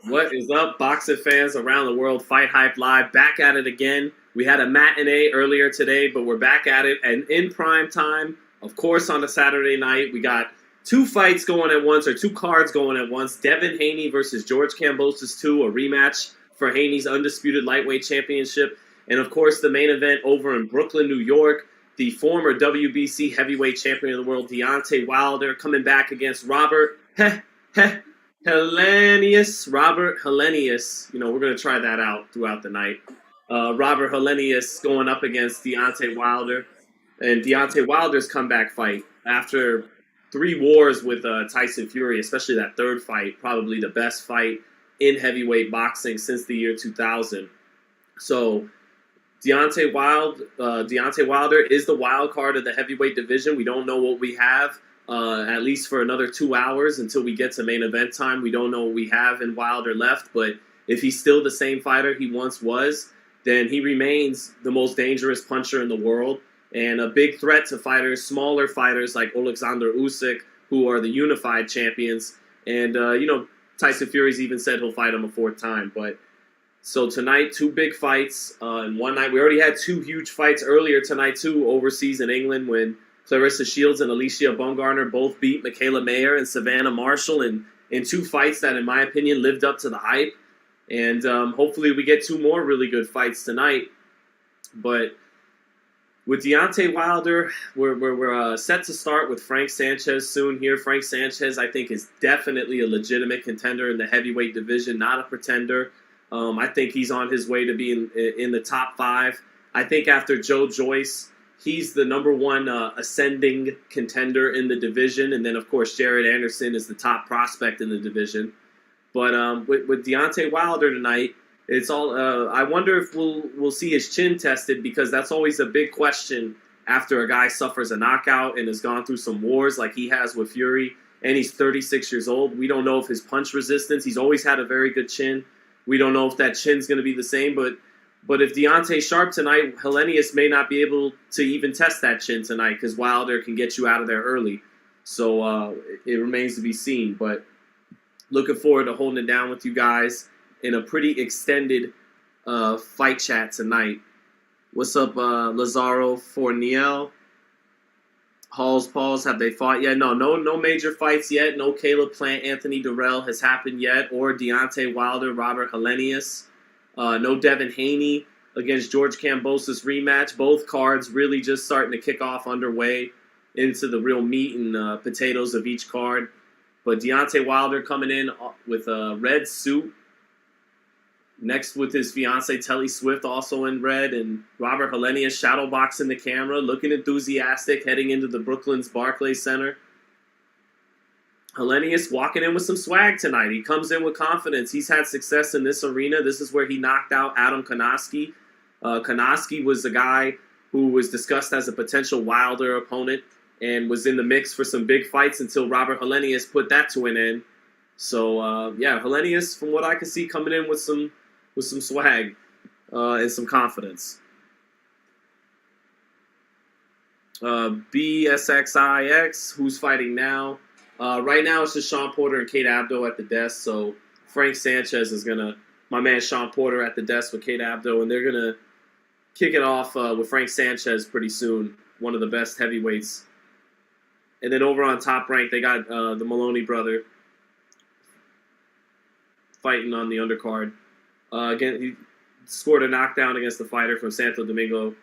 What is up, boxing fans around the world? Fight Hype Live, back at it again. We had a matinee earlier today, but we're back at it, and in prime time, of course, on a Saturday night, we got two fights going at once, or two cards going at once. Devin Haney versus George Kambosos Jr, a rematch for Haney's undisputed lightweight championship, and of course, the main event over in Brooklyn, New York. The former WBC heavyweight champion of the world, Deontay Wilder, coming back against Robert Helenius. Robert Helenius. We're going to try that out throughout the night. Robert Helenius going up against Deontay Wilder. And Deontay Wilder's comeback fight after 3 wars with Tyson Fury, especially that third fight, probably the best fight in heavyweight boxing since the year 2000. So Deontay Wilder is the wild card of the heavyweight division. We don't know what we have, at least for another 2 hours until we get to main event time. We don't know what we have in Wilder left, but if he's still the same fighter he once was, then he remains the most dangerous puncher in the world and a big threat to fighters, smaller fighters like Alexander Usyk, who are the unified champions. And, Tyson Fury's even said he'll fight him a 4th time, but so tonight, 2 big fights in one night. We already had 2 huge fights earlier tonight, too, overseas in England when Clarissa Shields and Alicia Baumgartner both beat Michaela Mayer and Savannah Marshall in 2 fights that, in my opinion, lived up to the hype. And hopefully we get 2 more really good fights tonight. But with Deontay Wilder, we're set to start with Frank Sanchez soon here. Frank Sanchez, I think, is definitely a legitimate contender in the heavyweight division, not a pretender. I think he's on his way to being in the top 5. I think after Joe Joyce, he's the number 1 ascending contender in the division. And then, of course, Jared Anderson is the top prospect in the division. But with Deontay Wilder tonight, it's all. I wonder if we'll see his chin tested, because that's always a big question after a guy suffers a knockout and has gone through some wars like he has with Fury, and he's 36 years old. We don't know if his punch resistance. He's always had a very good chin. We don't know if that chin's going to be the same, but if Deontay's sharp tonight, Helenius may not be able to even test that chin tonight, because Wilder can get you out of there early. So it remains to be seen. But looking forward to holding it down with you guys in a pretty extended fight chat tonight. What's up, Lazaro Forniel? Halls, Pauls, have they fought yet? No major fights yet. No Caleb Plant, Anthony Darrell has happened yet, or Deontay Wilder, Robert Helenius. No Devin Haney against George Kambosos rematch. Both cards really just starting to kick off underway into the real meat and potatoes of each card. But Deontay Wilder coming in with a red suit. Next with his fiancée, Telly Swift, also in red. And Robert Helenius shadowboxing the camera, looking enthusiastic, heading into the Brooklyn's Barclays Center. Helenius walking in with some swag tonight. He comes in with confidence. He's had success in this arena. This is where he knocked out Adam Konoski. Konoski was the guy who was discussed as a potential Wilder opponent and was in the mix for some big fights until Robert Helenius put that to an end. So, Helenius, from what I can see, coming in with some swag and some confidence. BSXIX, who's fighting now? Right now, it's just Sean Porter and Kate Abdo at the desk. So Frank Sanchez is my man Sean Porter at the desk with Kate Abdo, and they're gonna kick it off with Frank Sanchez pretty soon. One of the best heavyweights. And then over on Top Rank, they got the Maloney brother fighting on the undercard. Again, he scored a knockdown against the fighter from Santo Domingo,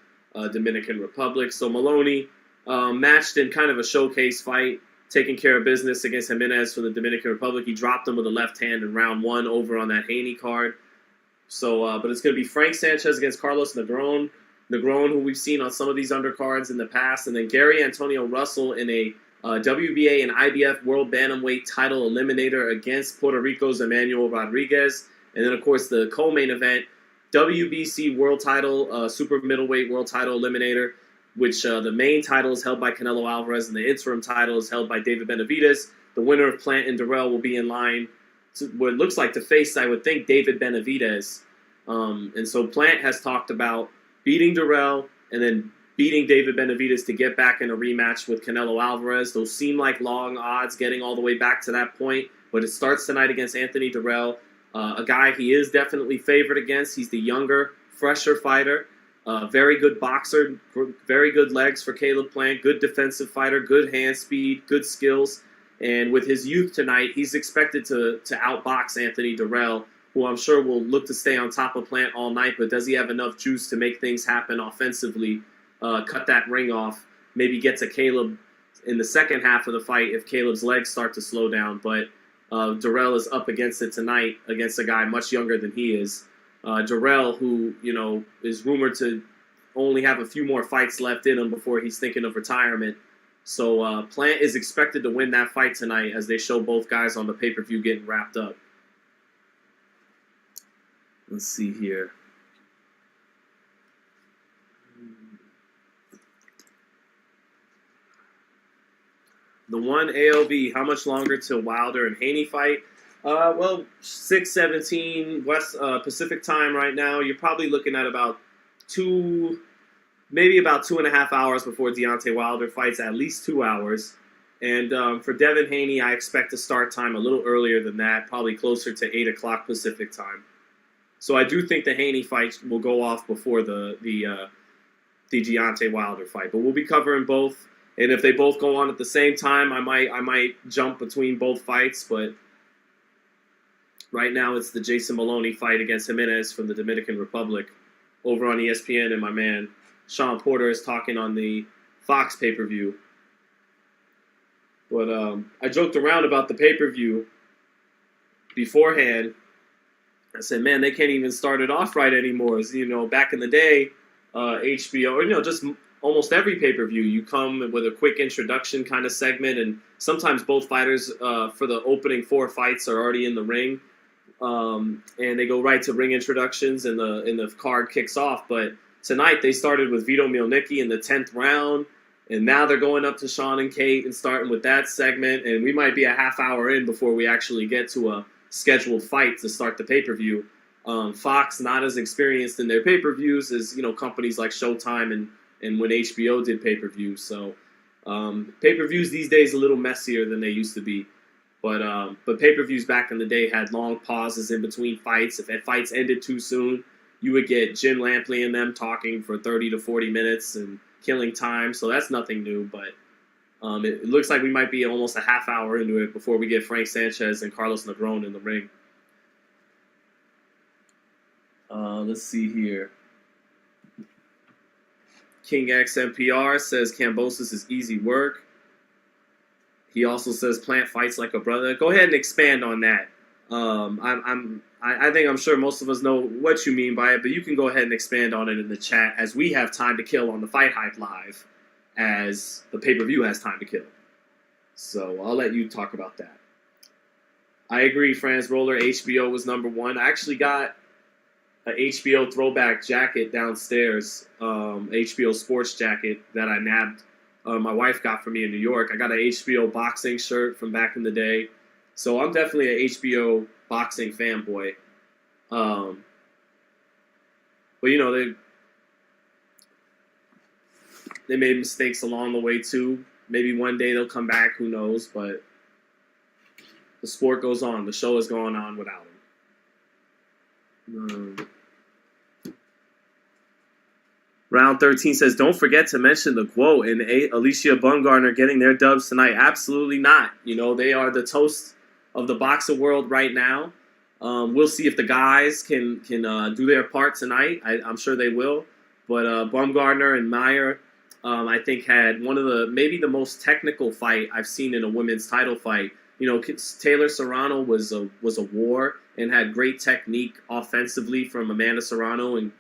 Dominican Republic. So Maloney matched in kind of a showcase fight, taking care of business against Jimenez for the Dominican Republic. He dropped him with a left hand in round 1 over on that Haney card. So, but it's going to be Frank Sanchez against Carlos Negron, who we've seen on some of these undercards in the past, and then Gary Antonio Russell in a WBA and IBF World Bantamweight title eliminator against Puerto Rico's Emmanuel Rodriguez. And then, of course, the co-main event, WBC World Title, Super Middleweight World Title Eliminator, which the main title is held by Canelo Alvarez and the interim title is held by David Benavidez. The winner of Plant and Darrell will be in line to what looks like to face, I would think, David Benavidez. And so Plant has talked about beating Darrell and then beating David Benavidez to get back in a rematch with Canelo Alvarez. Those seem like long odds getting all the way back to that point, but it starts tonight against Anthony Darrell, a guy he is definitely favored against. He's the younger, fresher fighter, very good boxer, very good legs for Caleb Plant, good defensive fighter, good hand speed, good skills. And with his youth tonight, he's expected to outbox Anthony Darrell, who I'm sure will look to stay on top of Plant all night, but does he have enough juice to make things happen offensively, cut that ring off, maybe get to Caleb in the second half of the fight if Caleb's legs start to slow down. But Darrell is up against it tonight against a guy much younger than he is. Darrell, who, is rumored to only have a few more fights left in him before he's thinking of retirement. So Plant is expected to win that fight tonight as they show both guys on the pay-per-view getting wrapped up. Let's see here. The one ALB, how much longer till Wilder and Haney fight? 6:17 West Pacific time right now. You're probably looking at about maybe about 2.5 hours before Deontay Wilder fights, at least 2 hours. And for Devin Haney, I expect the start time a little earlier than that, probably closer to 8 o'clock Pacific time. So I do think the Haney fight will go off before the Deontay Wilder fight. But we'll be covering both. And if they both go on at the same time, I might jump between both fights. But right now it's the Jason Maloney fight against Jimenez from the Dominican Republic over on ESPN. And my man Sean Porter is talking on the Fox pay-per-view. But I joked around about the pay-per-view beforehand. I said, man, they can't even start it off right anymore. Back in the day, HBO, or just almost every pay-per-view, you come with a quick introduction kind of segment, and sometimes both fighters for the opening 4 fights are already in the ring, and they go right to ring introductions, and the card kicks off. But tonight they started with Vito Mielnicki in the 10th round, and now they're going up to Sean and Kate and starting with that segment, and we might be a half hour in before we actually get to a scheduled fight to start the pay-per-view. Fox not as experienced in their pay-per-views as companies like Showtime and when HBO did pay-per-views. So pay-per-views these days a little messier than they used to be. But pay-per-views back in the day had long pauses in between fights. If fights ended too soon, you would get Jim Lampley and them talking for 30 to 40 minutes and killing time. So that's nothing new, but it looks like we might be almost a half hour into it before we get Frank Sanchez and Carlos Negron in the ring. Let's see here. King X MPR says Kambosos is easy work. He also says Plant fights like a brother. Go ahead and expand on that. I think I'm sure most of us know what you mean by it, but you can go ahead and expand on it in the chat as we have time to kill on the FightHype Live, as the pay-per-view has time to kill. So I'll let you talk about that. I agree, Franz Roller. HBO was number 1. I actually got an HBO throwback jacket downstairs, HBO sports jacket that I nabbed. My wife got for me in New York. I got an HBO boxing shirt from back in the day. So I'm definitely an HBO boxing fanboy. But, they made mistakes along the way, too. Maybe one day they'll come back. Who knows? But the sport goes on. The show is going on without him. Round 13 says, don't forget to mention the quote and Alicia Bumgarner getting their dubs tonight. Absolutely not. They are the toast of the boxing world right now. We'll see if the guys can do their part tonight. I'm sure they will. But Bumgarner and Meyer, I think, had one of maybe the most technical fight I've seen in a women's title fight. Taylor Serrano was a war and had great technique offensively from Amanda Serrano and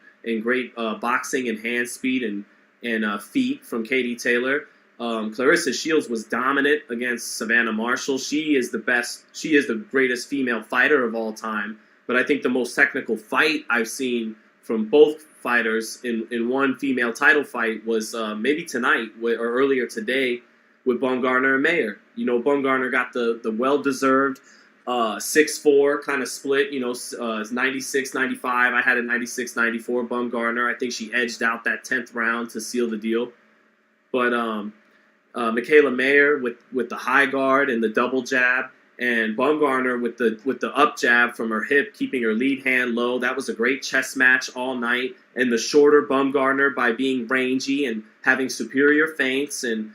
great boxing and hand speed and feet from Katie Taylor. Clarissa Shields was dominant against Savannah Marshall. She is the best. She is the greatest female fighter of all time. But I think the most technical fight I've seen from both fighters in one female title fight was maybe tonight or earlier today with Bumgarner and Mayer. Bumgarner got the well-deserved 6'4", kind of split, 96, 95. I had a 96, 94 Bumgarner. I think she edged out that 10th round to seal the deal. But Michaela Mayer with the high guard and the double jab, and Bumgarner with the up jab from her hip, keeping her lead hand low. That was a great chess match all night. And the shorter Bumgarner, by being rangy and having superior feints and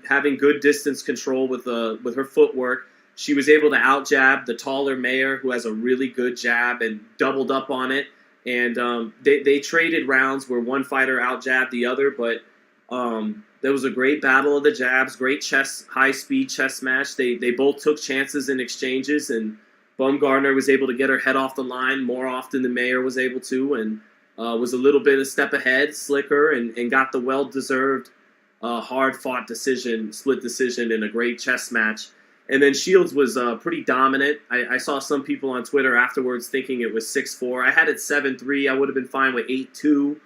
having good distance control with her footwork, she was able to out jab the taller Mayer, who has a really good jab, and doubled up on it. And they traded rounds where one fighter out jabbed the other, but there was a great battle of the jabs, great high-speed chess match. They both took chances in exchanges, and Bumgarner was able to get her head off the line more often than Mayer was able to, and was a little bit a step ahead, slicker, and got the well-deserved, hard-fought split decision in a great chess match. And then Shields was pretty dominant. I saw some people on Twitter afterwards thinking it was 6'4". I had it 7'3". I would have been fine with 8'2".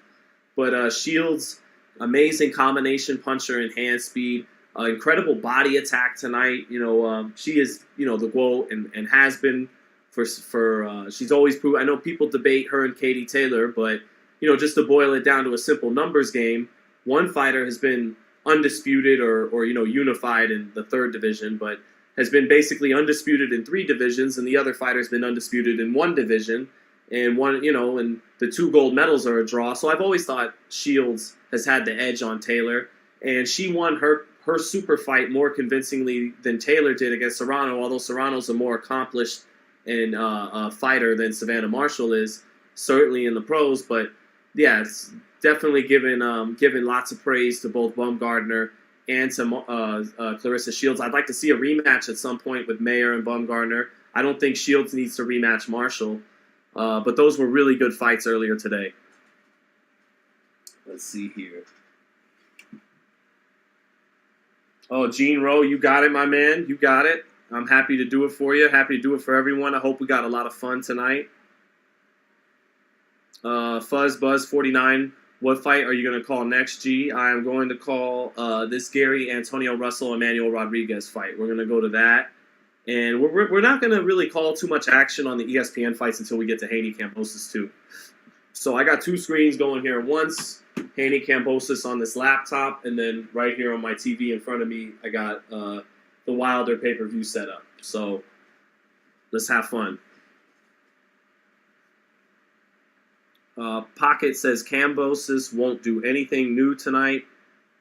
But Shields, amazing combination puncher and hand speed. Incredible body attack tonight. She is, the GOAT and has been for she's always proved. I know people debate her and Katie Taylor, but, just to boil it down to a simple numbers game, one fighter has been undisputed or unified in the third division, but has been basically undisputed in 3 divisions, and the other fighter's been undisputed in 1 division, and and the 2 gold medals are a draw. So I've always thought Shields has had the edge on Taylor, and she won her super fight more convincingly than Taylor did against Serrano, although Serrano's a more accomplished and fighter than Savannah Marshall is, certainly in the pros. But yeah, it's definitely given lots of praise to both Bumgarner and to Clarissa Shields. I'd like to see a rematch at some point with Mayer and Bumgarner. I don't think Shields needs to rematch Marshall, but those were really good fights earlier today. Let's see here. Oh, Gene Rowe, you got it, my man. You got it. I'm happy to do it for you. Happy to do it for everyone. I hope we got a lot of fun tonight. FuzzBuzz49, what fight are you going to call next, G? I am going to call this Gary Antonio Russell Emmanuel Rodriguez fight. We're going to go to that. And we're not going to really call too much action on the ESPN fights until we get to Haney Kambosos too. So I got 2 screens going here at once. Haney Kambosos on this laptop, and then right here on my TV in front of me, I got the Wilder pay-per-view set up. So let's have fun. Pocket says Kambosos won't do anything new tonight.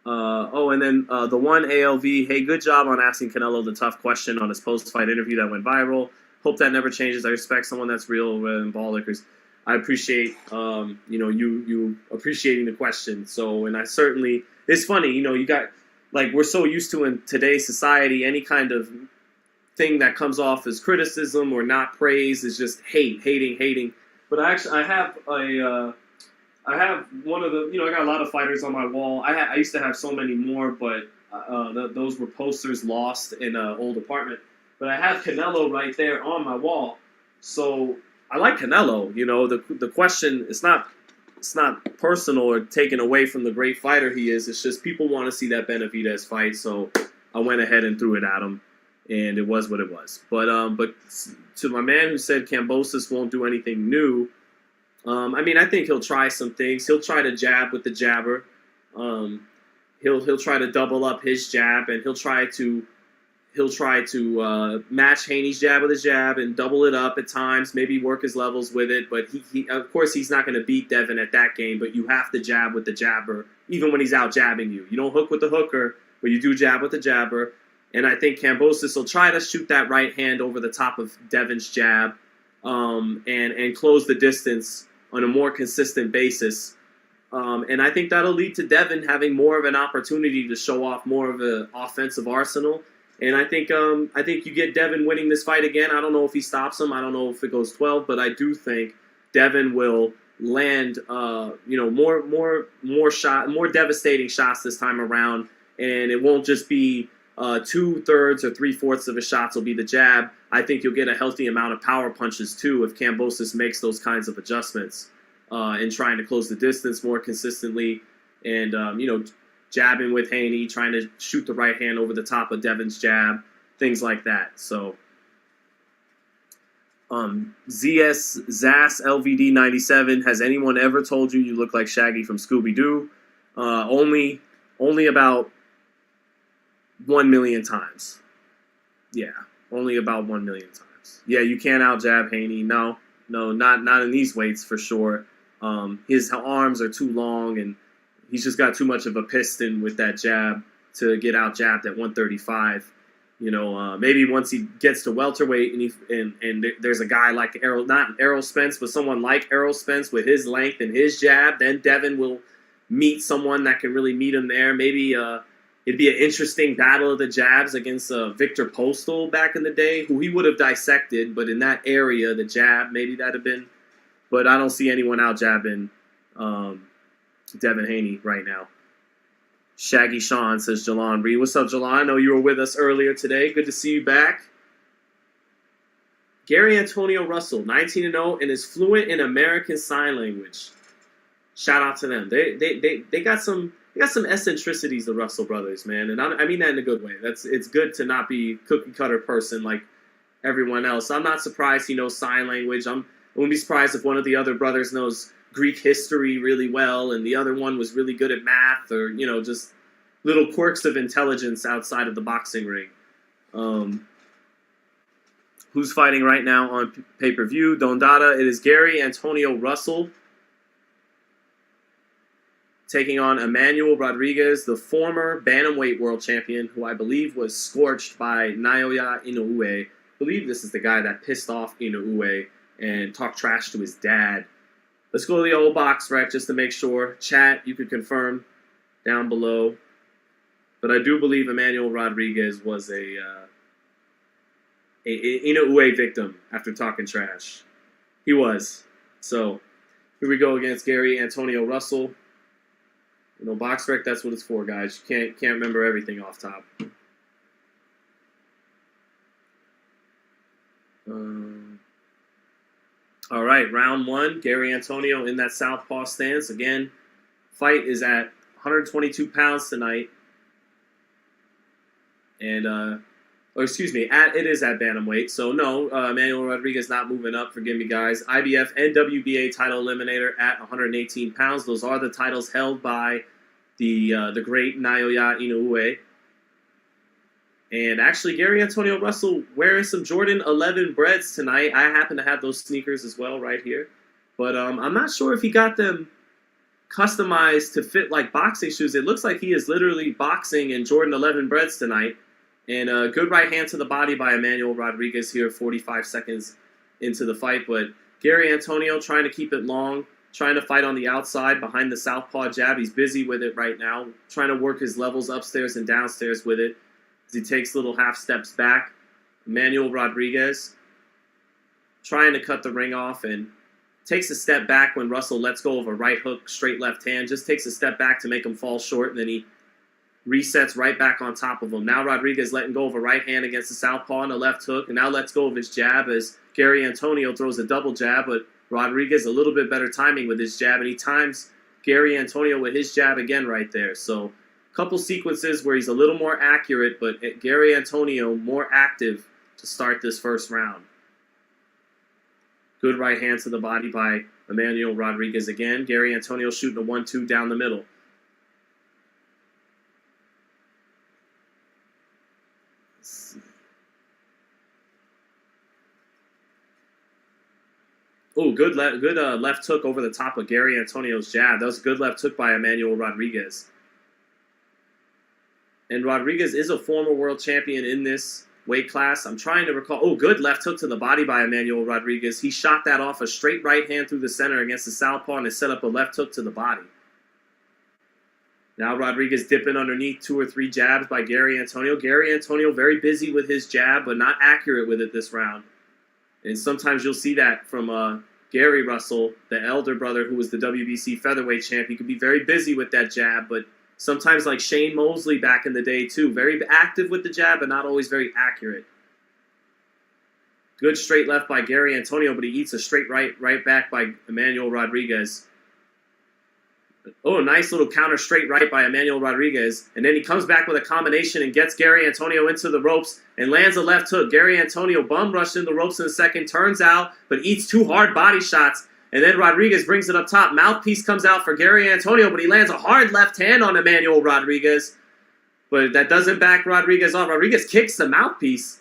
And then the one ALV, hey, good job on asking Canelo the tough question on his post-fight interview that went viral. Hope that never changes. I respect someone that's real and ball lickers. I appreciate, you appreciating the question. So, and I certainly, it's funny, you got, we're so used to in today's society, any kind of thing that comes off as criticism or not praise is just hating. But I have I have one of the, I got a lot of fighters on my wall. I used to have so many more, but those were posters lost in an old apartment. But I have Canelo right there on my wall. So I like Canelo. The question, it's not personal or taken away from the great fighter he is. It's just people want to see that Benavidez fight. So I went ahead and threw it at him, and it was what it was. But to my man who said Kambosos won't do anything new, I think he'll try some things. He'll try to jab with the jabber. He'll try to double up his jab, and he'll try to match Haney's jab with his jab and double it up at times. Maybe work his levels with it. But he of course he's not going to beat Devin at that game. But you have to jab with the jabber, even when he's out jabbing you. You don't hook with the hooker, but you do jab with the jabber. And I think Kambosos will try to shoot that right hand over the top of Devin's jab, and close the distance on a more consistent basis. And I think that'll lead to Devin having more of an opportunity to show off more of an offensive arsenal. And I think you get Devin winning this fight again. I don't know if he stops him. I don't know if it goes 12, but I do think Devin will land more devastating shots this time around, and it won't just be 2/3 or 3/4 of his shots will be the jab. I think you'll get a healthy amount of power punches too if Kambosos makes those kinds of adjustments in trying to close the distance more consistently, and jabbing with Haney, trying to shoot the right hand over the top of Devin's jab, things like that. So ZS LVD 97. Has anyone ever told you look like Shaggy from Scooby Doo? Only about 1 million times. Yeah, only about 1 million times. Yeah, you can't out jab Haney. No, not in these weights for sure. His arms are too long, and he's just got too much of a piston with that jab to get out jabbed at 135. Maybe once he gets to welterweight and there's a guy like not Errol Spence, but someone like Errol Spence with his length and his jab, then Devin will meet someone that can really meet him there. Maybe it'd be an interesting battle of the jabs against Victor Postal back in the day, who he would have dissected, but in that area, the jab, maybe that'd have been. But I don't see anyone out jabbing Devin Haney right now. Shaggy Sean, says Jalon Reed. What's up, Jalon? I know you were with us earlier today. Good to see you back. Gary Antonio Russell, 19-0, and is fluent in American Sign Language. Shout out to them. They got some eccentricities, the Russell brothers, man, and I mean that in a good way. It's good to not be cookie cutter person like everyone else. I'm not surprised he knows sign language. I wouldn't be surprised if one of the other brothers knows Greek history really well, and the other one was really good at math, or just little quirks of intelligence outside of the boxing ring. Who's fighting right now on pay-per-view? Don Dada. It is Gary Antonio Russell taking on Emmanuel Rodriguez, the former bantamweight world champion, who I believe was scorched by Naoya Inoue. I believe this is the guy that pissed off Inoue and talked trash to his dad. Let's go to the old box rec just to make sure. Chat, you could confirm down below. But I do believe Emmanuel Rodriguez was a Inoue victim after talking trash. He was. So here we go against Gary Antonio Russell. Box rec, that's what it's for, guys. You can't remember everything off top. All right, round one. Gary Antonio in that southpaw stance. Again, fight is at 122 pounds tonight. And, it is at bantamweight. So, no, Emmanuel Rodriguez not moving up. Forgive me, guys. IBF and WBA title eliminator at 118 pounds. Those are the titles held by the great Naoya Inoue. And actually, Gary Antonio Russell wearing some Jordan 11 breads tonight. I happen to have those sneakers as well right here. But I'm not sure if he got them customized to fit like boxing shoes. It looks like he is literally boxing in Jordan 11 breads tonight. And a good right hand to the body by Emmanuel Rodriguez here, 45 seconds into the fight. But Gary Antonio trying to keep it long, trying to fight on the outside behind the southpaw jab. He's busy with it right now, trying to work his levels upstairs and downstairs with it. He takes little half steps back. Emmanuel Rodriguez trying to cut the ring off and takes a step back when Russell lets go of a right hook, straight left hand. Just takes a step back to make him fall short, and then he resets right back on top of him. Now Rodriguez letting go of a right hand against the southpaw and a left hook, and now lets go of his jab as Gary Antonio throws a double jab, but Rodriguez a little bit better timing with his jab, and he times Gary Antonio with his jab again right there. So couple sequences where he's a little more accurate, but Gary Antonio more active to start this first round. Good right hand to the body by Emmanuel Rodriguez again. Gary Antonio shooting a 1-2 down the middle. Oh, good left hook over the top of Gary Antonio's jab. That was a good left hook by Emmanuel Rodriguez. And Rodriguez is a former world champion in this weight class. I'm trying to recall. Oh, good left hook to the body by Emmanuel Rodriguez. He shot that off a straight right hand through the center against the southpaw and has set up a left hook to the body. Now Rodriguez dipping underneath 2 or 3 jabs by Gary Antonio. Gary Antonio very busy with his jab, but not accurate with it this round. And sometimes you'll see that from Gary Russell, the elder brother who was the WBC featherweight champ. He could be very busy with that jab, but sometimes like Shane Mosley back in the day too. Very active with the jab, but not always very accurate. Good straight left by Gary Antonio, but he eats a straight right back by Emmanuel Rodriguez. Oh, a nice little counter straight right by Emmanuel Rodriguez. And then he comes back with a combination and gets Gary Antonio into the ropes and lands a left hook. Gary Antonio bum rushed in the ropes in the second, turns out, but eats 2 hard body shots. And then Rodriguez brings it up top. Mouthpiece comes out for Gary Antonio, but he lands a hard left hand on Emmanuel Rodriguez. But that doesn't back Rodriguez off. Rodriguez kicks the mouthpiece.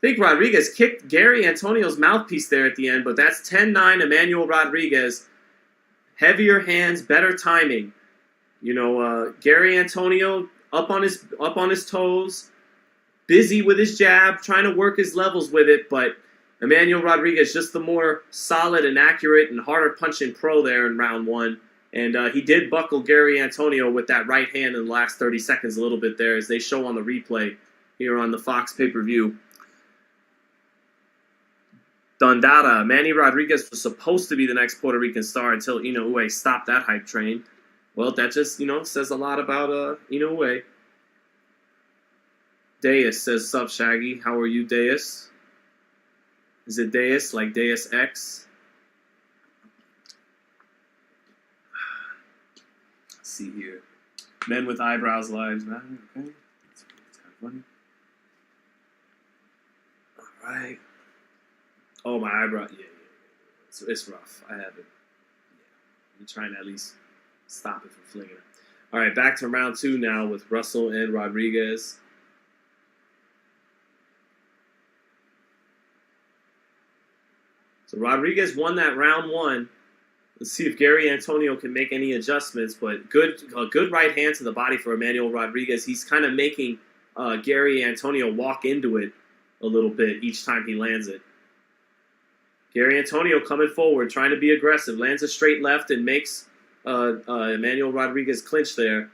I think Rodriguez kicked Gary Antonio's mouthpiece there at the end, but that's 10-9 Emmanuel Rodriguez. Heavier hands, better timing. Gary Antonio up on his toes, busy with his jab, trying to work his levels with it, but Emmanuel Rodriguez just the more solid and accurate and harder punching pro there in round 1. And he did buckle Gary Antonio with that right hand in the last 30 seconds a little bit there, as they show on the replay here on the Fox pay-per-view. Dundada, Manny Rodriguez was supposed to be the next Puerto Rican star until Inoue stopped that hype train. Well, that just, says a lot about Inoue. Deus says, sup, Shaggy? How are you, Deus? Is it Deus, like Deus Ex? Let's see here. Men with eyebrows lives matter, okay? It's kind of funny. All right. Oh, my eyebrow. Yeah. It's rough. I have it. Yeah. I'm trying to at least stop it from flinging it. All right, back to round 2 now with Russell and Rodriguez. So Rodriguez won that round 1. Let's see if Gary Antonio can make any adjustments, but a good right hand to the body for Emmanuel Rodriguez. He's kind of making Gary Antonio walk into it a little bit each time he lands it. Gary Antonio coming forward, trying to be aggressive, lands a straight left and makes Emmanuel Rodriguez clinch there.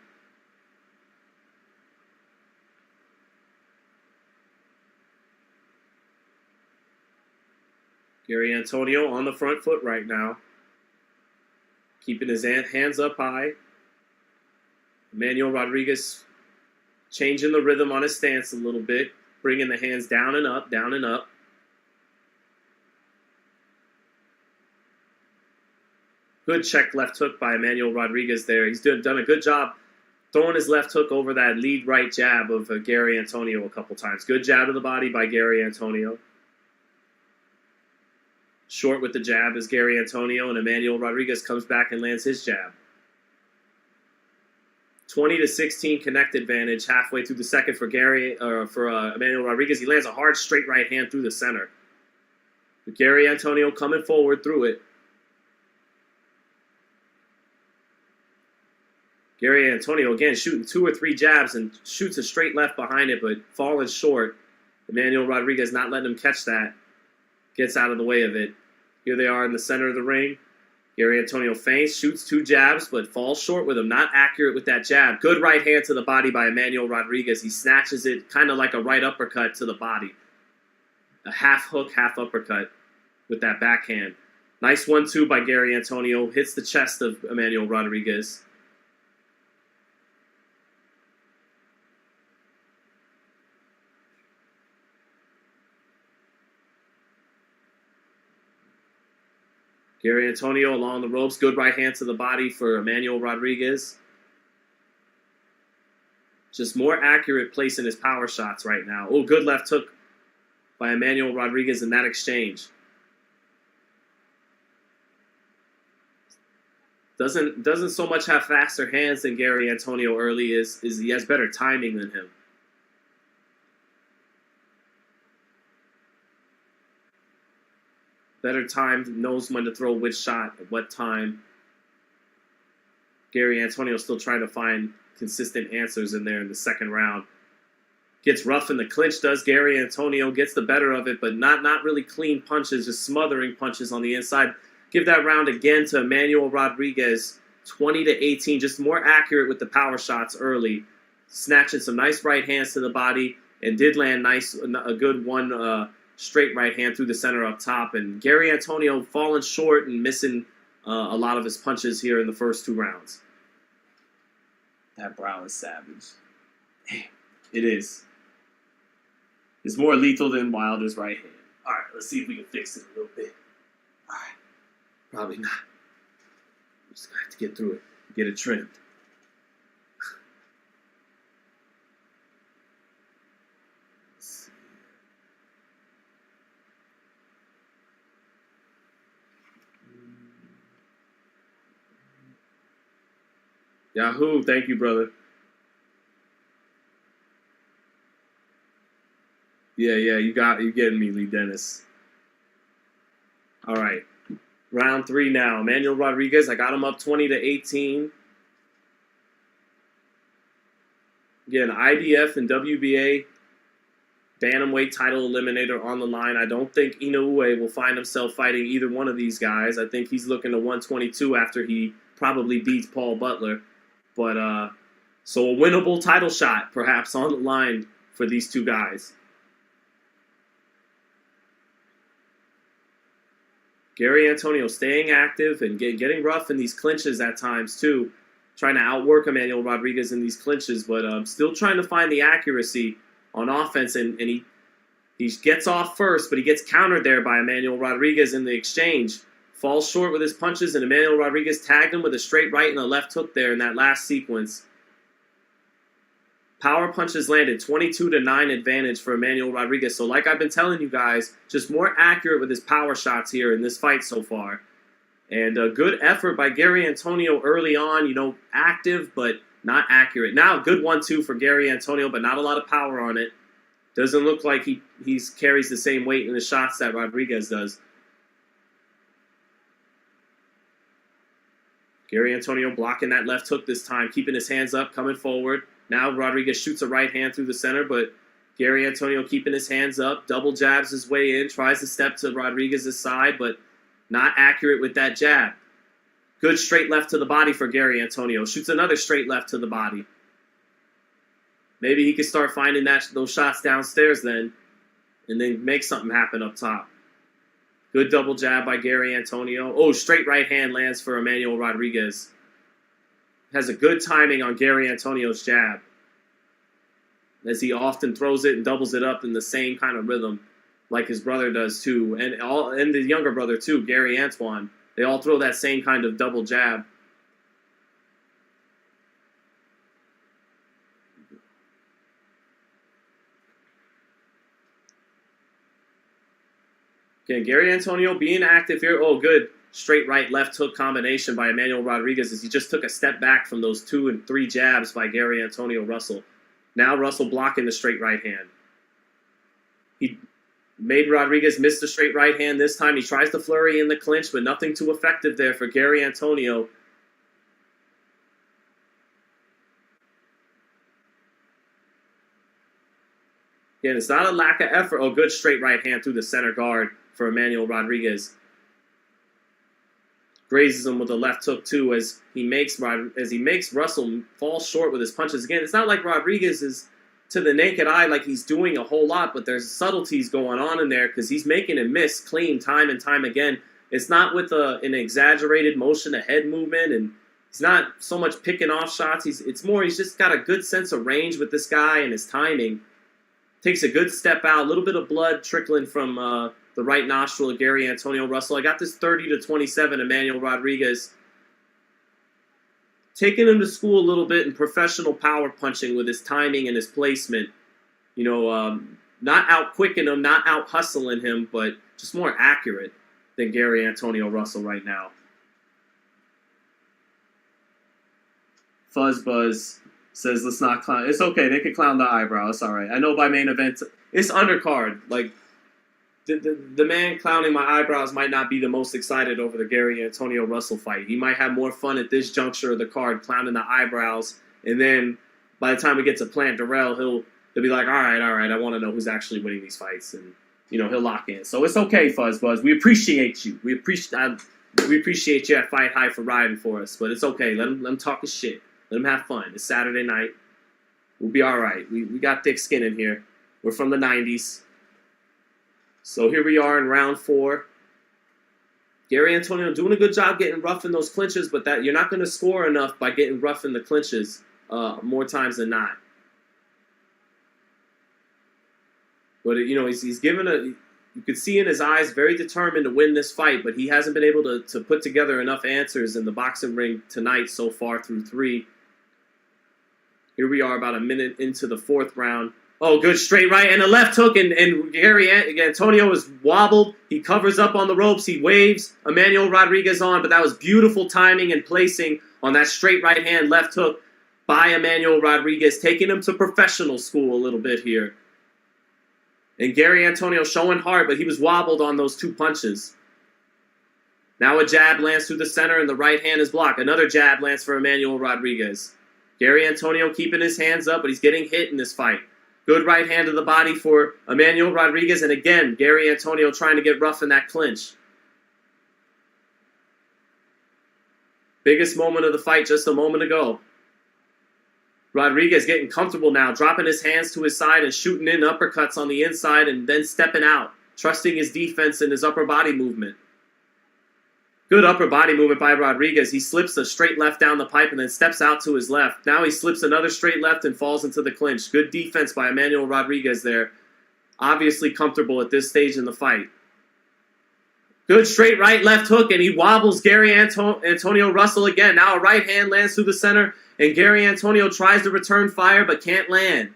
Gary Antonio on the front foot right now, keeping his hands up high. Emmanuel Rodriguez changing the rhythm on his stance a little bit, bringing the hands down and up, down and up. Good check left hook by Emmanuel Rodriguez there. He's done a good job throwing his left hook over that lead right jab of Gary Antonio a couple times. Good jab to the body by Gary Antonio. Short with the jab is Gary Antonio, and Emmanuel Rodriguez comes back and lands his jab. 20-16 connect advantage halfway through the second for Emmanuel Rodriguez. He lands a hard straight right hand through the center. But Gary Antonio coming forward through it. Gary Antonio, again, shooting 2 or 3 jabs and shoots a straight left behind it, but falling short. Emmanuel Rodriguez not letting him catch that. Gets out of the way of it. Here they are in the center of the ring. Gary Antonio feints, shoots 2 jabs, but falls short with them. Not accurate with that jab. Good right hand to the body by Emmanuel Rodriguez. He snatches it kind of like a right uppercut to the body. A half hook, half uppercut with that backhand. Nice 1-2 by Gary Antonio. Hits the chest of Emmanuel Rodriguez. Gary Antonio along the ropes. Good right hand to the body for Emmanuel Rodriguez. Just more accurate placing his power shots right now. Oh, good left hook by Emmanuel Rodriguez in that exchange. Doesn't so much have faster hands than Gary Antonio early. He has better timing than him. Better time, knows when to throw which shot at what time. Gary Antonio still trying to find consistent answers in there in the second round. Gets rough in the clinch, does Gary Antonio. Gets the better of it, but not really clean punches, just smothering punches on the inside. Give that round again to Emmanuel Rodriguez, 20-18, just more accurate with the power shots early. Snatching some nice right hands to the body, and did land a good one straight right hand through the center up top. And Gary Antonio falling short and missing a lot of his punches here in the first 2 rounds. That brow is savage. It is. It's more lethal than Wilder's right hand. All right, let's see if we can fix it a little bit. All right. Probably not. We're just going to have to get through it. get it trimmed. Yahoo, thank you, brother. Yeah, you getting me, Lee Dennis. All right. Round 3 now. Emmanuel Rodriguez, I got him up 20-18. Again, IBF and WBA bantamweight title eliminator on the line. I don't think Inoue will find himself fighting either one of these guys. I think he's looking to 122 after he probably beats Paul Butler. But so a winnable title shot perhaps on the line for these two guys. Gary Antonio staying active and getting rough in these clinches at times too. Trying to outwork Emmanuel Rodriguez in these clinches, but still trying to find the accuracy on offense. And he gets off first, but he gets countered there by Emmanuel Rodriguez in the exchange. Falls short with his punches, and Emmanuel Rodriguez tagged him with a straight right and a left hook there in that last sequence. Power punches landed, 22-9 advantage for Emmanuel Rodriguez. So like I've been telling you guys, just more accurate with his power shots here in this fight so far. And a good effort by Gary Antonio early on, active but not accurate. Now, good 1-2 for Gary Antonio, but not a lot of power on it. Doesn't look like he carries the same weight in the shots that Rodriguez does. Gary Antonio blocking that left hook this time, keeping his hands up, coming forward. Now Rodriguez shoots a right hand through the center, but Gary Antonio keeping his hands up, double jabs his way in, tries to step to Rodriguez's side, but not accurate with that jab. Good straight left to the body for Gary Antonio. Shoots another straight left to the body. Maybe he could start finding those shots downstairs then, and then make something happen up top. Good double jab by Gary Antonio. Oh, straight right hand lands for Emmanuel Rodriguez. Has a good timing on Gary Antonio's jab, as he often throws it and doubles it up in the same kind of rhythm like his brother does too, and the younger brother too, Gary Antoine. They all throw that same kind of double jab. Again, Gary Antonio being active here. Oh, good straight right left hook combination by Emmanuel Rodriguez as he just took a step back from those 2 and 3 jabs by Gary Antonio Russell. Now Russell blocking the straight right hand. He made Rodriguez miss the straight right hand this time. He tries to flurry in the clinch, but nothing too effective there for Gary Antonio. Again, it's not a lack of effort. Oh, good straight right hand through the center guard for Emmanuel Rodriguez. Grazes him with a left hook too as he makes Russell fall short with his punches. Again, it's not like Rodriguez is to the naked eye like he's doing a whole lot, but there's subtleties going on in there because he's making him miss clean time and time again. It's not with an exaggerated motion of head movement, and he's not so much picking off shots. It's more he's just got a good sense of range with this guy and his timing. Takes a good step out, a little bit of blood trickling from the right nostril of Gary Antonio Russell. I got this 30-27 Emmanuel Rodriguez. Taking him to school a little bit in professional power punching with his timing and his placement. Not out quicking him, not out hustling him, but just more accurate than Gary Antonio Russell right now. Fuzzbuzz says, let's not clown. It's okay. They can clown the eyebrow. It's all right. I know by main event, it's undercard. Like, the man clowning my eyebrows might not be the most excited over the Gary Antonio Russell fight. He might have more fun at this juncture of the card clowning the eyebrows. And then by the time we get to Plant Darrell, he'll be like, all right, I want to know who's actually winning these fights. And, he'll lock in. So it's okay, Fuzzbuzz. We appreciate you. We appreciate you at FightHype for riding for us. But it's okay. Let him talk his shit. Let him have fun. It's Saturday night. We'll be all right. We got thick skin in here. We're from the 90s. So here we are in round 4. Gary Antonio doing a good job getting rough in those clinches, but that you're not going to score enough by getting rough in the clinches more times than not. But he's given You could see in his eyes, very determined to win this fight, but he hasn't been able to put together enough answers in the boxing ring tonight so far through 3. Here we are about a minute into the 4th round. Oh, good straight right and a left hook, and Antonio is wobbled. He covers up on the ropes. He waves Emmanuel Rodriguez on, but that was beautiful timing and placing on that straight right hand left hook by Emmanuel Rodriguez, taking him to professional school a little bit here. And Gary Antonio showing heart, but he was wobbled on those 2 punches. Now a jab lands through the center, and the right hand is blocked. Another jab lands for Emmanuel Rodriguez. Gary Antonio keeping his hands up, but he's getting hit in this fight. Good right hand to the body for Emmanuel Rodriguez. And again, Gary Antonio trying to get rough in that clinch. Biggest moment of the fight just a moment ago. Rodriguez getting comfortable now, dropping his hands to his side and shooting in uppercuts on the inside and then stepping out, trusting his defense and his upper body movement. Good upper body movement by Rodriguez. He slips a straight left down the pipe and then steps out to his left. Now he slips another straight left and falls into the clinch. Good defense by Emmanuel Rodriguez there. Obviously comfortable at this stage in the fight. Good straight right left hook, and he wobbles Gary Antonio Russell again. Now a right hand lands through the center, and Gary Antonio tries to return fire but can't land.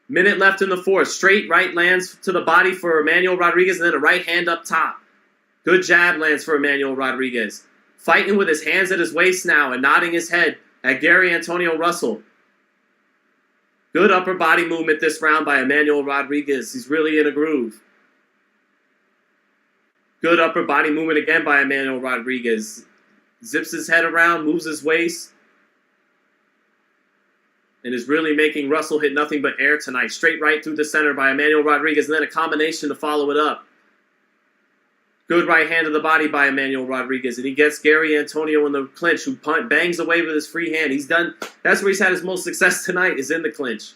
Minute left in the 4th. Straight right lands to the body for Emmanuel Rodriguez, and then a right hand up top. Good jab lands for Emmanuel Rodriguez. Fighting with his hands at his waist now and nodding his head at Gary Antonio Russell. Good upper body movement this round by Emmanuel Rodriguez. He's really in a groove. Good upper body movement again by Emmanuel Rodriguez. Zips his head around, moves his waist, and is really making Russell hit nothing but air tonight. Straight right through the center by Emmanuel Rodriguez, and then a combination to follow it up. Good right hand to the body by Emmanuel Rodriguez, and he gets Gary Antonio in the clinch, who bangs away with his free hand. He's done. That's where he's had his most success tonight, is in the clinch.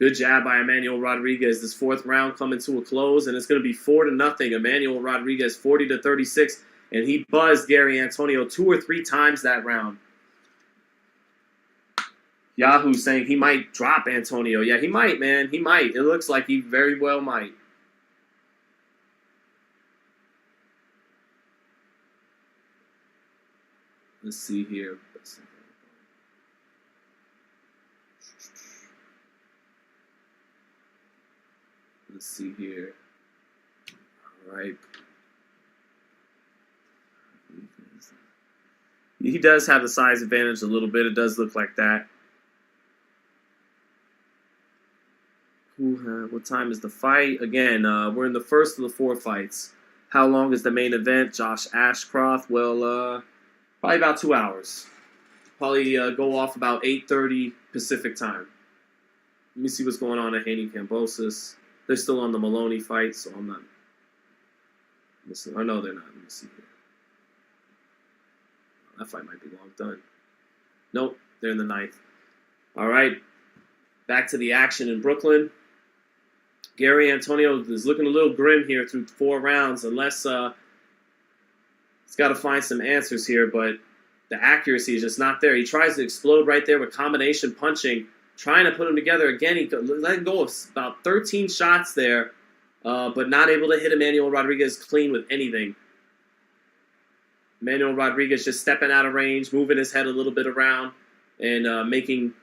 Good jab by Emmanuel Rodriguez. This 4th round coming to a close, and it's going to be 4-0. Emmanuel Rodriguez 40-36, and he buzzed Gary Antonio 2 or 3 times that round. Yahoo saying he might drop Antonio. Yeah, he might, man. He might. It looks like he very well might. Let's see here. Let's see here. All right. He does have the size advantage a little bit. It does look like that. What time is the fight? Again, we're in the 1st of the 4 fights. How long is the main event? Josh Ashcroft. Well, probably about 2 hours. Probably go off about 8:30 Pacific time. Let me see what's going on at Haney Kambosos. They're still on the Maloney fight, so I'm not missing. I know they're not. Let me see here. That fight might be long done. Nope, they're in the 9th. All right, back to the action in Brooklyn. Gary Antonio is looking a little grim here through 4 rounds, unless he's got to find some answers here, but the accuracy is just not there. He tries to explode right there with combination punching, trying to put them together. Again, he let go of about 13 shots there, but not able to hit Emmanuel Rodriguez clean with anything. Emmanuel Rodriguez just stepping out of range, moving his head a little bit around, and making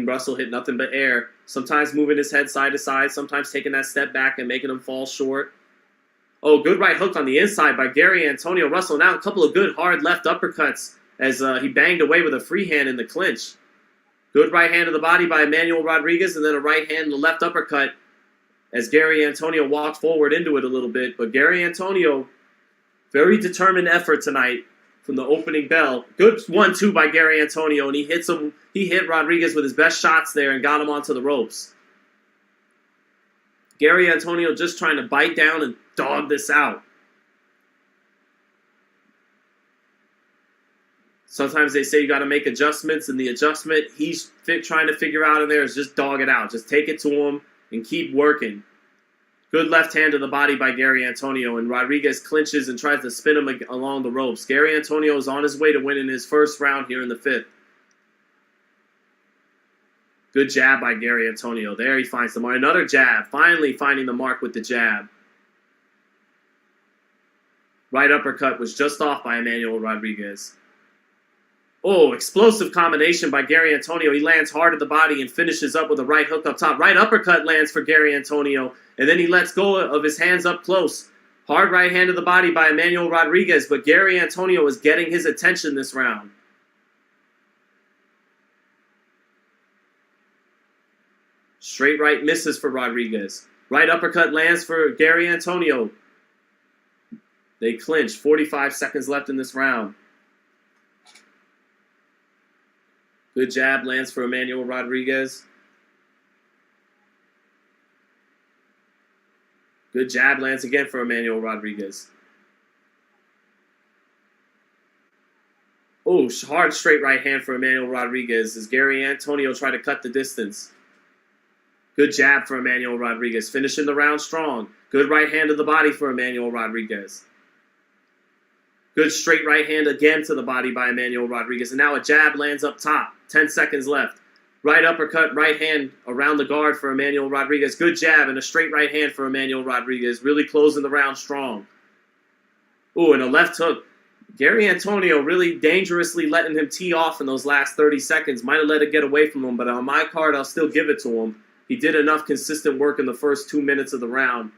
Russell hit nothing but air. Sometimes moving his head side to side, sometimes taking that step back and making him fall short. Oh, good right hook on the inside by Gary Antonio Russell. Now a couple of good hard left uppercuts as he banged away with a free hand in the clinch. Good right hand to the body by Emmanuel Rodriguez, and then a right hand and a left uppercut as Gary Antonio walked forward into it a little bit. But Gary Antonio, very determined effort tonight from the opening bell. Good 1-2 by Gary Antonio, and he hit Rodriguez with his best shots there and got him onto the ropes. Gary Antonio just trying to bite down and dog this out. Sometimes they say you got to make adjustments, and the adjustment trying to figure out in there is just dog it out. Just take it to him and keep working. Good left hand to the body by Gary Antonio, and Rodriguez clinches and tries to spin him along the ropes. Gary Antonio is on his way to winning his first round here in the 5th. Good jab by Gary Antonio. There he finds the mark. Another jab. Finally finding the mark with the jab. Right uppercut was just off by Emmanuel Rodriguez. Oh, explosive combination by Gary Antonio. He lands hard at the body and finishes up with a right hook up top. Right uppercut lands for Gary Antonio, and then he lets go of his hands up close. Hard right hand to the body by Emmanuel Rodriguez, but Gary Antonio is getting his attention this round. Straight right misses for Rodriguez. Right uppercut lands for Gary Antonio. They clinch. 45 seconds left in this round. Good jab lands for Emmanuel Rodriguez. Good jab lands again for Emmanuel Rodriguez. Oh, hard straight right hand for Emmanuel Rodriguez as Gary Antonio tried to cut the distance. Good jab for Emmanuel Rodriguez. Finishing the round strong. Good right hand to the body for Emmanuel Rodriguez. Good straight right hand again to the body by Emmanuel Rodriguez. And now a jab lands up top. 10 seconds left. Right uppercut, right hand around the guard for Emmanuel Rodriguez. Good jab and a straight right hand for Emmanuel Rodriguez. Really closing the round strong. Ooh, and a left hook. Gary Antonio really dangerously letting him tee off in those last 30 seconds. Might have let it get away from him, but on my card, I'll still give it to him. He did enough consistent work in the first 2 minutes of the round.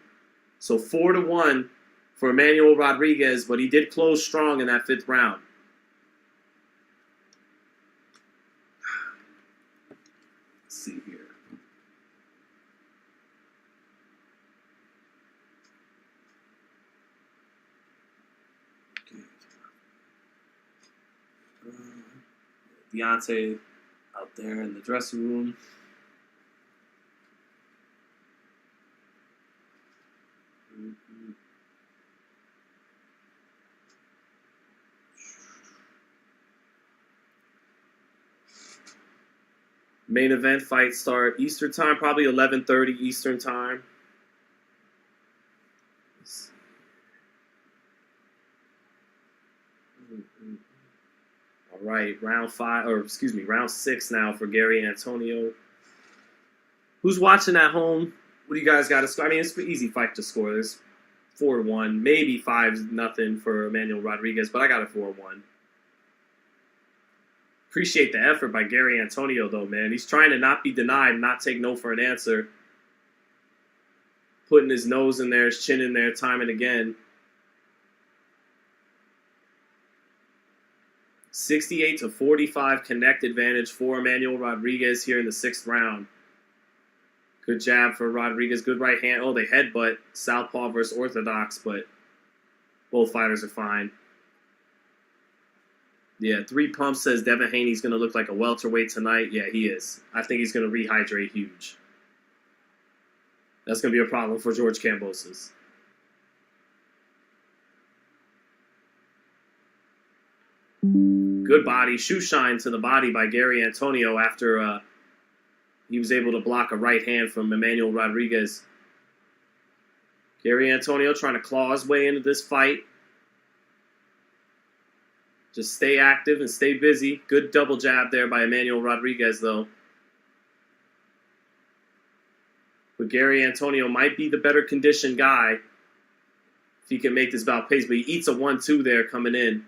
So 4-1 for Emmanuel Rodriguez, but he did close strong in that 5th round. Let's see here. Deontay out there in the dressing room. Main event fight start Eastern time, probably 11:30 Eastern time. All right, round 6 now for Gary Antonio. Who's watching at home? What do you guys got to score? I mean, it's an easy fight to score. There's 4-1, maybe 5-0 for Emmanuel Rodriguez, but I got a 4-1. Appreciate the effort by Gary Antonio, though, man. He's trying to not be denied, not take no for an answer. Putting his nose in there, his chin in there, time and again. 68-45 connect advantage for Emmanuel Rodriguez here in the 6th round. Good jab for Rodriguez. Good right hand. Oh, they headbutt. Southpaw versus Orthodox, but both fighters are fine. Yeah, 3 pumps says Devin Haney's going to look like a welterweight tonight. Yeah, he is. I think he's going to rehydrate huge. That's going to be a problem for George Kambosos. Good body. Shoe shine to the body by Gary Antonio after he was able to block a right hand from Emmanuel Rodriguez. Gary Antonio trying to claw his way into this fight. Just stay active and stay busy. Good double jab there by Emmanuel Rodriguez, though. But Gary Antonio might be the better conditioned guy if he can make this bout pace. But he eats a 1-2 there coming in.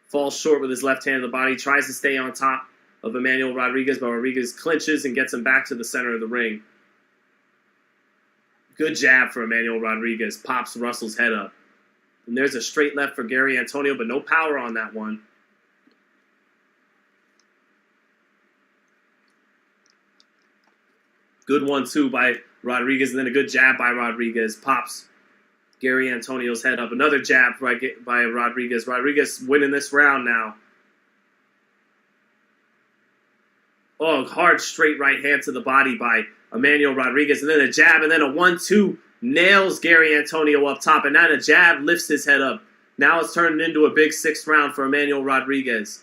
Falls short with his left hand of the body. Tries to stay on top of Emmanuel Rodriguez, but Rodriguez clinches and gets him back to the center of the ring. Good jab for Emmanuel Rodriguez. Pops Russell's head up. And there's a straight left for Gary Antonio, but no power on that one. Good 1-2 by Rodriguez, and then a good jab by Rodriguez. Pops Gary Antonio's head up. Another jab by Rodriguez. Rodriguez winning this round now. Oh, hard straight right hand to the body by Emmanuel Rodriguez. And then a jab, and then a 1-2. Nails Gary Antonio up top, and then a jab lifts his head up. Now it's turning into a big 6th round for Emmanuel Rodriguez.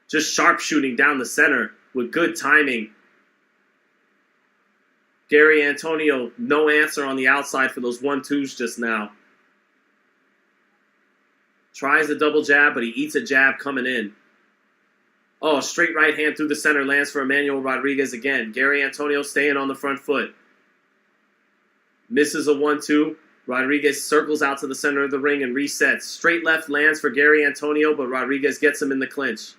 Just sharpshooting down the center with good timing. Gary Antonio, no answer on the outside for those 1-2s just now. Tries a double jab, but he eats a jab coming in. Oh, straight right hand through the center lands for Emmanuel Rodriguez again. Gary Antonio staying on the front foot. Misses a 1-2. Rodriguez circles out to the center of the ring and resets. Straight left lands for Gary Antonio, but Rodriguez gets him in the clinch.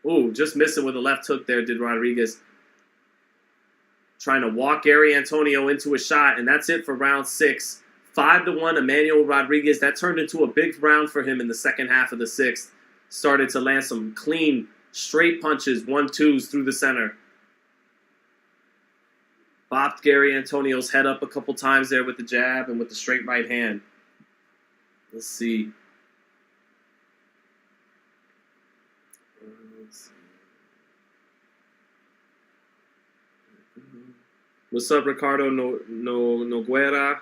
Ooh, just missing with a left hook there, did Rodriguez. Trying to walk Gary Antonio into a shot, and that's it for round 6. 5-1, Emmanuel Rodriguez. That turned into a big round for him in the second half of the 6th. Started to land some clean, straight punches, 1-2s through the center. Bopped Gary Antonio's head up a couple times there with the jab and with the straight right hand. Let's see. What's up, Ricardo Noguera?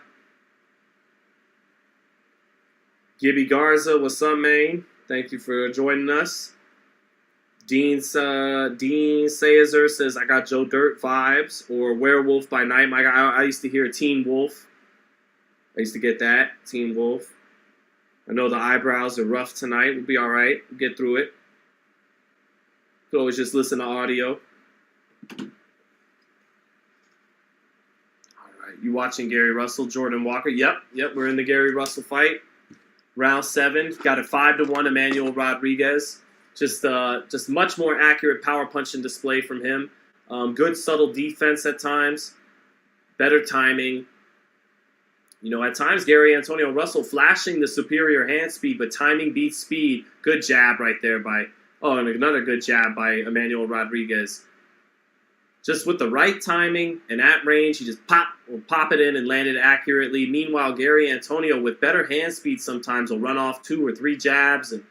Gibby Garza, what's up, man? Thank you for joining us. Dean Caesar says, I got Joe Dirt vibes, or Werewolf by Night. I used to hear Teen Wolf. I used to get that, Teen Wolf. I know the eyebrows are rough tonight. We'll be all right. We'll get through it. You can always just listen to audio. You watching Gary Russell, Jordan Walker? Yep, we're in the Gary Russell fight. Round 7, got a 5-1 Emmanuel Rodriguez. Just much more accurate power punch and display from him. Good subtle defense at times. Better timing. You know, at times Gary Antonio Russell flashing the superior hand speed, but timing beats speed. Good jab right there and another good jab by Emmanuel Rodriguez. Just with the right timing and at range, he just will pop it in and land it accurately. Meanwhile, Gary Antonio, with better hand speed sometimes, will run off 2 or 3 jabs and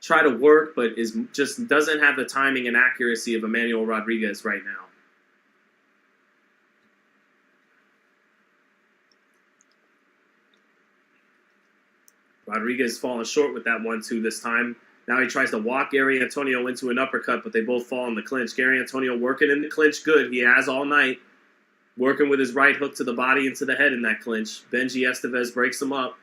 try to work, but just doesn't have the timing and accuracy of Emmanuel Rodriguez right now. Rodriguez falling short with that 1-2 this time. Now he tries to walk Gary Antonio into an uppercut, but they both fall in the clinch. Gary Antonio working in the clinch good. He has all night. Working with his right hook to the body and to the head in that clinch. Benji Estevez breaks him up.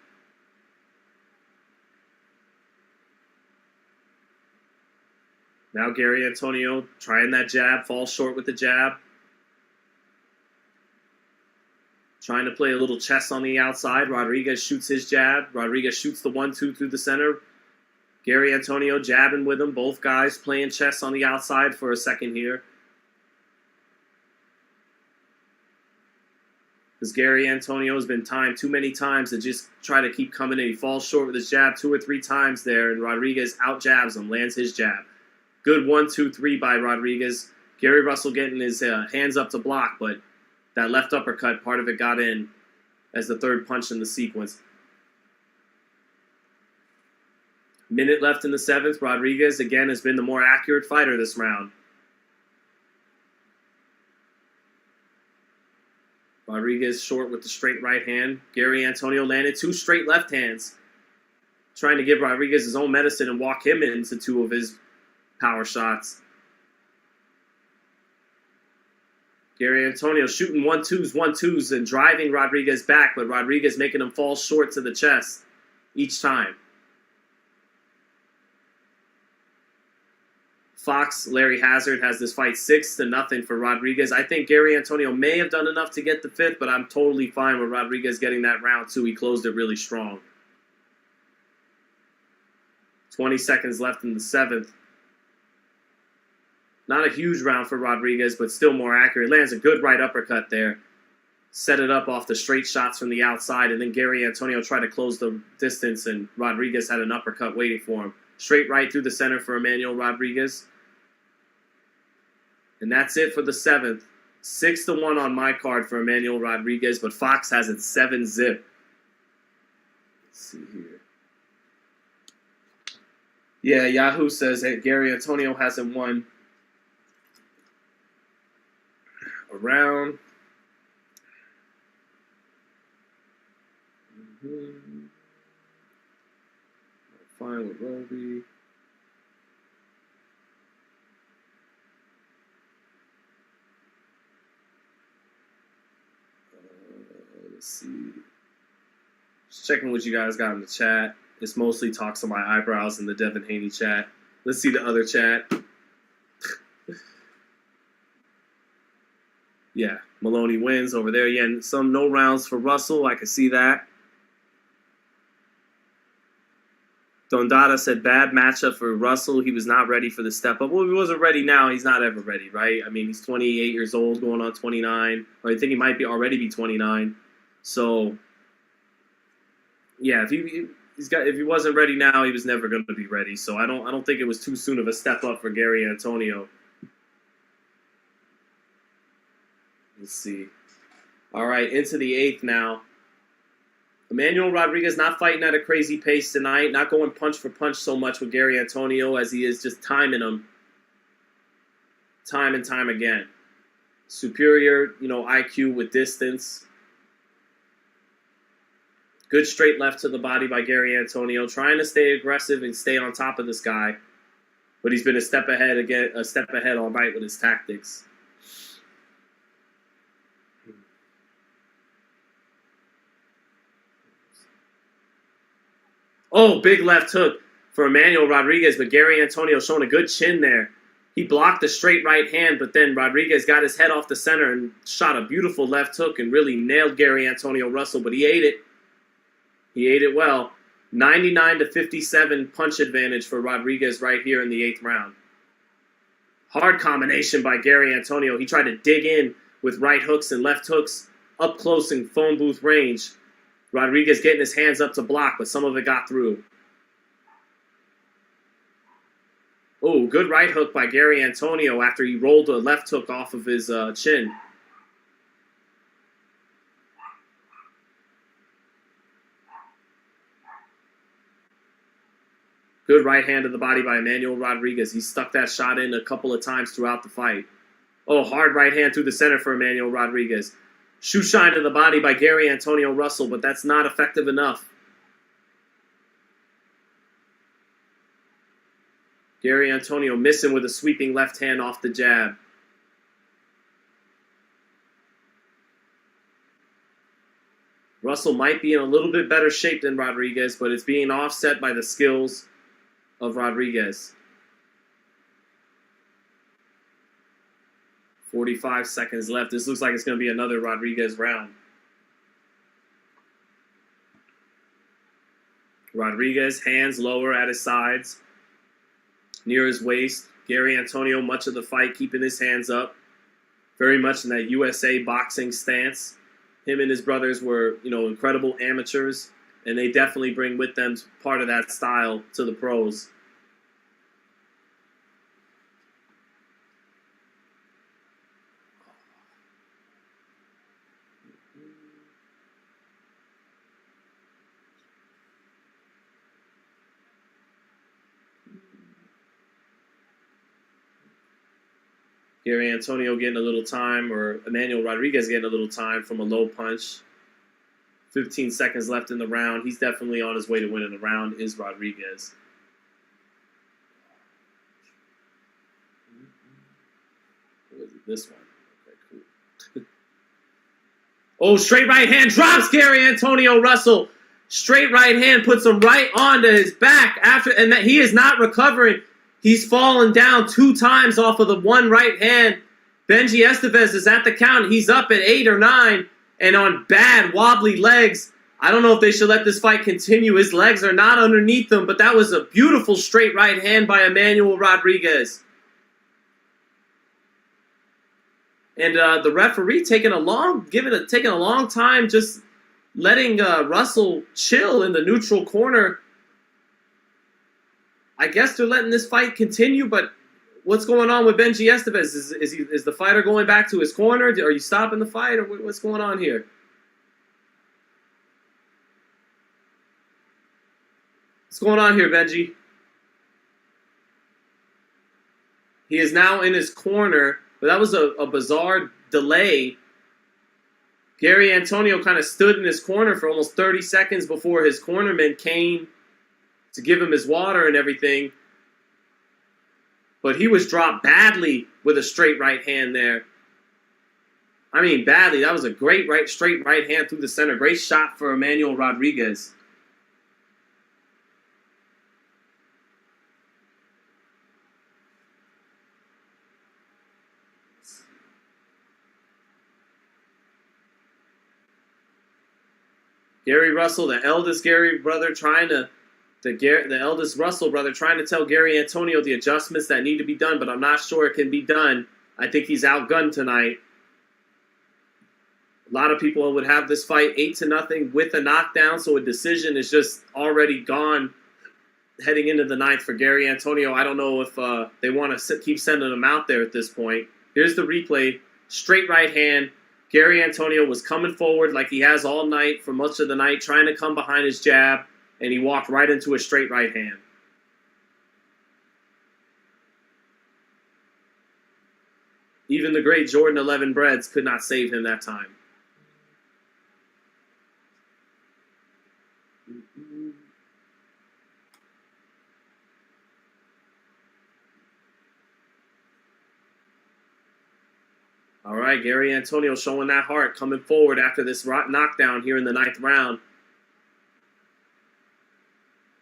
Now Gary Antonio trying that jab, falls short with the jab. Trying to play a little chess on the outside. Rodriguez shoots his jab. Rodriguez shoots the 1-2 through the center. Gary Antonio jabbing with him. Both guys playing chess on the outside for a second here. Because Gary Antonio has been timed too many times to just try to keep coming in. He falls short with his jab 2 or 3 times there, and Rodriguez out jabs him, lands his jab. Good 1-2-3 by Rodriguez. Gary Russell getting his hands up to block, but that left uppercut, part of it got in as the third punch in the sequence. Minute left in the 7th. Rodriguez, again, has been the more accurate fighter this round. Rodriguez short with the straight right hand. Gary Antonio landed 2 straight left hands. Trying to give Rodriguez his own medicine and walk him into 2 of his power shots. Gary Antonio shooting 1-2s, and driving Rodriguez back, but Rodriguez making him fall short to the chest each time. Fox, Larry Hazard has this fight 6-0 for Rodriguez. I think Gary Antonio may have done enough to get the 5th, but I'm totally fine with Rodriguez getting that round 2. He closed it really strong. 20 seconds left in the 7th. Not a huge round for Rodriguez, but still more accurate. Lands a good right uppercut there. Set it up off the straight shots from the outside, and then Gary Antonio tried to close the distance, and Rodriguez had an uppercut waiting for him. Straight right through the center for Emmanuel Rodriguez. And that's it for the 7th. 6-1 on my card for Emmanuel Rodriguez, but Fox has it 7-0. Let's see here. Yeah, Yahoo says that Gary Antonio hasn't won a round. Fine with Roby. Let's see. Just checking what you guys got in the chat. It's mostly talks on my eyebrows in the Devin Haney chat. Let's see the other chat. Yeah, Maloney wins over there. Yeah, and some no rounds for Russell. I can see that. Dondada said bad matchup for Russell. He was not ready for the step up. Well, he wasn't ready now. He's not ever ready, right? I mean, he's 28 years old, going on 29. Or I think he might be already be 29. So, yeah, if he wasn't ready now, he was never going to be ready. So I don't think it was too soon of a step up for Gary Antonio. Let's see. All right, into the 8th now. Emmanuel Rodriguez not fighting at a crazy pace tonight, not going punch for punch so much with Gary Antonio as he is just timing him time and time again. Superior, IQ with distance. Good straight left to the body by Gary Antonio, trying to stay aggressive and stay on top of this guy. But he's been a step ahead all night with his tactics. Oh, big left hook for Emmanuel Rodriguez, but Gary Antonio showing a good chin there. He blocked the straight right hand, but then Rodriguez got his head off the center and shot a beautiful left hook and really nailed Gary Antonio Russell, but he ate it. He ate it well. 99-57 punch advantage for Rodriguez right here in the 8th round. Hard combination by Gary Antonio. He tried to dig in with right hooks and left hooks up close in phone booth range. Rodriguez getting his hands up to block, but some of it got through. Oh, good right hook by Gary Antonio after he rolled a left hook off of his chin. Good right hand to the body by Emmanuel Rodriguez. He stuck that shot in a couple of times throughout the fight. Oh, hard right hand through the center for Emmanuel Rodriguez. Shoe shine to the body by Gary Antonio Russell, but that's not effective enough. Gary Antonio missing with a sweeping left hand off the jab. Russell might be in a little bit better shape than Rodriguez, but it's being offset by the skills of Rodriguez. 45 seconds left. This looks like it's going to be another Rodriguez round. Rodriguez, hands lower at his sides, near his waist. Gary Antonio, much of the fight, keeping his hands up. Very much in that USA boxing stance. Him and his brothers were, incredible amateurs, and they definitely bring with them part of that style to the pros. Gary Antonio getting a little time, or Emmanuel Rodriguez getting a little time from a low punch. 15 seconds left in the round. He's definitely on his way to winning the round, is Rodriguez. What was it? This one. Okay, cool. Oh, straight right hand drops Gary Antonio Russell. Straight right hand puts him right onto his back and that he is not recovering. He's fallen down 2 times off of the one right hand. Benji Estevez is at the count. He's up at 8 or 9 and on bad, wobbly legs. I don't know if they should let this fight continue. His legs are not underneath him, but that was a beautiful straight right hand by Emmanuel Rodriguez. And the referee taking a long time just letting Russell chill in the neutral corner. I guess they're letting this fight continue, but what's going on with Benji Estevez? Is the fighter going back to his corner? Are you stopping the fight, or what's going on here? What's going on here, Benji? He is now in his corner, but that was a bizarre delay. Gary Antonio kind of stood in his corner for almost 30 seconds before his cornerman came to give him his water and everything. But he was dropped badly with a straight right hand there. I mean, badly. That was a great straight right hand through the center. Great shot for Emmanuel Rodriguez. Gary Russell, the eldest Gary brother, the eldest Russell brother, trying to tell Gary Antonio the adjustments that need to be done, but I'm not sure it can be done. I think he's outgunned tonight. A lot of people would have this fight 8-0 with a knockdown, so a decision is just already gone heading into the ninth for Gary Antonio. I don't know if they want to keep sending him out there at this point. Here's the replay. Straight right hand. Gary Antonio was coming forward like he has all night for much of the night, trying to come behind his jab, and he walked right into a straight right hand. Even the great Jordan 11 Breads could not save him that time. All right, Gary Antonio showing that heart, coming forward after this knockdown here in the ninth round.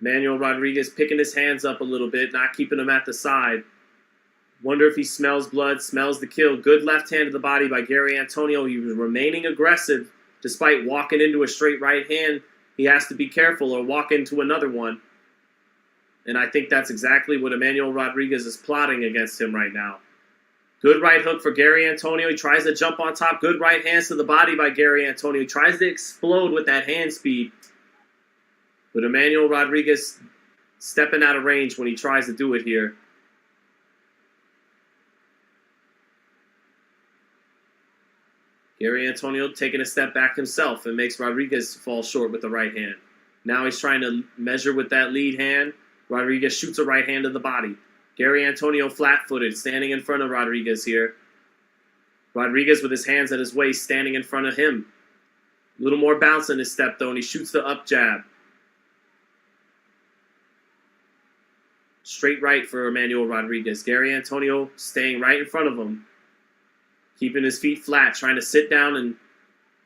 Manuel Rodriguez picking his hands up a little bit, not keeping them at the side. Wonder if he smells blood, smells the kill. Good left hand to the body by Gary Antonio. He was remaining aggressive despite walking into a straight right hand. He has to be careful or walk into another one. And I think that's exactly what Emmanuel Rodriguez is plotting against him right now. Good right hook for Gary Antonio. He tries to jump on top. Good right hands to the body by Gary Antonio. He tries to explode with that hand speed. But Emmanuel Rodriguez stepping out of range when he tries to do it here. Gary Antonio taking a step back himself and makes Rodriguez fall short with the right hand. Now he's trying to measure with that lead hand. Rodriguez shoots a right hand to the body. Gary Antonio flat-footed, standing in front of Rodriguez here. Rodriguez with his hands at his waist, standing in front of him. A little more bounce in his step, though, and he shoots the up jab. Straight right for Emmanuel Rodriguez. Gary Antonio staying right in front of him. Keeping his feet flat, trying to sit down and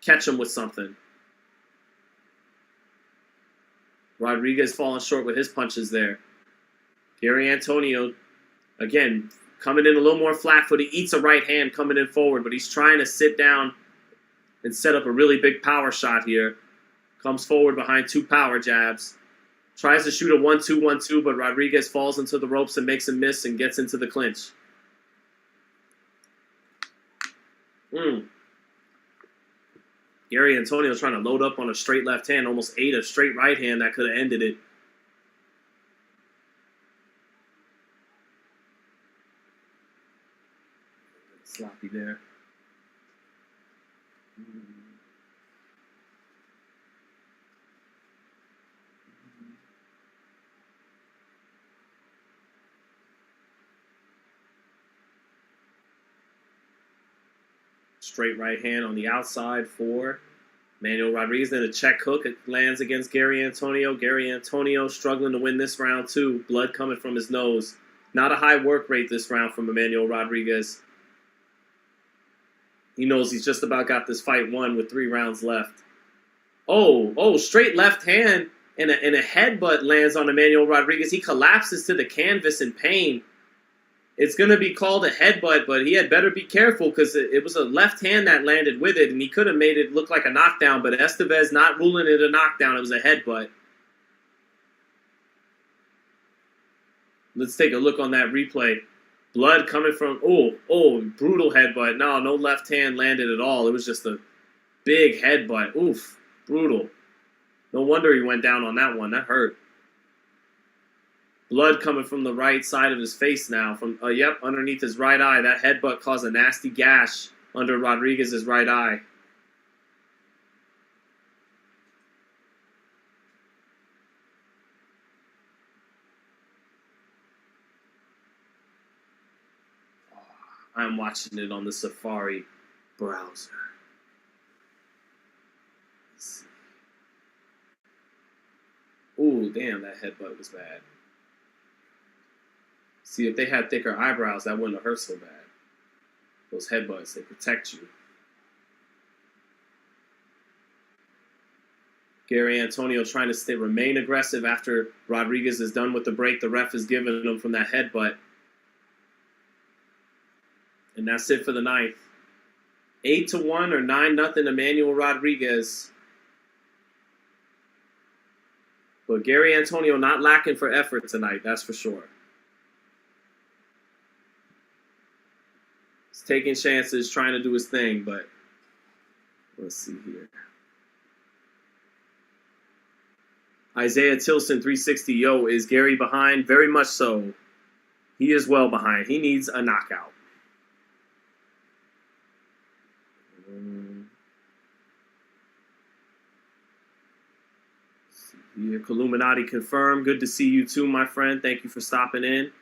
catch him with something. Rodriguez falling short with his punches there. Gary Antonio, again, coming in a little more flat-footed. He eats a right hand coming in forward, but he's trying to sit down and set up a really big power shot here. Comes forward behind two power jabs. Tries to shoot a 1-2-1-2, but Rodriguez falls into the ropes and makes him miss and gets into the clinch. Gary Antonio trying to load up on a straight left hand, almost ate a straight right hand that could have ended it. Sloppy there. Straight right hand on the outside for Manuel Rodriguez. Then a check hook. It lands against Gary Antonio. Gary Antonio struggling to win this round too. Blood coming from his nose. Not a high work rate this round from Emmanuel Rodriguez. He knows he's just about got this fight won with 3 rounds left. Oh, straight left hand and a headbutt lands on Emmanuel Rodriguez. He collapses to the canvas in pain. It's going to be called a headbutt, but he had better be careful because it was a left hand that landed with it, and he could have made it look like a knockdown, but Estevez not ruling it a knockdown. It was a headbutt. Let's take a look on that replay. Blood coming from, brutal headbutt. No left hand landed at all. It was just a big headbutt. Oof, brutal. No wonder he went down on that one. That hurt. Blood coming from the right side of his face now. From underneath his right eye. That headbutt caused a nasty gash under Rodriguez's right eye. I'm watching it on the Safari browser. Ooh, damn, that headbutt was bad. See, if they had thicker eyebrows, that wouldn't have hurt so bad. Those headbutts, they protect you. Gary Antonio trying to remain aggressive after Rodriguez is done with the break the ref has given him from that headbutt. And that's it for the ninth. 8-1 or 9-0 Emmanuel Rodriguez. But Gary Antonio not lacking for effort tonight, that's for sure. He's taking chances, trying to do his thing, but let's see here. Isaiah Tilson, 360. Yo, is Gary behind? Very much so. He is well behind. He needs a knockout. Here, Illuminati confirmed. Good to see you too, my friend. Thank you for stopping in.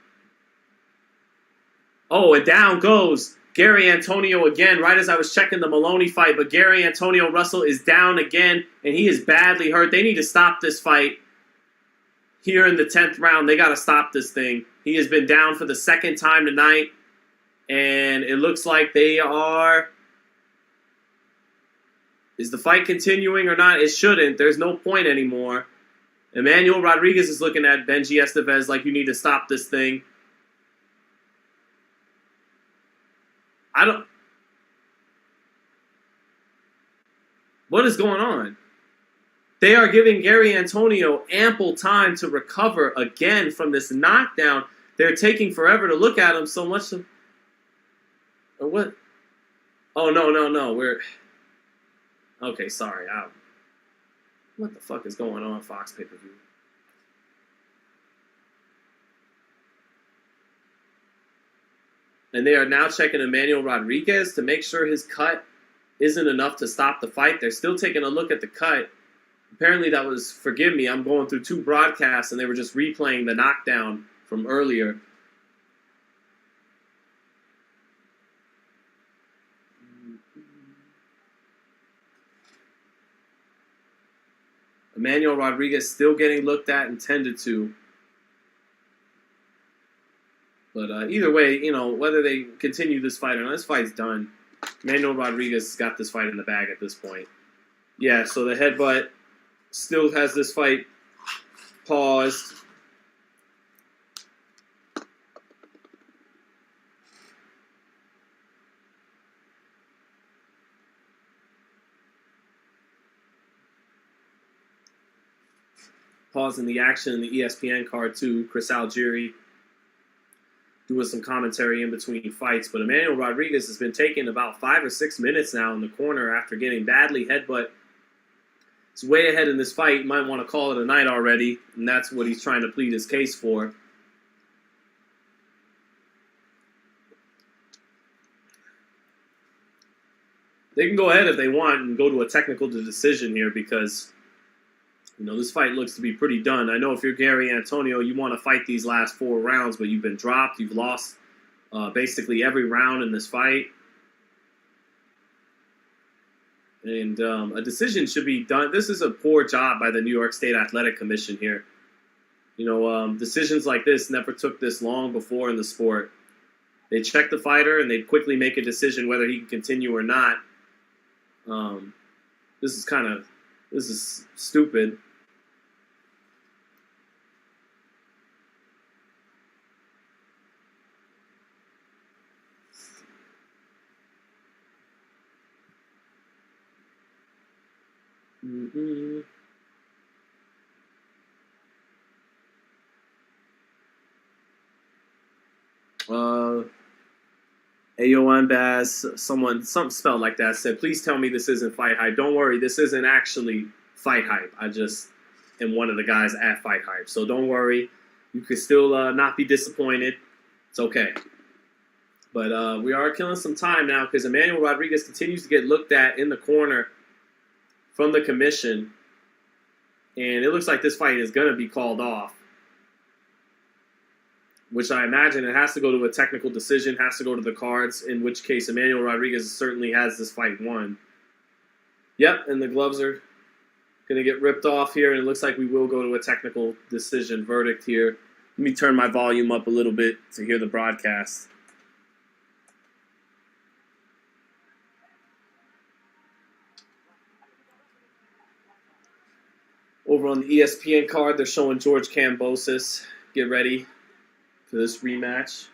Oh, and down goes Gary Antonio again, right as I was checking the Maloney fight. But Gary Antonio Russell is down again, and he is badly hurt. They need to stop this fight here in the 10th round. They got to stop this thing. He has been down for the second time tonight, and it looks like they are... Is the fight continuing or not? It shouldn't. There's no point anymore. Emmanuel Rodriguez is looking at Benji Estevez like, you need to stop this thing. What is going on? They are giving Gary Antonio ample time to recover again from this knockdown. They're taking forever to look at him so much. What? Oh, no. Okay, sorry. What the fuck is going on, Fox pay-per-view? And they are now checking Emmanuel Rodriguez to make sure his cut isn't enough to stop the fight. They're still taking a look at the cut. Apparently that was, forgive me, I'm going through 2 broadcasts and they were just replaying the knockdown from earlier. Emmanuel Rodriguez still getting looked at and tended to. But either way, you know, whether they continue this fight or not, this fight's done. Emmanuel Rodriguez has got this fight in the bag at this point. Yeah, so the headbutt still has this fight paused. Pausing the action in the ESPN card too. Chris Algieri doing some commentary in between fights. But Emmanuel Rodriguez has been taking about 5 or 6 minutes now in the corner after getting badly headbutt. He's way ahead in this fight. You might want to call it a night already. And that's what he's trying to plead his case for. They can go ahead if they want and go to a technical decision here because, you know, this fight looks to be pretty done. I know if you're Gary Antonio, you want to fight these last 4 rounds, but you've been dropped. You've lost basically every round in this fight. And a decision should be done. This is a poor job by the New York State Athletic Commission here. You know, decisions like this never took this long before in the sport. They check the fighter and they quickly make a decision whether he can continue or not. This is stupid. Ayo Baz, something spelled like that, said, please tell me this isn't FightHype. Don't worry, this isn't actually FightHype. I just am one of the guys at FightHype. So don't worry. You can still not be disappointed. It's okay. But we are killing some time now because Emmanuel Rodriguez continues to get looked at in the corner from the commission. And it looks like this fight is going to be called off. Which I imagine it has to go to a technical decision, has to go to the cards, in which case Emmanuel Rodriguez certainly has this fight won. Yep, and the gloves are going to get ripped off here, and it looks like we will go to a technical decision verdict here. Let me turn my volume up a little bit to hear the broadcast. Over on the ESPN card, they're showing George Kambosos. Get ready for this rematch.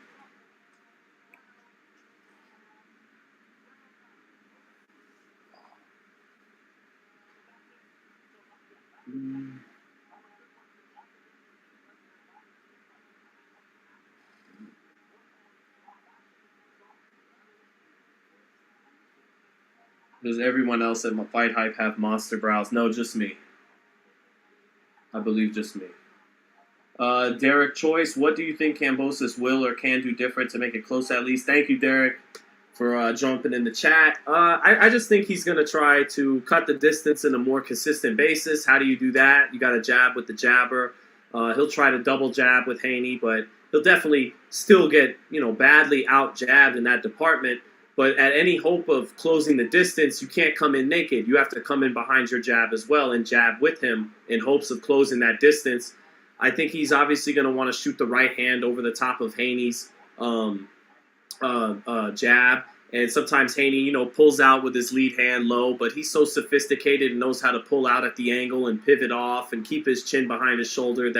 Does everyone else at my FightHype have monster brows? No, just me. I believe just me. Derek Choice, what do you think Kambosos will or can do different to make it close at least? Thank you, Derek, for jumping in the chat. I just think he's going to try to cut the distance in a more consistent basis. How do you do that? You got to jab with the jabber. He'll try to double jab with Haney, but he'll definitely still get, badly out jabbed in that department. But at any hope of closing the distance, you can't come in naked. You have to come in behind your jab as well and jab with him in hopes of closing that distance. I think he's obviously going to want to shoot the right hand over the top of Haney's jab. And sometimes Haney, pulls out with his lead hand low, but he's so sophisticated and knows how to pull out at the angle and pivot off and keep his chin behind his shoulder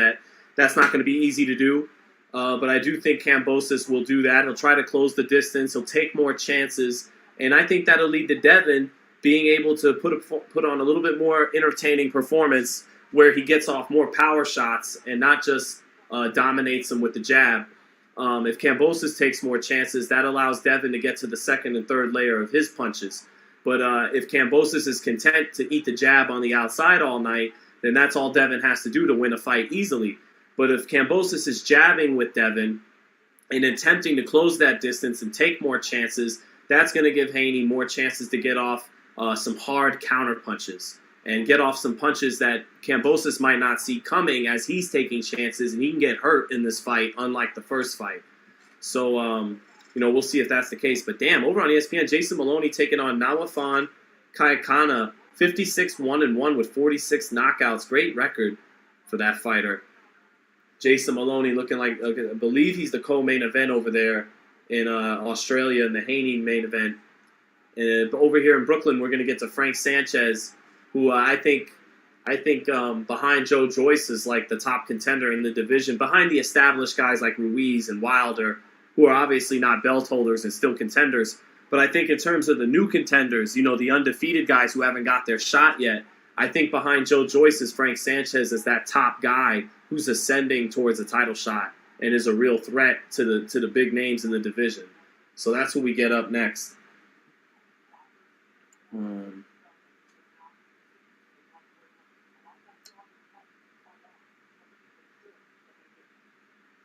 that's not going to be easy to do. But I do think Kambosos will do that. He'll try to close the distance. He'll take more chances. And I think that'll lead to Devin being able to put on a little bit more entertaining performance where he gets off more power shots and not just dominates them with the jab. If Kambosos takes more chances, that allows Devin to get to the second and third layer of his punches. But if Kambosos is content to eat the jab on the outside all night, then that's all Devin has to do to win a fight easily. But if Kambosos is jabbing with Devin and attempting to close that distance and take more chances, that's going to give Haney more chances to get off some hard counter punches and get off some punches that Kambosos might not see coming as he's taking chances, and he can get hurt in this fight, unlike the first fight. So, we'll see if that's the case. But damn, over on ESPN, Jason Maloney taking on Nawafan Kaikana, 56-1-1 with 46 knockouts. Great record for that fighter. Jason Maloney looking like, I believe he's the co-main event over there in Australia in the Haney main event. And over here in Brooklyn, we're going to get to Frank Sanchez, who I think behind Joe Joyce is like the top contender in the division, behind the established guys like Ruiz and Wilder, who are obviously not belt holders and still contenders. But I think in terms of the new contenders, the undefeated guys who haven't got their shot yet, I think behind Joe Joyce is Frank Sanchez as that top guy who's ascending towards a title shot and is a real threat to the big names in the division. So that's who we get up next.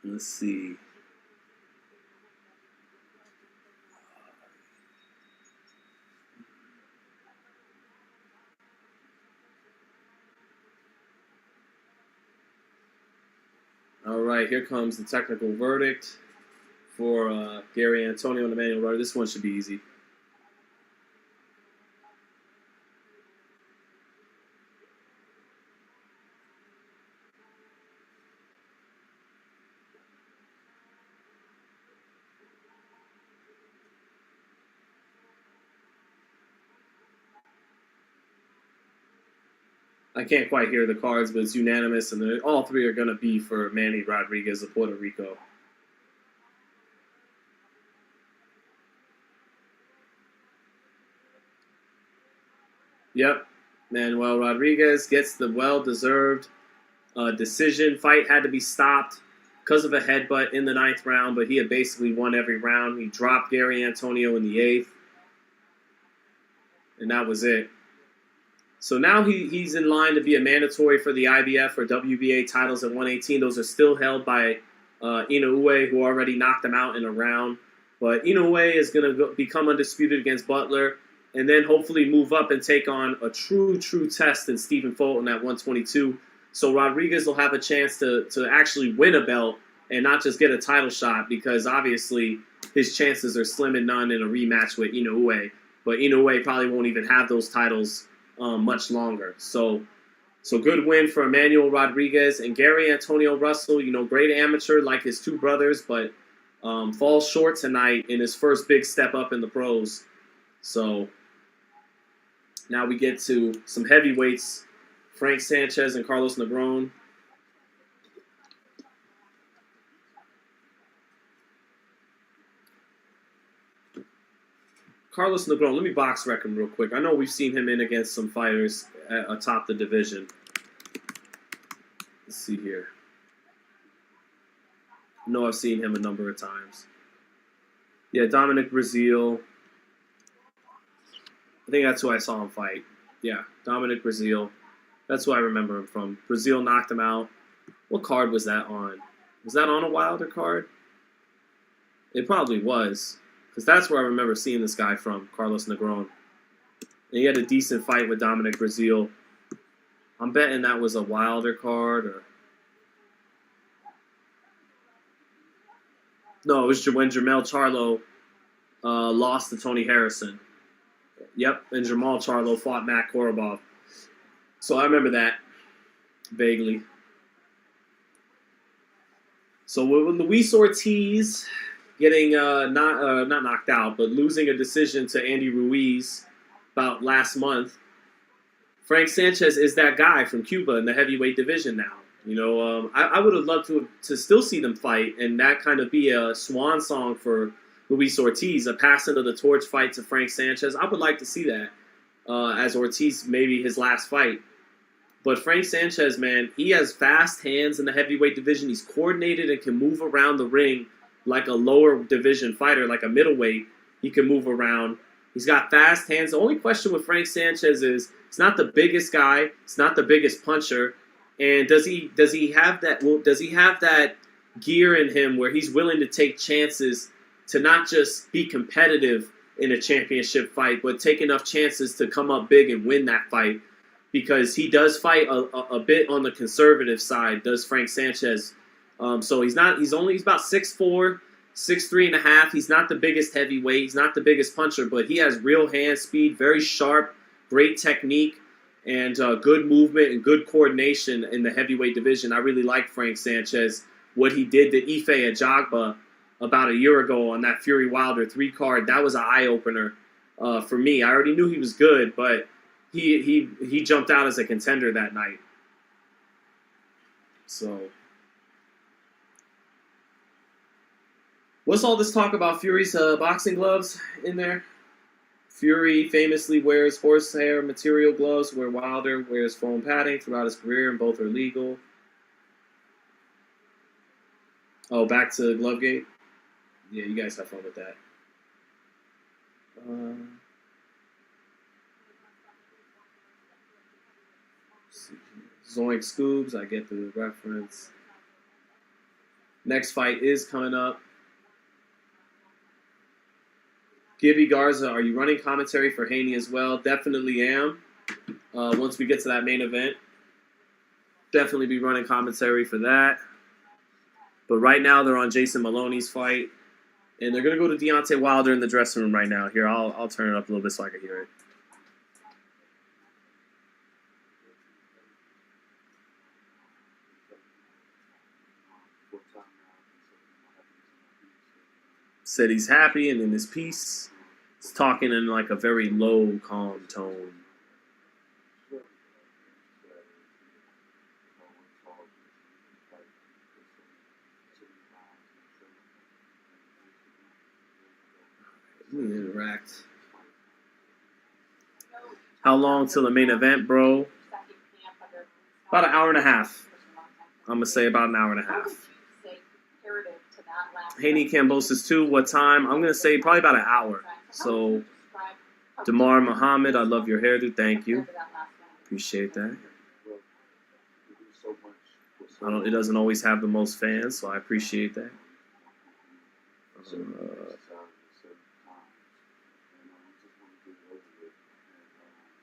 Let's see. All right, here comes the technical verdict for Gary Antonio and Emmanuel Rudder. This one should be easy. I can't quite hear the cards, but it's unanimous, and all three are going to be for Manny Rodriguez of Puerto Rico. Yep, Manuel Rodriguez gets the well-deserved decision. Fight had to be stopped because of a headbutt in the 9th round, but he had basically won every round. He dropped Gary Antonio in the 8th, and that was it. So now he's in line to be a mandatory for the IBF or WBA titles at 118. Those are still held by Inoue, who already knocked him out in a round. But Inoue is going to become undisputed against Butler and then hopefully move up and take on a true test in Stephen Fulton at 122. So Rodriguez will have a chance to actually win a belt and not just get a title shot, because obviously his chances are slim and none in a rematch with Inoue. But Inoue probably won't even have those titles much longer. So good win for Emmanuel Rodriguez. And Gary Antonio Russell, great amateur like his two brothers, but falls short tonight in his first big step up in the pros. So now we get to some heavyweights Frank Sanchez and Carlos Negron. Carlos Negron, let me box rec him real quick. I know we've seen him in against some fighters atop the division. Let's see here. I know I've seen him a number of times. Yeah, Dominic Brazil. I think that's who I saw him fight. Yeah, Dominic Brazil. That's who I remember him from. Brazil knocked him out. What card was that on? Was that on a Wilder card? It probably was. Because that's where I remember seeing this guy from, Carlos Negron. And he had a decent fight with Dominic Brazil. I'm betting that was a Wilder card. Or no, it was when Jermell Charlo lost to Tony Harrison. Yep, and Jamal Charlo fought Matt Korobov. So I remember that vaguely. So with Luis Ortiz getting not knocked out, but losing a decision to Andy Ruiz about last month, Frank Sanchez is that guy from Cuba in the heavyweight division now. You know, I would have loved to still see them fight, and that kind of be a swan song for Luis Ortiz, a passing of the torch fight to Frank Sanchez. I would like to see that as Ortiz maybe his last fight. But Frank Sanchez, man, he has fast hands in the heavyweight division. He's coordinated and can move around the ring like a lower division fighter, like a middleweight. He can move around. He's got fast hands. The only question with Frank Sanchez is he's not the biggest guy. He's not the biggest puncher. And does he have that? Well, does he have that gear in him where he's willing to take chances to not just be competitive in a championship fight, but take enough chances to come up big and win that fight? Because he does fight a bit on the conservative side, does Frank Sanchez. So he's about 6'4", 6'3.5". He's not the biggest heavyweight. He's not the biggest puncher, but he has real hand speed, very sharp, great technique, and good movement and good coordination in the heavyweight division. I really like Frank Sanchez. What he did to Ife Ajagba about a year ago on that Fury Wilder 3 card, that was an eye-opener for me. I already knew he was good, but he jumped out as a contender that night. So, what's all this talk about Fury's boxing gloves in there? Fury famously wears horsehair material gloves, where Wilder wears foam padding throughout his career, and both are legal. Oh, back to Glovegate? Yeah, you guys have fun with that. Zoink Scoobs, I get the reference. Next fight is coming up. Gibby Garza, are you running commentary for Haney as well? Definitely am. Once we get to that main event, definitely be running commentary for that. But right now they're on Jason Maloney's fight, and they're gonna go to Deontay Wilder in the dressing room right now. Here, I'll turn it up a little bit so I can hear it. Said he's happy and in his peace. He's talking in like a very low, calm tone. Let me interact. How long till the main event, bro? About an hour and a half. I'm going to say about an hour and a half. Haney Kambosos 2, what time? I'm going to say probably about an hour. So, Damar Muhammad, I love your hairdo. Thank you. Appreciate that. It doesn't always have the most fans, so I appreciate that.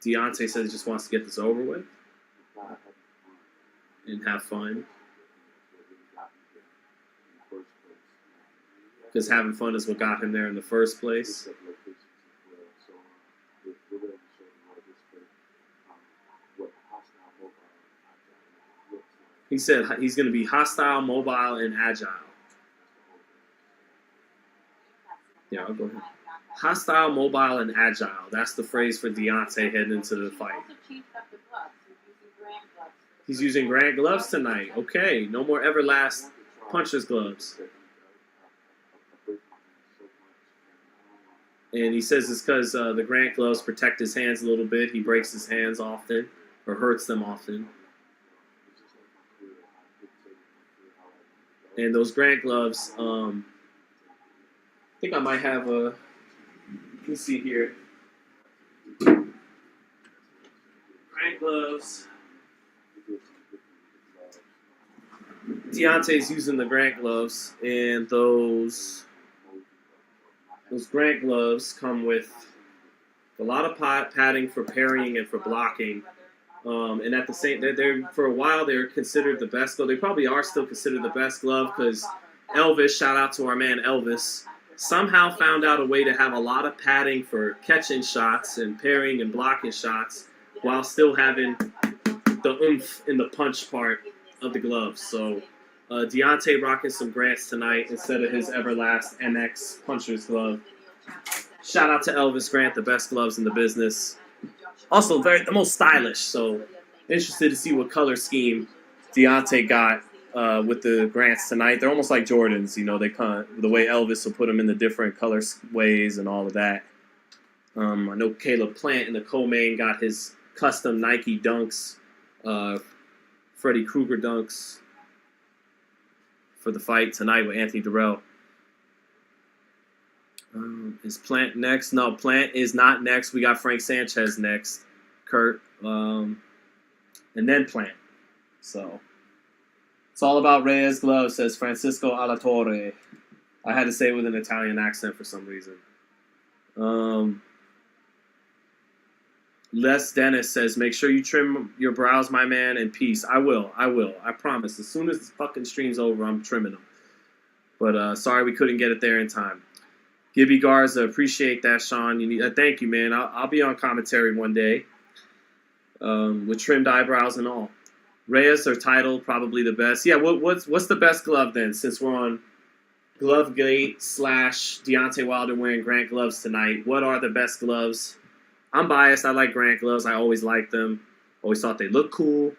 Deontay says he just wants to get this over with and have fun. Because having fun is what got him there in the first place. He said he's going to be hostile, mobile, and agile. Yeah, I'll go ahead. Hostile, mobile, and agile. That's the phrase for Deontay heading into the fight. He's using Grant gloves tonight. Okay, no more Everlast puncher's gloves. And he says it's because the Grant gloves protect his hands a little bit. He breaks his hands often or hurts them often. And those Grant gloves, I think I might have a, let me see here. Grant gloves. Deontay's using the Grant gloves, and those Grant gloves come with a lot of padding for parrying and for blocking. And at the same, they're for a while they were considered the best glove. They probably are still considered the best glove because Elvis, shout out to our man Elvis, somehow found out a way to have a lot of padding for catching shots and parrying and blocking shots while still having the oomph in the punch part of the gloves. So Deontay rocking some Grants tonight instead of his Everlast MX puncher's glove. Shout out to Elvis Grant, the best gloves in the business. Also, the most stylish. So, interested to see what color scheme Deontay got with the Grants tonight. They're almost like Jordans, you know. They the way Elvis will put them in the different color ways and all of that. I know Caleb Plant in the co-main got his custom Nike Dunks, Freddy Krueger Dunks for the fight tonight with Anthony Darrell. Is Plant next? No, Plant is not next. We got Frank Sanchez next, Kurt, and then Plant. So it's all about Reyes gloves, says Francisco Alatorre. I had to say it with an Italian accent for some reason. Les Dennis says, make sure you trim your brows, my man, and peace. I will. I promise. As soon as this fucking stream's over, I'm trimming them. But sorry we couldn't get it there in time. Gibby Garza, appreciate that, Sean. Thank you, man. I'll be on commentary one day with trimmed eyebrows and all. Reyes or title, probably the best. Yeah, what's the best glove then? Since we're on Glovegate / Deontay Wilder wearing Grant gloves tonight, what are the best gloves? I'm biased. I like Grant gloves. I always liked them. Always thought they looked cool.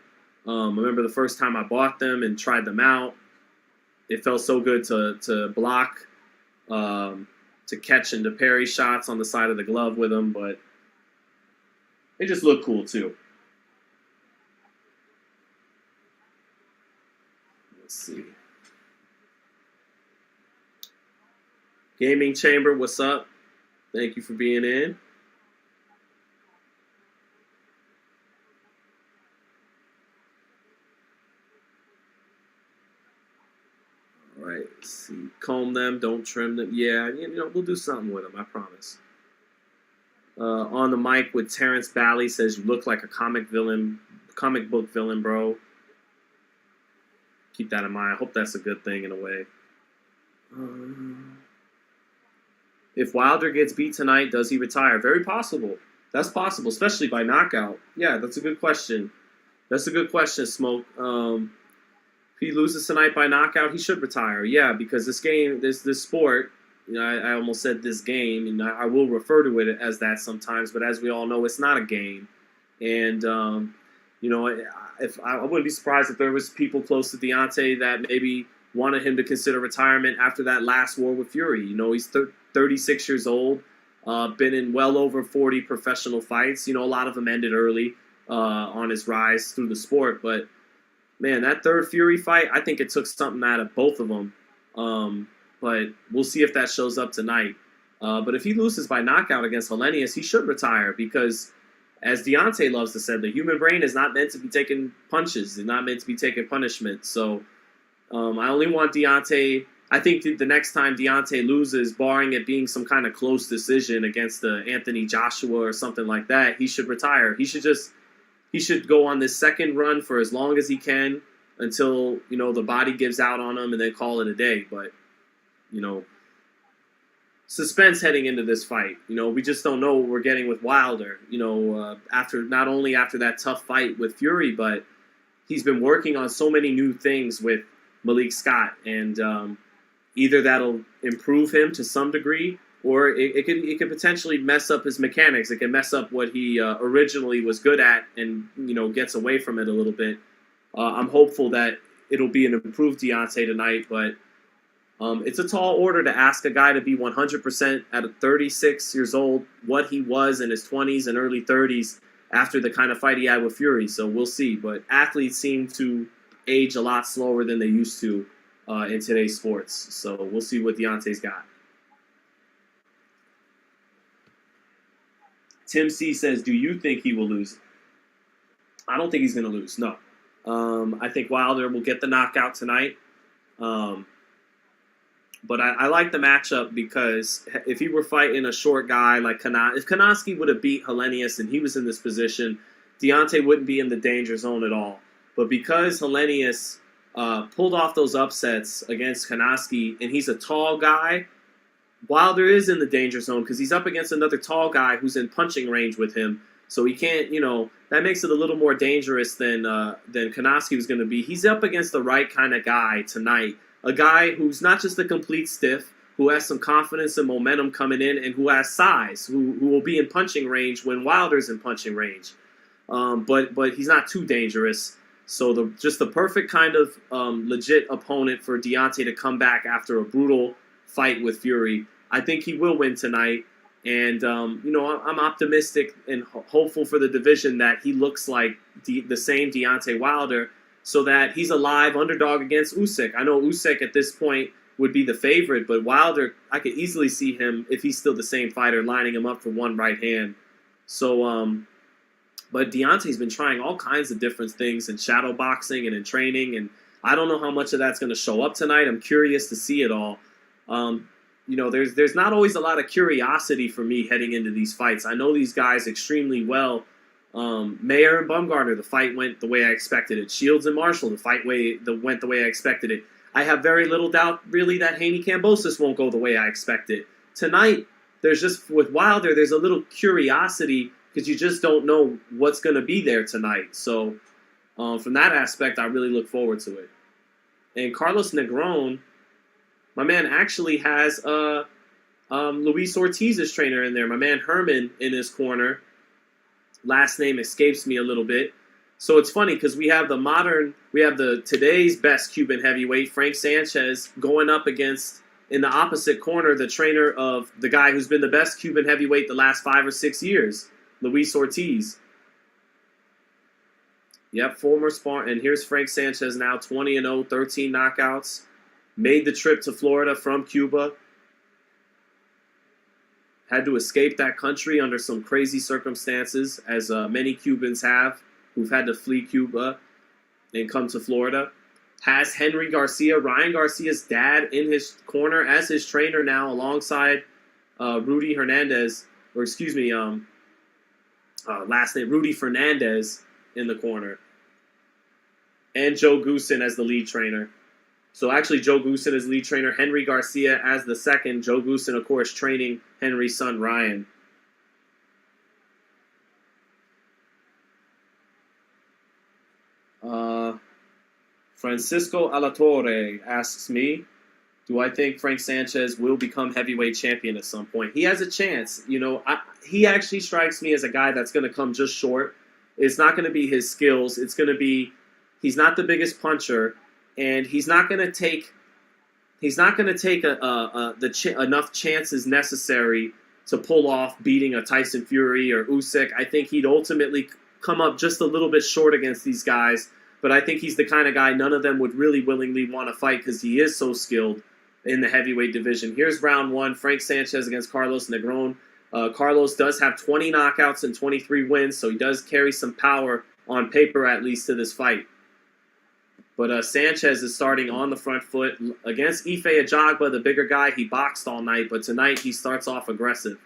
I remember the first time I bought them and tried them out. It felt so good to block, to catch and to parry shots on the side of the glove with them, but they just look cool too. Let's see. Gaming Chamber, what's up? Thank you for being in. All right, let's see. Comb them, don't trim them. Yeah, we'll do something with them, I promise. On the mic with Terrence Bally says, you look like a comic book villain, bro. Keep that in mind. I hope that's a good thing in a way. If Wilder gets beat tonight, does he retire? Very possible. That's possible, especially by knockout. Yeah, that's a good question. That's a good question, Smoke. If he loses tonight by knockout, he should retire. Yeah, because this game, this sport, I almost said this game, and I will refer to it as that sometimes, but as we all know, it's not a game. And, if I wouldn't be surprised if there was people close to Deontay that maybe wanted him to consider retirement after that last war with Fury. He's 36 years old, been in well over 40 professional fights. A lot of them ended early on his rise through the sport. But, man, that third Fury fight, I think it took something out of both of them. But we'll see if that shows up tonight. But if he loses by knockout against Helenius, he should retire because, as Deontay loves to say, the human brain is not meant to be taking punches. It's not meant to be taking punishment. So I only want Deontay. I think the next time Deontay loses, barring it being some kind of close decision against Anthony Joshua or something like that, he should retire. He should go on this second run for as long as he can until, the body gives out on him and then call it a day. But, suspense heading into this fight. We just don't know what we're getting with Wilder. Not only after that tough fight with Fury, but he's been working on so many new things with Malik Scott, and either that'll improve him to some degree, or it could potentially mess up his mechanics. It can mess up what he originally was good at, and gets away from it a little bit. I'm hopeful that it'll be an improved Deontay tonight, but it's a tall order to ask a guy to be 100% at 36 years old, what he was in his 20s and early 30s after the kind of fight he had with Fury. So we'll see. But athletes seem to age a lot slower than they used to in today's sports. So we'll see what Deontay's got. Tim C says, do you think he will lose? I don't think he's going to lose, no. I think Wilder will get the knockout tonight. But I like the matchup because if he were fighting a short guy like if Konoski would have beat Helenius and he was in this position, Deontay wouldn't be in the danger zone at all. But because Helenius pulled off those upsets against Konoski and he's a tall guy, Wilder is in the danger zone because he's up against another tall guy who's in punching range with him. So he can't, that makes it a little more dangerous than Konoski was going to be. He's up against the right kind of guy tonight. A guy who's not just a complete stiff, who has some confidence and momentum coming in, and who has size, who will be in punching range when Wilder's in punching range. But he's not too dangerous. So just the perfect kind of legit opponent for Deontay to come back after a brutal fight with Fury. I think he will win tonight. And, I'm optimistic and hopeful for the division that he looks like the same Deontay Wilder, so that he's a live underdog against Usyk. I know Usyk at this point would be the favorite, but Wilder, I could easily see him, if he's still the same fighter, lining him up for one right hand. So, but Deontay's been trying all kinds of different things in shadow boxing and in training, and I don't know how much of that's going to show up tonight. I'm curious to see it all. There's not always a lot of curiosity for me heading into these fights. I know these guys extremely well. Mayer and Bumgarner, the fight went the way I expected it. Shields and Marshall, the fight went the way I expected it. I have very little doubt, really, that Haney Kambosos won't go the way I expected. Tonight, with Wilder, there's a little curiosity because you just don't know what's going to be there tonight. So, from that aspect, I really look forward to it. And Carlos Negron, my man actually has Luis Ortiz's trainer in there. My man Herman in his corner. Last name escapes me a little bit. So it's funny because we have today's best Cuban heavyweight, Frank Sanchez, going up against, in the opposite corner, the trainer of the guy who's been the best Cuban heavyweight the last 5 or 6 years, Luis Ortiz. Yep, former Spartan. And here's Frank Sanchez now, 20-0, 13 knockouts. Made the trip to Florida from Cuba. Had to escape that country under some crazy circumstances, as many Cubans have, who've had to flee Cuba and come to Florida. Has Henry Garcia, Ryan Garcia's dad, in his corner as his trainer now, alongside Rudy Fernandez in the corner. And Joe Goosen as the lead trainer. So actually, Joe Goosen is lead trainer, Henry Garcia as the second. Joe Goosen, of course, training Henry's son, Ryan. Francisco Alatorre asks me, do I think Frank Sanchez will become heavyweight champion at some point? He has a chance. He actually strikes me as a guy that's going to come just short. It's not going to be his skills. It's going to be, he's not the biggest puncher. And he's not going to take enough chances necessary to pull off beating a Tyson Fury or Usyk. I think he'd ultimately come up just a little bit short against these guys. But I think he's the kind of guy none of them would really willingly want to fight because he is so skilled in the heavyweight division. Here's round one, Frank Sanchez against Carlos Negron. Carlos does have 20 knockouts and 23 wins, so he does carry some power on paper, at least, to this fight. But Sanchez is starting on the front foot against Ife Ajagba, the bigger guy. He boxed all night, but tonight he starts off aggressive.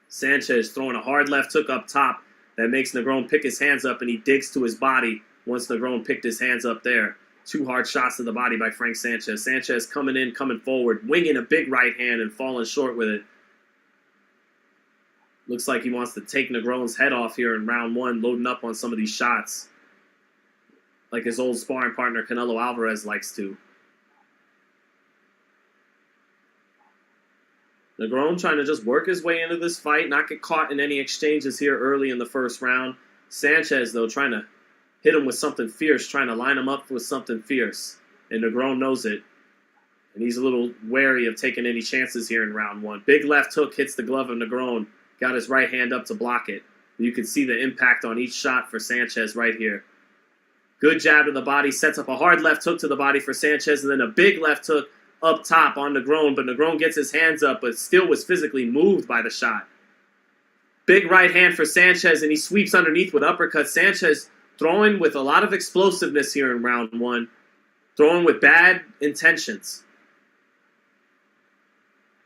Sanchez throwing a hard left hook up top that makes Negron pick his hands up, and he digs to his body once Negron picked his hands up there. 2 hard shots to the body by Frank Sanchez. Sanchez coming forward, winging a big right hand and falling short with it. Looks like he wants to take Negron's head off here in round one, loading up on some of these shots, like his old sparring partner Canelo Alvarez likes to. Negron trying to just work his way into this fight, not get caught in any exchanges here early in the first round. Sanchez, though, trying to hit him with something fierce, trying to line him up with something fierce. And Negron knows it. And he's a little wary of taking any chances here in round one. Big left hook hits the glove of Negron. Got his right hand up to block it. You can see the impact on each shot for Sanchez right here. Good jab to the body, sets up a hard left hook to the body for Sanchez, and then a big left hook up top on Negron, but Negron gets his hands up, but still was physically moved by the shot. Big right hand for Sanchez, and he sweeps underneath with uppercut. Sanchez throwing with a lot of explosiveness here in round one, throwing with bad intentions.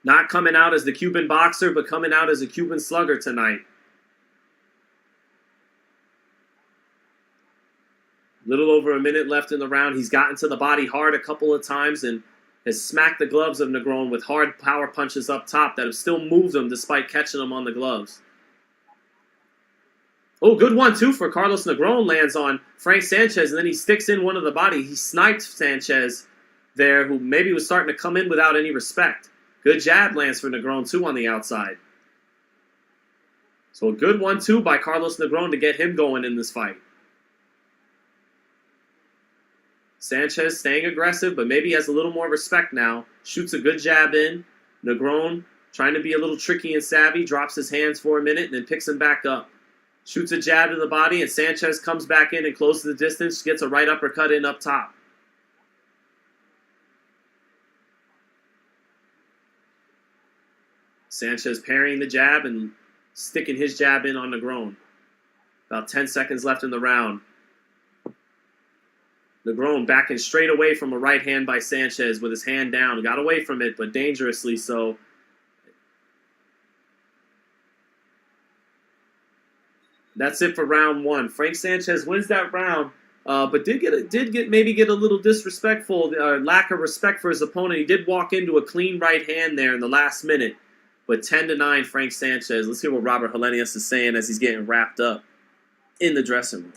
Not coming out as the Cuban boxer, but coming out as a Cuban slugger tonight. Little over a minute left in the round. He's gotten to the body hard a couple of times and has smacked the gloves of Negron with hard power punches up top that have still moved him despite catching him on the gloves. Oh, good 1-2 for Carlos Negron lands on Frank Sanchez, and then he sticks in one of the body. He sniped Sanchez there, who maybe was starting to come in without any respect. Good jab lands for Negron, too, on the outside. So a good 1-2 by Carlos Negron to get him going in this fight. Sanchez staying aggressive, but maybe has a little more respect now. Shoots a good jab in. Negron trying to be a little tricky and savvy. Drops his hands for a minute and then picks him back up. Shoots a jab to the body, and Sanchez comes back in and closes the distance. Gets a right uppercut in up top. Sanchez parrying the jab and sticking his jab in on Negron. About 10 seconds left in the round. Negron backing straight away from a right hand by Sanchez with his hand down. Got away from it, but dangerously so. That's it for round one. Frank Sanchez wins that round, but did maybe get a little disrespectful, lack of respect for his opponent. He did walk into a clean right hand there in the last minute. But 10-9, Frank Sanchez. Let's hear what Robert Helenius is saying as he's getting wrapped up in the dressing room.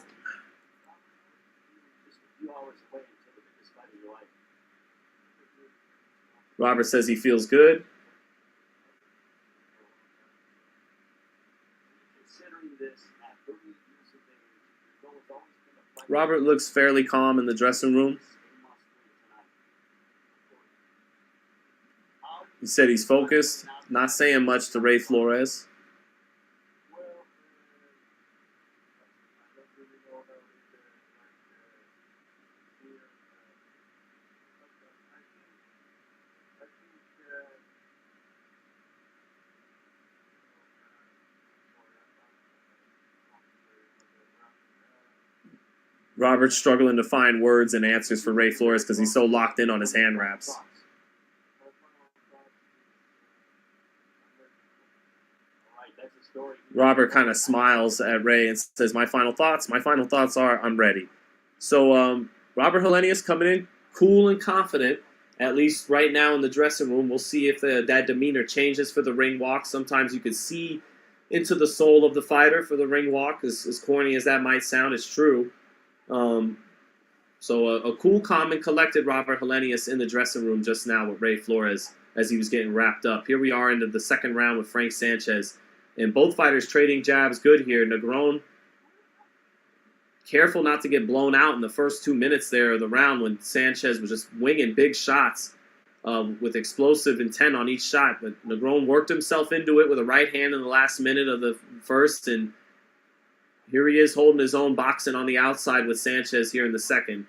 Robert says he feels good. Robert looks fairly calm in the dressing room. He said he's focused, not saying much to Ray Flores. Robert's struggling to find words and answers for Ray Flores because he's so locked in on his hand wraps. Robert kind of smiles at Ray and says, my final thoughts are, I'm ready. So Robert Helenius coming in cool and confident, at least right now in the dressing room. We'll see if that demeanor changes for the ring walk. Sometimes you can see into the soul of the fighter for the ring walk. As corny as that might sound, it's true. So a cool, calm, and collected Robert Helenius in the dressing room just now with Ray Flores as he was getting wrapped up. Here we are into the second round with Frank Sanchez. And both fighters trading jabs good here. Negron, careful not to get blown out in the first 2 minutes there of the round when Sanchez was just winging big shots with explosive intent on each shot. But Negron worked himself into it with a right hand in the last minute of the first, and here he is holding his own, boxing on the outside with Sanchez here in the second.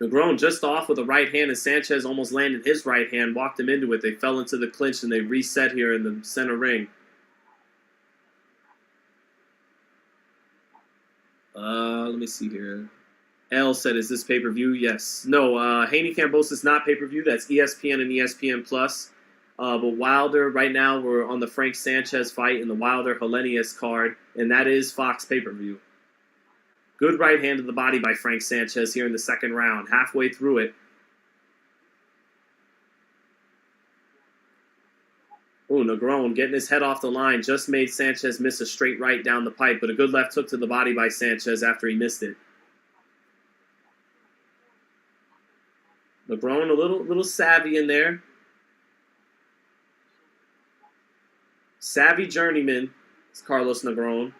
Negron just off with a right hand, and Sanchez almost landed his right hand, walked him into it. They fell into the clinch, and they reset here in the center ring. Let me see here. L said, is this pay-per-view? Yes. No, Haney Kambosos is not pay-per-view. That's ESPN and ESPN+. But Wilder, right now, we're on the Frank Sanchez fight and the Wilder-Helenius card, and that is Fox pay-per-view. Good right hand to the body by Frank Sanchez here in the second round, halfway through it. Oh, Negron getting his head off the line just made Sanchez miss a straight right down the pipe, but a good left hook to the body by Sanchez after he missed it. Negron a little savvy in there. Savvy journeyman is Carlos Negron.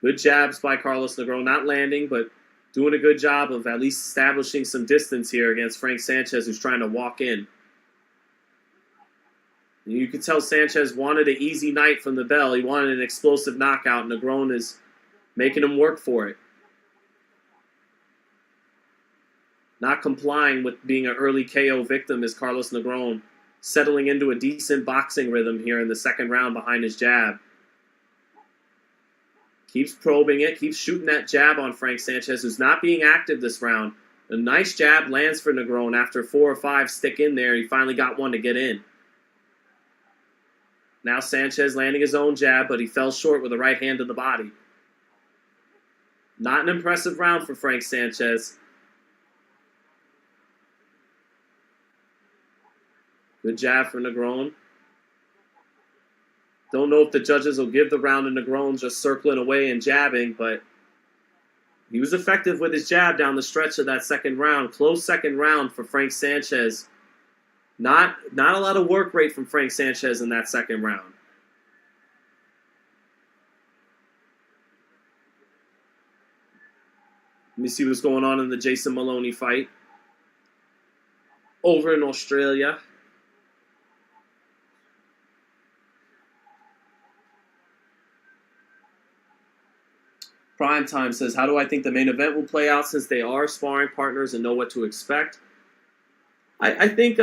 Good jabs by Carlos Negron, not landing, but doing a good job of at least establishing some distance here against Frank Sanchez, who's trying to walk in. You could tell Sanchez wanted an easy night from the bell. He wanted an explosive knockout. Negron is making him work for it. Not complying with being an early KO victim is Carlos Negron, settling into a decent boxing rhythm here in the second round behind his jab. Keeps probing it, keeps shooting that jab on Frank Sanchez, who's not being active this round. A nice jab lands for Negron after 4 or 5 stick in there. He finally got one to get in. Now Sanchez landing his own jab, but he fell short with a right hand to the body. Not an impressive round for Frank Sanchez. Good jab for Negron. Don't know if the judges will give the round to Negron just circling away and jabbing, but he was effective with his jab down the stretch of that second round. Close second round for Frank Sanchez. Not a lot of work rate from Frank Sanchez in that second round. Let me see what's going on in the Jason Maloney fight. Over in Australia. Primetime says, how do I think the main event will play out since they are sparring partners and know what to expect? I think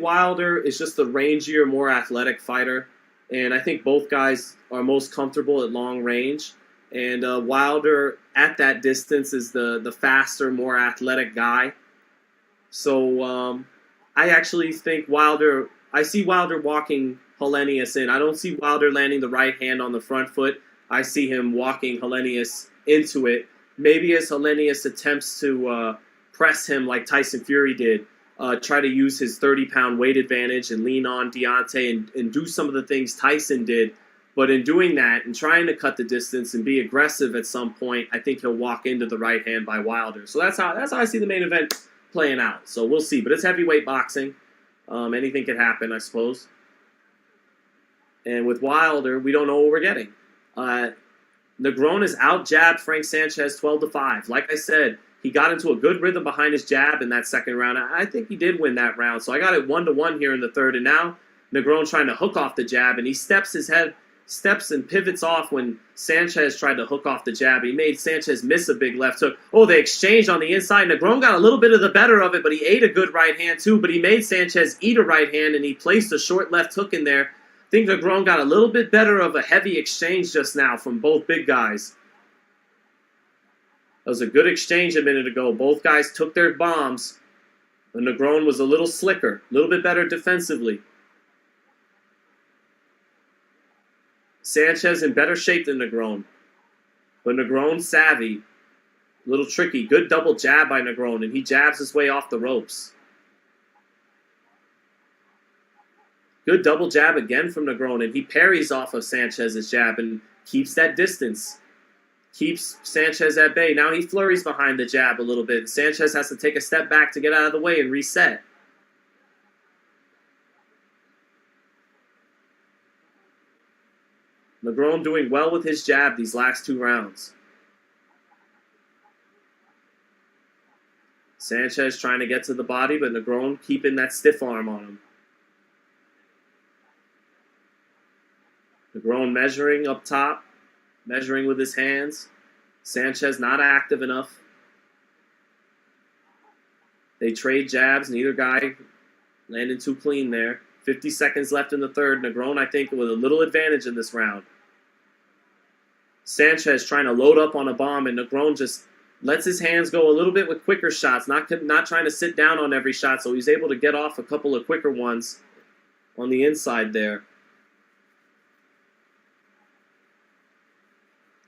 Wilder is just the rangier, more athletic fighter, and I think both guys are most comfortable at long range. And Wilder, at that distance, is the faster, more athletic guy. So I actually think Wilder. I see Wilder walking Helenius in. I don't see Wilder landing the right hand on the front foot. I see him walking Helenius into it. Maybe as Helenius attempts to press him like Tyson Fury did, try to use his 30-pound weight advantage and lean on Deontay and do some of the things Tyson did. But in doing that and trying to cut the distance and be aggressive at some point, I think he'll walk into the right hand by Wilder. So that's how I see the main event playing out. So we'll see. But it's heavyweight boxing. Anything can happen, I suppose. And with Wilder, we don't know what we're getting. Negron has out-jabbed Frank Sanchez 12-5. Like I said, he got into a good rhythm behind his jab in that second round. I think he did win that round. So I got it 1-1 here in the third. And now Negron trying to hook off the jab, and he steps and pivots off when Sanchez tried to hook off the jab. He made Sanchez miss a big left hook. Oh, they exchanged on the inside. Negron got a little bit of the better of it, but he ate a good right hand too. But he made Sanchez eat a right hand, and he placed a short left hook in there. I think Negron got a little bit better of a heavy exchange just now from both big guys. That was a good exchange a minute ago. Both guys took their bombs, but Negron was a little slicker, a little bit better defensively. Sanchez in better shape than Negron, but Negron savvy, a little tricky. Good double jab by Negron, and he jabs his way off the ropes. Good double jab again from Negron, and he parries off of Sanchez's jab and keeps that distance. Keeps Sanchez at bay. Now he flurries behind the jab a little bit. Sanchez has to take a step back to get out of the way and reset. Negron doing well with his jab these last 2 rounds. Sanchez trying to get to the body, but Negron keeping that stiff arm on him. Negron measuring up top, measuring with his hands. Sanchez not active enough. They trade jabs. Neither guy landing too clean there. 50 seconds left in the third. Negron, I think, with a little advantage in this round. Sanchez trying to load up on a bomb, and Negron just lets his hands go a little bit with quicker shots, not trying to sit down on every shot, so he's able to get off a couple of quicker ones on the inside there.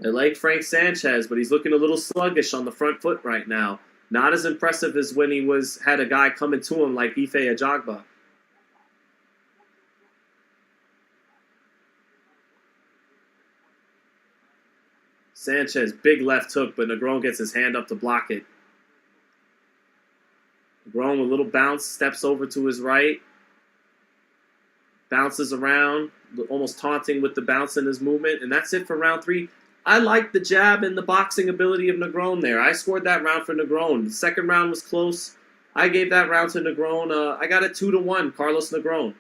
I like Frank Sanchez, but he's looking a little sluggish on the front foot right now. Not as impressive as when he had a guy coming to him like Ife Ajagba. Sanchez, big left hook, but Negron gets his hand up to block it. Negron with a little bounce, steps over to his right. bounces around, almost taunting with the bounce in his movement, and that's it for round 3. I like the jab and the boxing ability of Negron there. I scored that round for Negron. The second round was close. I gave that round to Negron. I got it 2-1, Carlos Negron.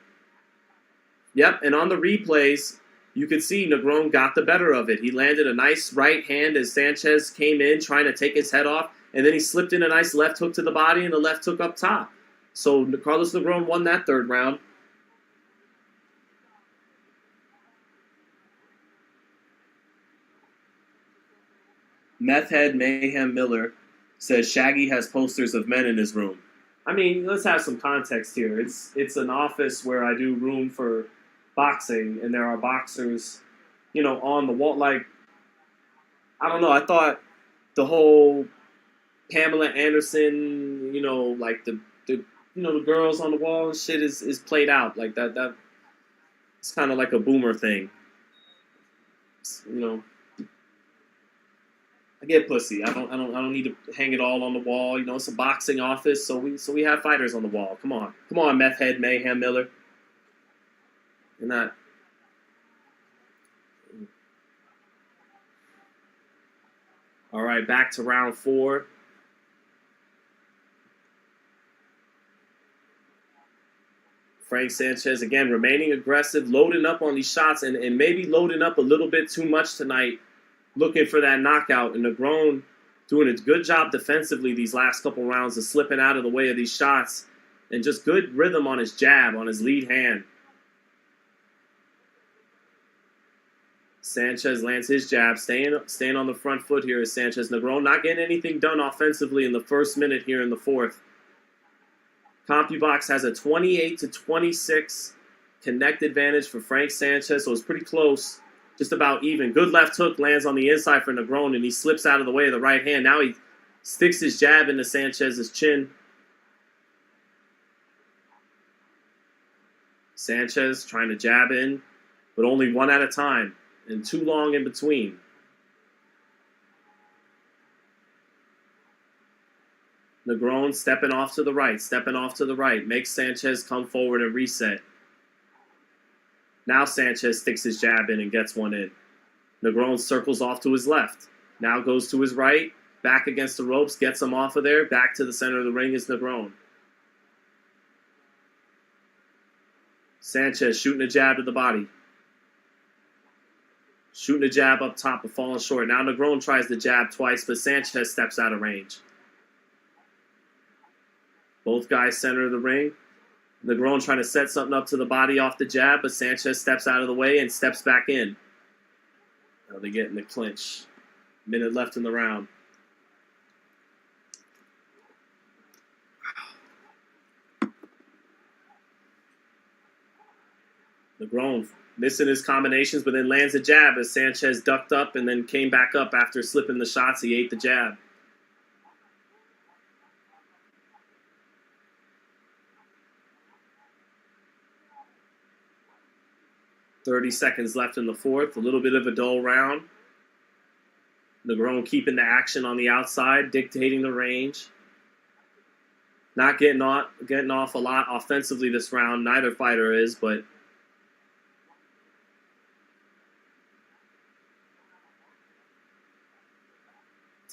Yep, and on the replays, you could see Negron got the better of it. He landed a nice right hand as Sanchez came in trying to take his head off, and then he slipped in a nice left hook to the body and a left hook up top. So Carlos Negron won that third round. Meth Head Mayhem Miller says Shaggy has posters of men in his room. I mean, let's have some context here. It's an office where I do room for boxing, and there are boxers, on the wall. Like, I don't know. I thought the whole Pamela Anderson, like the girls on the wall and shit is played out like that. It's kind of like a boomer thing. I get pussy. I don't need to hang it all on the wall. It's a boxing office, so we have fighters on the wall. Come on, Meth Head Mayhem Miller. And that. All right, back to round 4. Frank Sanchez again remaining aggressive, loading up on these shots, and maybe loading up a little bit too much tonight, looking for that knockout. And Negron doing a good job defensively these last couple rounds of slipping out of the way of these shots, and just good rhythm on his jab, on his lead hand. Sanchez lands his jab, staying on the front foot here is Sanchez. Negron not getting anything done offensively in the first minute here in the fourth. CompuBox has a 28-26 connect advantage for Frank Sanchez, so it's pretty close, just about even. Good left hook lands on the inside for Negron, and he slips out of the way of the right hand. Now he sticks his jab into Sanchez's chin. Sanchez trying to jab in, but only one at a time, and too long in between. Negron stepping off to the right, makes Sanchez come forward and reset. Now Sanchez sticks his jab in and gets one in. Negron circles off to his left. Now goes to his right, back against the ropes, gets him off of there. Back to the center of the ring is Negron. Sanchez shooting a jab to the body. Shooting a jab up top but falling short. Now Negron tries the jab twice, but Sanchez steps out of range. Both guys center of the ring. Negron trying to set something up to the body off the jab, but Sanchez steps out of the way and steps back in. Now they get in the clinch. Minute left in the round. Negron missing his combinations, but then lands a jab as Sanchez ducked up and then came back up after slipping the shots. He ate the jab. .30 seconds left in the fourth. A little bit of a dull round. Negron keeping the action on the outside, dictating the range. Not getting off a lot offensively this round. Neither fighter is, but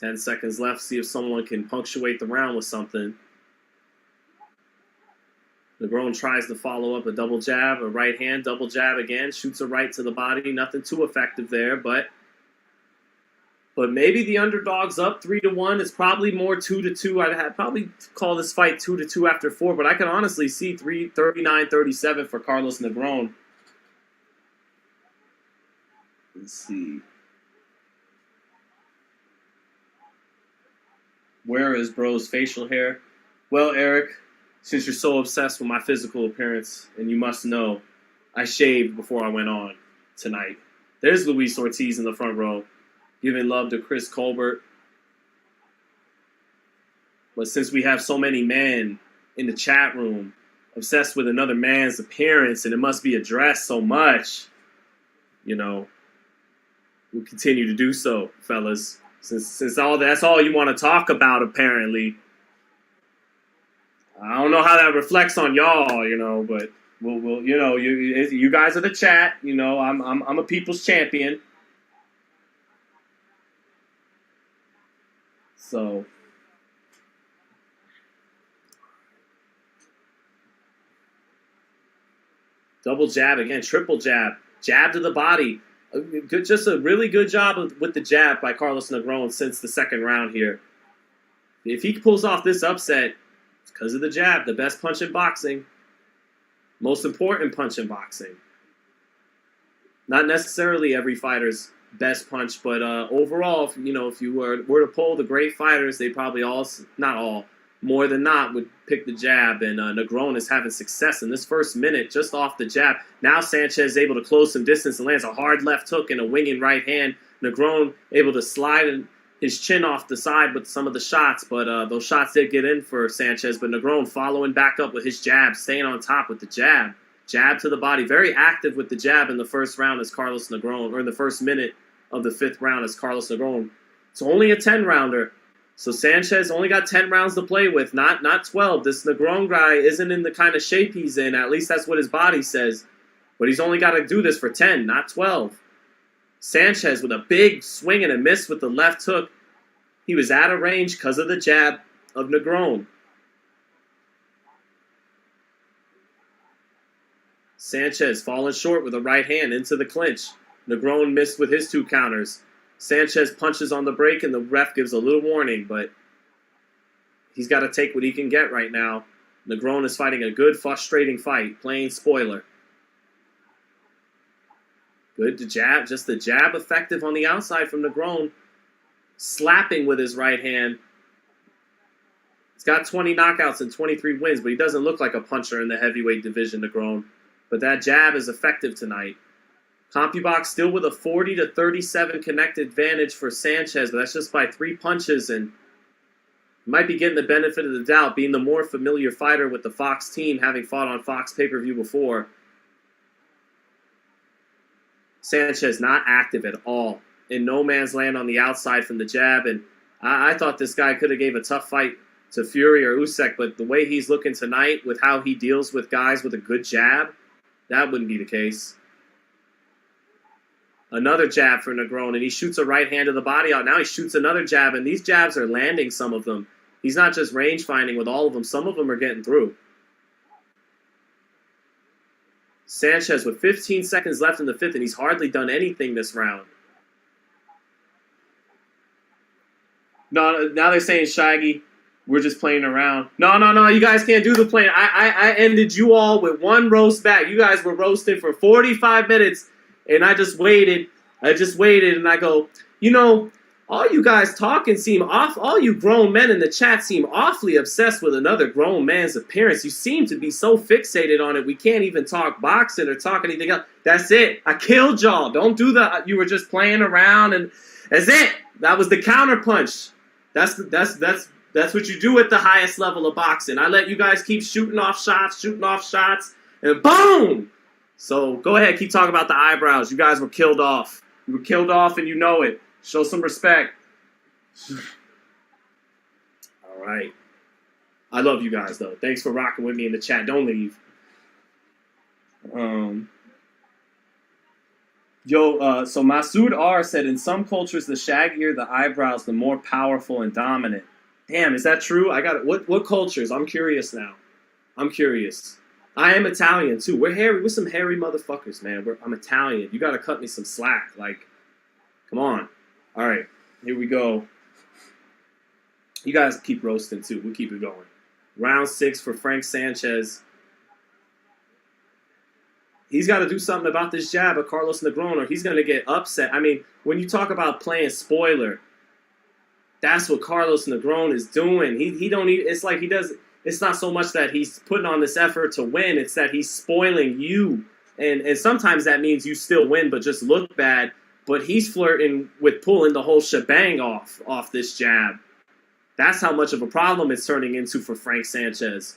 .10 seconds left. See if someone can punctuate the round with something. Negron tries to follow up a double jab, a right hand, double jab again, shoots a right to the body. Nothing too effective there, but maybe the underdog's up 3-1. It's probably more 2-2. I'd probably call this fight 2-2 after 4, but I can honestly see 39-37 for Carlos Negron. Let's see. Where is bro's facial hair? Well, Eric, since you're so obsessed with my physical appearance, and you must know, I shaved before I went on tonight. There's Luis Ortiz in the front row, giving love to Chris Colbert. But since we have so many men in the chat room obsessed with another man's appearance, and it must be addressed so much, we'll continue to do so, fellas. Since that's all you want to talk about, apparently. I don't know how that reflects on y'all, but We'll you guys are the chat. I'm a people's champion. So double jab again, triple jab, jab to the body. Just a really good job with the jab by Carlos Negron since the second round here. If he pulls off this upset, it's because of the jab, the best punch in boxing, most important punch in boxing. Not necessarily every fighter's best punch, but overall, if you were to poll the great fighters, they probably all, not all, more than not, would pick the jab. And Negron is having success in this first minute just off the jab. Now Sanchez is able to close some distance and lands a hard left hook and a winging right hand. Negron able to slide his chin off the side with some of the shots, but those shots did get in for Sanchez. But Negron following back up with his jab, staying on top with the jab. Jab to the body. Very active with the jab in the first round as Carlos Negron, or in the first minute of the fifth round as Carlos Negron. It's only a 10-rounder. So Sanchez only got 10 rounds to play with, not 12. This Negron guy isn't in the kind of shape he's in. At least that's what his body says. But he's only got to do this for 10, not 12. Sanchez with a big swing and a miss with the left hook. He was out of range because of the jab of Negron. Sanchez falling short with a right hand into the clinch. Negron missed with his two counters. Sanchez punches on the break and the ref gives a little warning, but he's got to take what he can get right now. Negron is fighting a good, frustrating fight, playing spoiler. Good to jab, just the jab effective on the outside from Negron. Slapping with his right hand. He's got 20 knockouts and 23 wins, but he doesn't look like a puncher in the heavyweight division, Negron. But that jab is effective tonight. CompuBox still with a 40 to 37 connect advantage for Sanchez, but that's just by 3 punches, and might be getting the benefit of the doubt, being the more familiar fighter with the Fox team, having fought on Fox pay-per-view before. Sanchez not active at all. In no man's land on the outside from the jab, and I thought this guy could have gave a tough fight to Fury or Usyk, but the way he's looking tonight with how he deals with guys with a good jab, that wouldn't be the case. Another jab for Negron, and he shoots a right hand to the body out. Now he shoots another jab, and these jabs are landing, some of them. He's not just range finding with all of them. Some of them are getting through. Sanchez with 15 seconds left in the fifth, and he's hardly done anything this round. No, now they're saying, Shaggy, we're just playing around. No, you guys can't do the playing. I ended you all with one roast back. You guys were roasting for 45 minutes, and I just waited, and I go, all you guys talking seem off. All you grown men in the chat seem awfully obsessed with another grown man's appearance. You seem to be so fixated on it, we can't even talk boxing or talk anything else. That's it. I killed y'all. Don't do that. You were just playing around, and that's it. That was the counter punch. That's what you do at the highest level of boxing. I let you guys keep shooting off shots, and boom! So go ahead, keep talking about the eyebrows. You guys were killed off. You were killed off, and you know it. Show some respect. All right. I love you guys, though. Thanks for rocking with me in the chat. Don't leave. So Masood R said, in some cultures, the shaggier the eyebrows, the more powerful and dominant. Damn, is that true? I got it. What cultures? I'm curious now. I'm curious. I am Italian too. We're hairy. We're some hairy motherfuckers, man. I'm Italian. You gotta cut me some slack. Like, come on. All right, here we go. You guys keep roasting too. We'll keep it going. Round 6 for Frank Sanchez. He's got to do something about this jab of Carlos Negron, or he's going to get upset. I mean, when you talk about playing spoiler, that's what Carlos Negron is doing. He don't even, it's like he does. It's not so much that he's putting on this effort to win. It's that he's spoiling you, and sometimes that means you still win, but just look bad. But he's flirting with pulling the whole shebang off this jab. That's how much of a problem it's turning into for Frank Sanchez.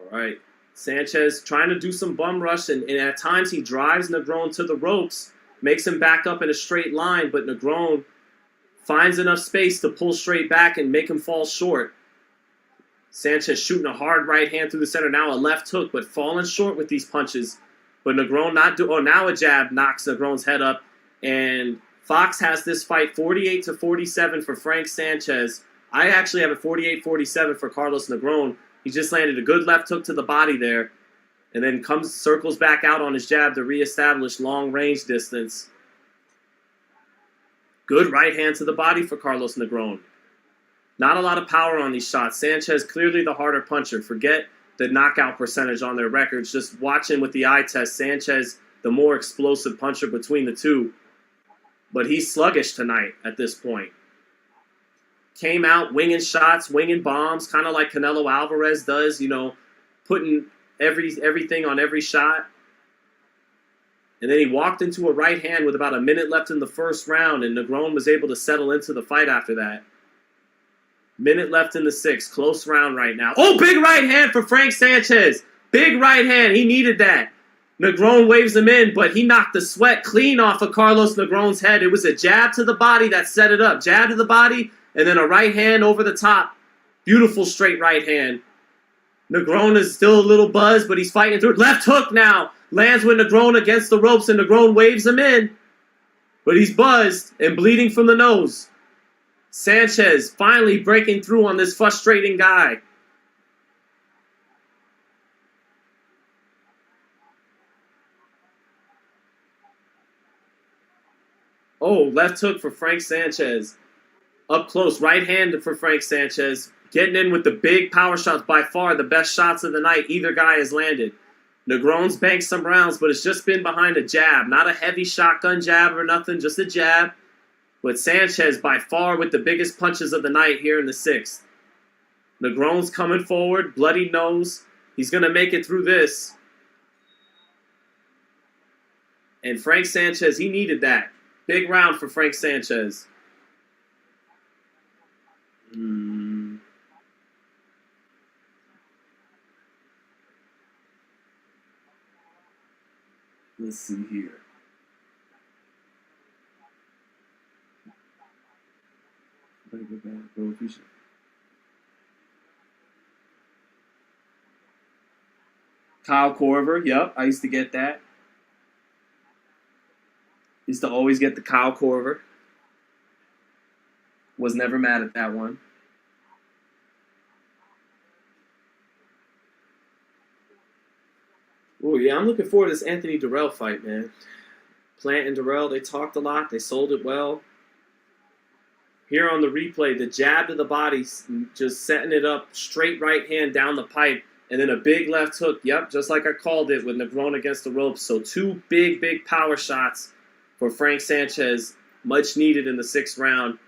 All right. Sanchez trying to do some bum rush, and at times he drives Negron to the ropes, makes him back up in a straight line, but Negron finds enough space to pull straight back and make him fall short. Sanchez shooting a hard right hand through the center. Now a left hook, but falling short with these punches. But Negron now a jab knocks Negron's head up. And Fox has this fight 48-47 for Frank Sanchez. I actually have it 48-47 for Carlos Negron. He just landed a good left hook to the body there. And then circles back out on his jab to reestablish long range distance. Good right hand to the body for Carlos Negron. Not a lot of power on these shots. Sanchez clearly the harder puncher. Forget the knockout percentage on their records. Just watching with the eye test, Sanchez the more explosive puncher between the two. But he's sluggish tonight at this point. Came out winging shots, winging bombs, kind of like Canelo Alvarez does, you know, putting everything on every shot. And then he walked into a right hand with about a minute left in the first round, and Negron was able to settle into the fight after that. Minute left in the sixth. Close round right now. Oh, big right hand for Frank Sanchez. Big right hand. He needed that. Negron waves him in, but he knocked the sweat clean off of Carlos Negron's head. It was a jab to the body that set it up. Jab to the body, and then a right hand over the top. Beautiful straight right hand. Negron is still a little buzzed, but he's fighting through it. Left hook now. Lands with Negron against the ropes, and Negron waves him in. But he's buzzed and bleeding from the nose. Sanchez finally breaking through on this frustrating guy. Oh, left hook for Frank Sanchez. Up close, right hand for Frank Sanchez. Getting in with the big power shots, by far the best shots of the night either guy has landed. Negron's banked some rounds, but it's just been behind a jab. Not a heavy shotgun jab or nothing, just a jab. But Sanchez by far with the biggest punches of the night here in the sixth. Negron's coming forward, bloody nose. He's going to make it through this. And Frank Sanchez, he needed that. Big round for Frank Sanchez. Let's see here. Kyle Korver, yep, I used to get that. Used to always get the Kyle Korver. Was never mad at that one. Oh, yeah, I'm looking forward to this Anthony Darrell fight, man. Plant and Darrell, they talked a lot. They sold it well. Here on the replay, the jab to the body, just setting it up, straight right hand down the pipe, and then a big left hook. Yep, just like I called it with Negron against the ropes. So two big power shots for Frank Sanchez, much needed in the sixth round.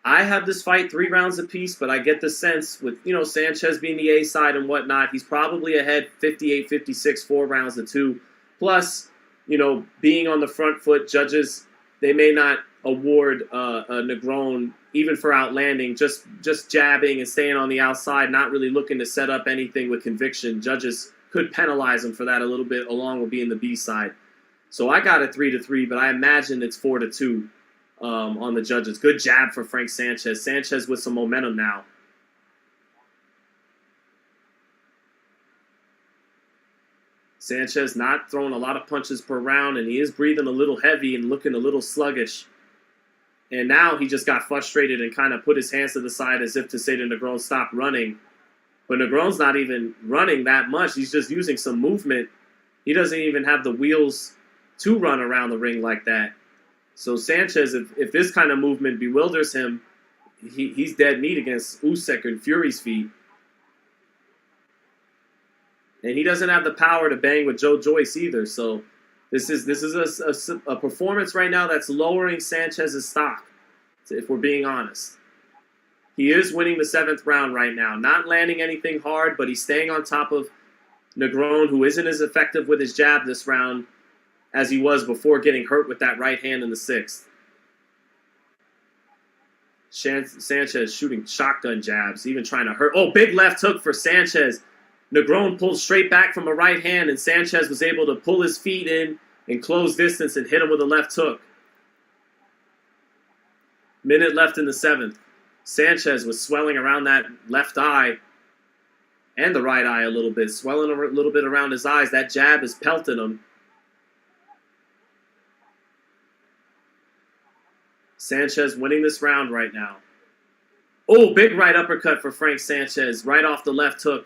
I have this fight 3 rounds apiece, but I get the sense with, you know, Sanchez being the A side and whatnot, he's probably ahead 58-56, 4 rounds to 2. Plus, you know, being on the front foot, judges, they may not award Negron even for outlanding, just jabbing and staying on the outside, not really looking to set up anything with conviction. Judges could penalize him for that a little bit, along with being the B side. So I got it 3-3, but I imagine it's 4-2 on the judges. Good jab for Frank Sanchez. Sanchez with some momentum now. Sanchez not throwing a lot of punches per round, and he is breathing a little heavy and looking a little sluggish. And now he just got frustrated and kind of put his hands to the side as if to say to Negron, stop running. But Negron's not even running that much. He's just using some movement. He doesn't even have the wheels to run around the ring like that. So Sanchez, if this kind of movement bewilders him, he's dead meat against Usyk and Fury's feet. And he doesn't have the power to bang with Joe Joyce either. So this is a performance right now that's lowering Sanchez's stock, if we're being honest. He is winning the 7th round right now. Not landing anything hard, but he's staying on top of Negron, who isn't as effective with his jab this round as he was before getting hurt with that right hand in the 6th. Sanchez shooting shotgun jabs, even trying to hurt. Oh, big left hook for Sanchez. Negron pulled straight back from a right hand, and Sanchez was able to pull his feet in and close distance and hit him with a left hook. Minute left in the 7th. Sanchez was swelling around that left eye and the right eye a little bit, swelling a little bit around his eyes. That jab is pelting him. Sanchez winning this round right now. Oh, big right uppercut for Frank Sanchez. Right off the left hook.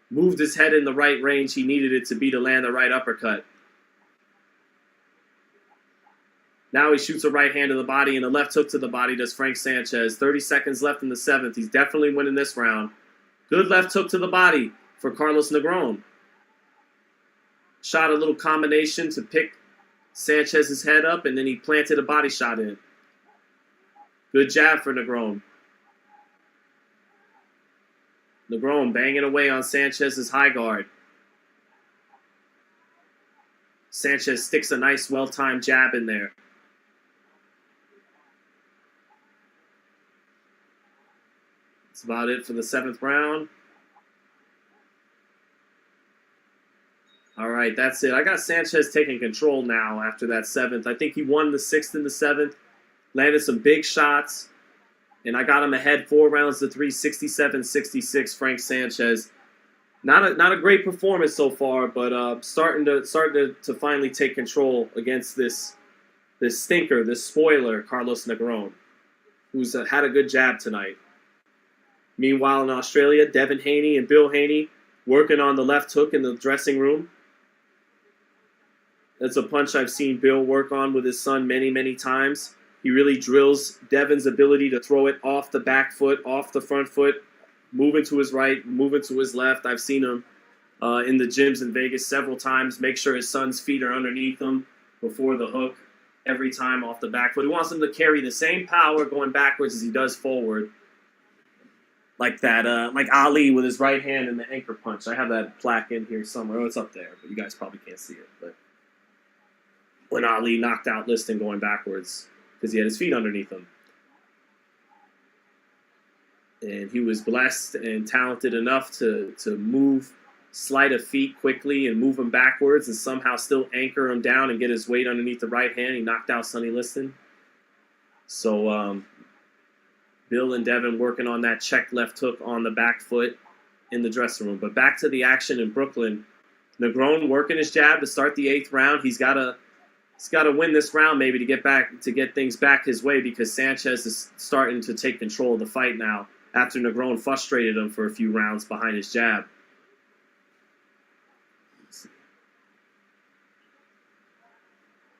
Moved his head in the right range he needed it to be to land the right uppercut. Now he shoots a right hand to the body and a left hook to the body does Frank Sanchez. 30 seconds left in the 7th. He's definitely winning this round. Good left hook to the body for Carlos Negron. Shot a little combination to pick Sanchez's head up, and then he planted a body shot in. Good jab for Negron. Negron banging away on Sanchez's high guard. Sanchez sticks a nice, well-timed jab in there. That's about it for the 7th round. All right, that's it. I got Sanchez taking control now after that 7th. I think he won the 6th and the 7th. Landed some big shots. And I got him ahead 4 rounds to 3, 67-66, Frank Sanchez. Not a great performance so far, but starting to finally take control against this stinker, this spoiler, Carlos Negron, who's had a good jab tonight. Meanwhile, in Australia, Devin Haney and Bill Haney working on the left hook in the dressing room. That's a punch I've seen Bill work on with his son many, many times. He really drills Devin's ability to throw it off the back foot, off the front foot, moving to his right, moving to his left. I've seen him in the gyms in Vegas several times. Make sure his son's feet are underneath him before the hook every time off the back foot. He wants him to carry the same power going backwards as he does forward. Like that, like Ali with his right hand and the anchor punch. I have that plaque in here somewhere. Oh, it's up there, but you guys probably can't see it. But when Ali knocked out Liston going backwards, because he had his feet underneath him. And he was blessed and talented enough to move sleight of feet quickly and move him backwards and somehow still anchor him down and get his weight underneath the right hand. He knocked out Sonny Liston. So Bill and Devin working on that check left hook on the back foot in the dressing room. But back to the action in Brooklyn. Negron working his jab to start the 8th round. He's got to win this round maybe to get things back his way, because Sanchez is starting to take control of the fight now after Negron frustrated him for a few rounds behind his jab.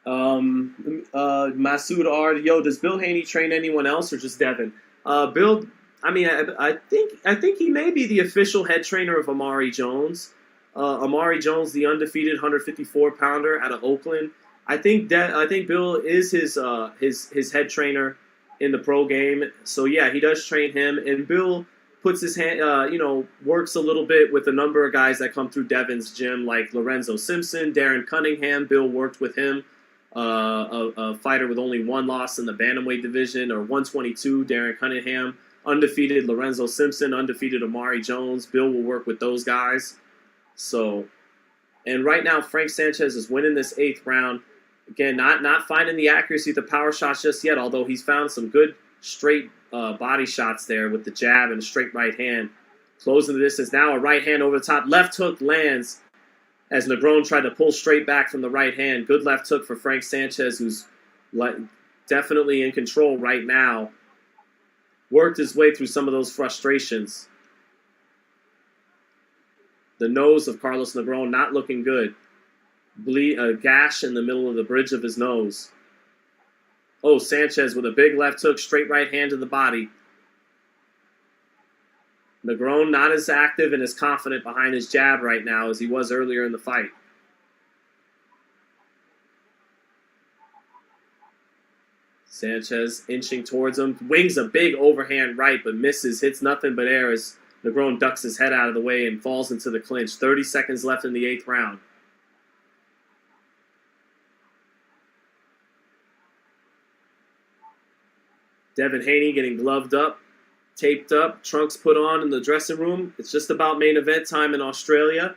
Masood R. Yo, does Bill Haney train anyone else or just Devin? Bill, I mean, I think he may be the official head trainer of Amari Jones. Amari Jones, the undefeated 154-pounder out of Oakland. I think Bill is his head trainer in the pro game. So yeah, he does train him, and Bill puts his hand, works a little bit with a number of guys that come through Devin's gym, like Lorenzo Simpson, Darren Cunningham. Bill worked with him, a fighter with only 1 loss in the bantamweight division, or 122. Darren Cunningham, undefeated Lorenzo Simpson, undefeated Amari Jones. Bill will work with those guys. So, and right now Frank Sanchez is winning this 8th round. Again, not finding the accuracy of the power shots just yet, although he's found some good straight body shots there with the jab and a straight right hand. Closing the distance now, a right hand over the top. Left hook lands as Negron tried to pull straight back from the right hand. Good left hook for Frank Sanchez, who's definitely in control right now. Worked his way through some of those frustrations. The nose of Carlos Negron not looking good. A gash in the middle of the bridge of his nose. Oh, Sanchez with a big left hook, straight right hand to the body. Negron not as active and as confident behind his jab right now as he was earlier in the fight. Sanchez inching towards him. Wings a big overhand right, but misses. Hits nothing but air as Negron ducks his head out of the way and falls into the clinch. 30 seconds left in the 8th round. Devin Haney getting gloved up, taped up, trunks put on in the dressing room. It's just about main event time in Australia.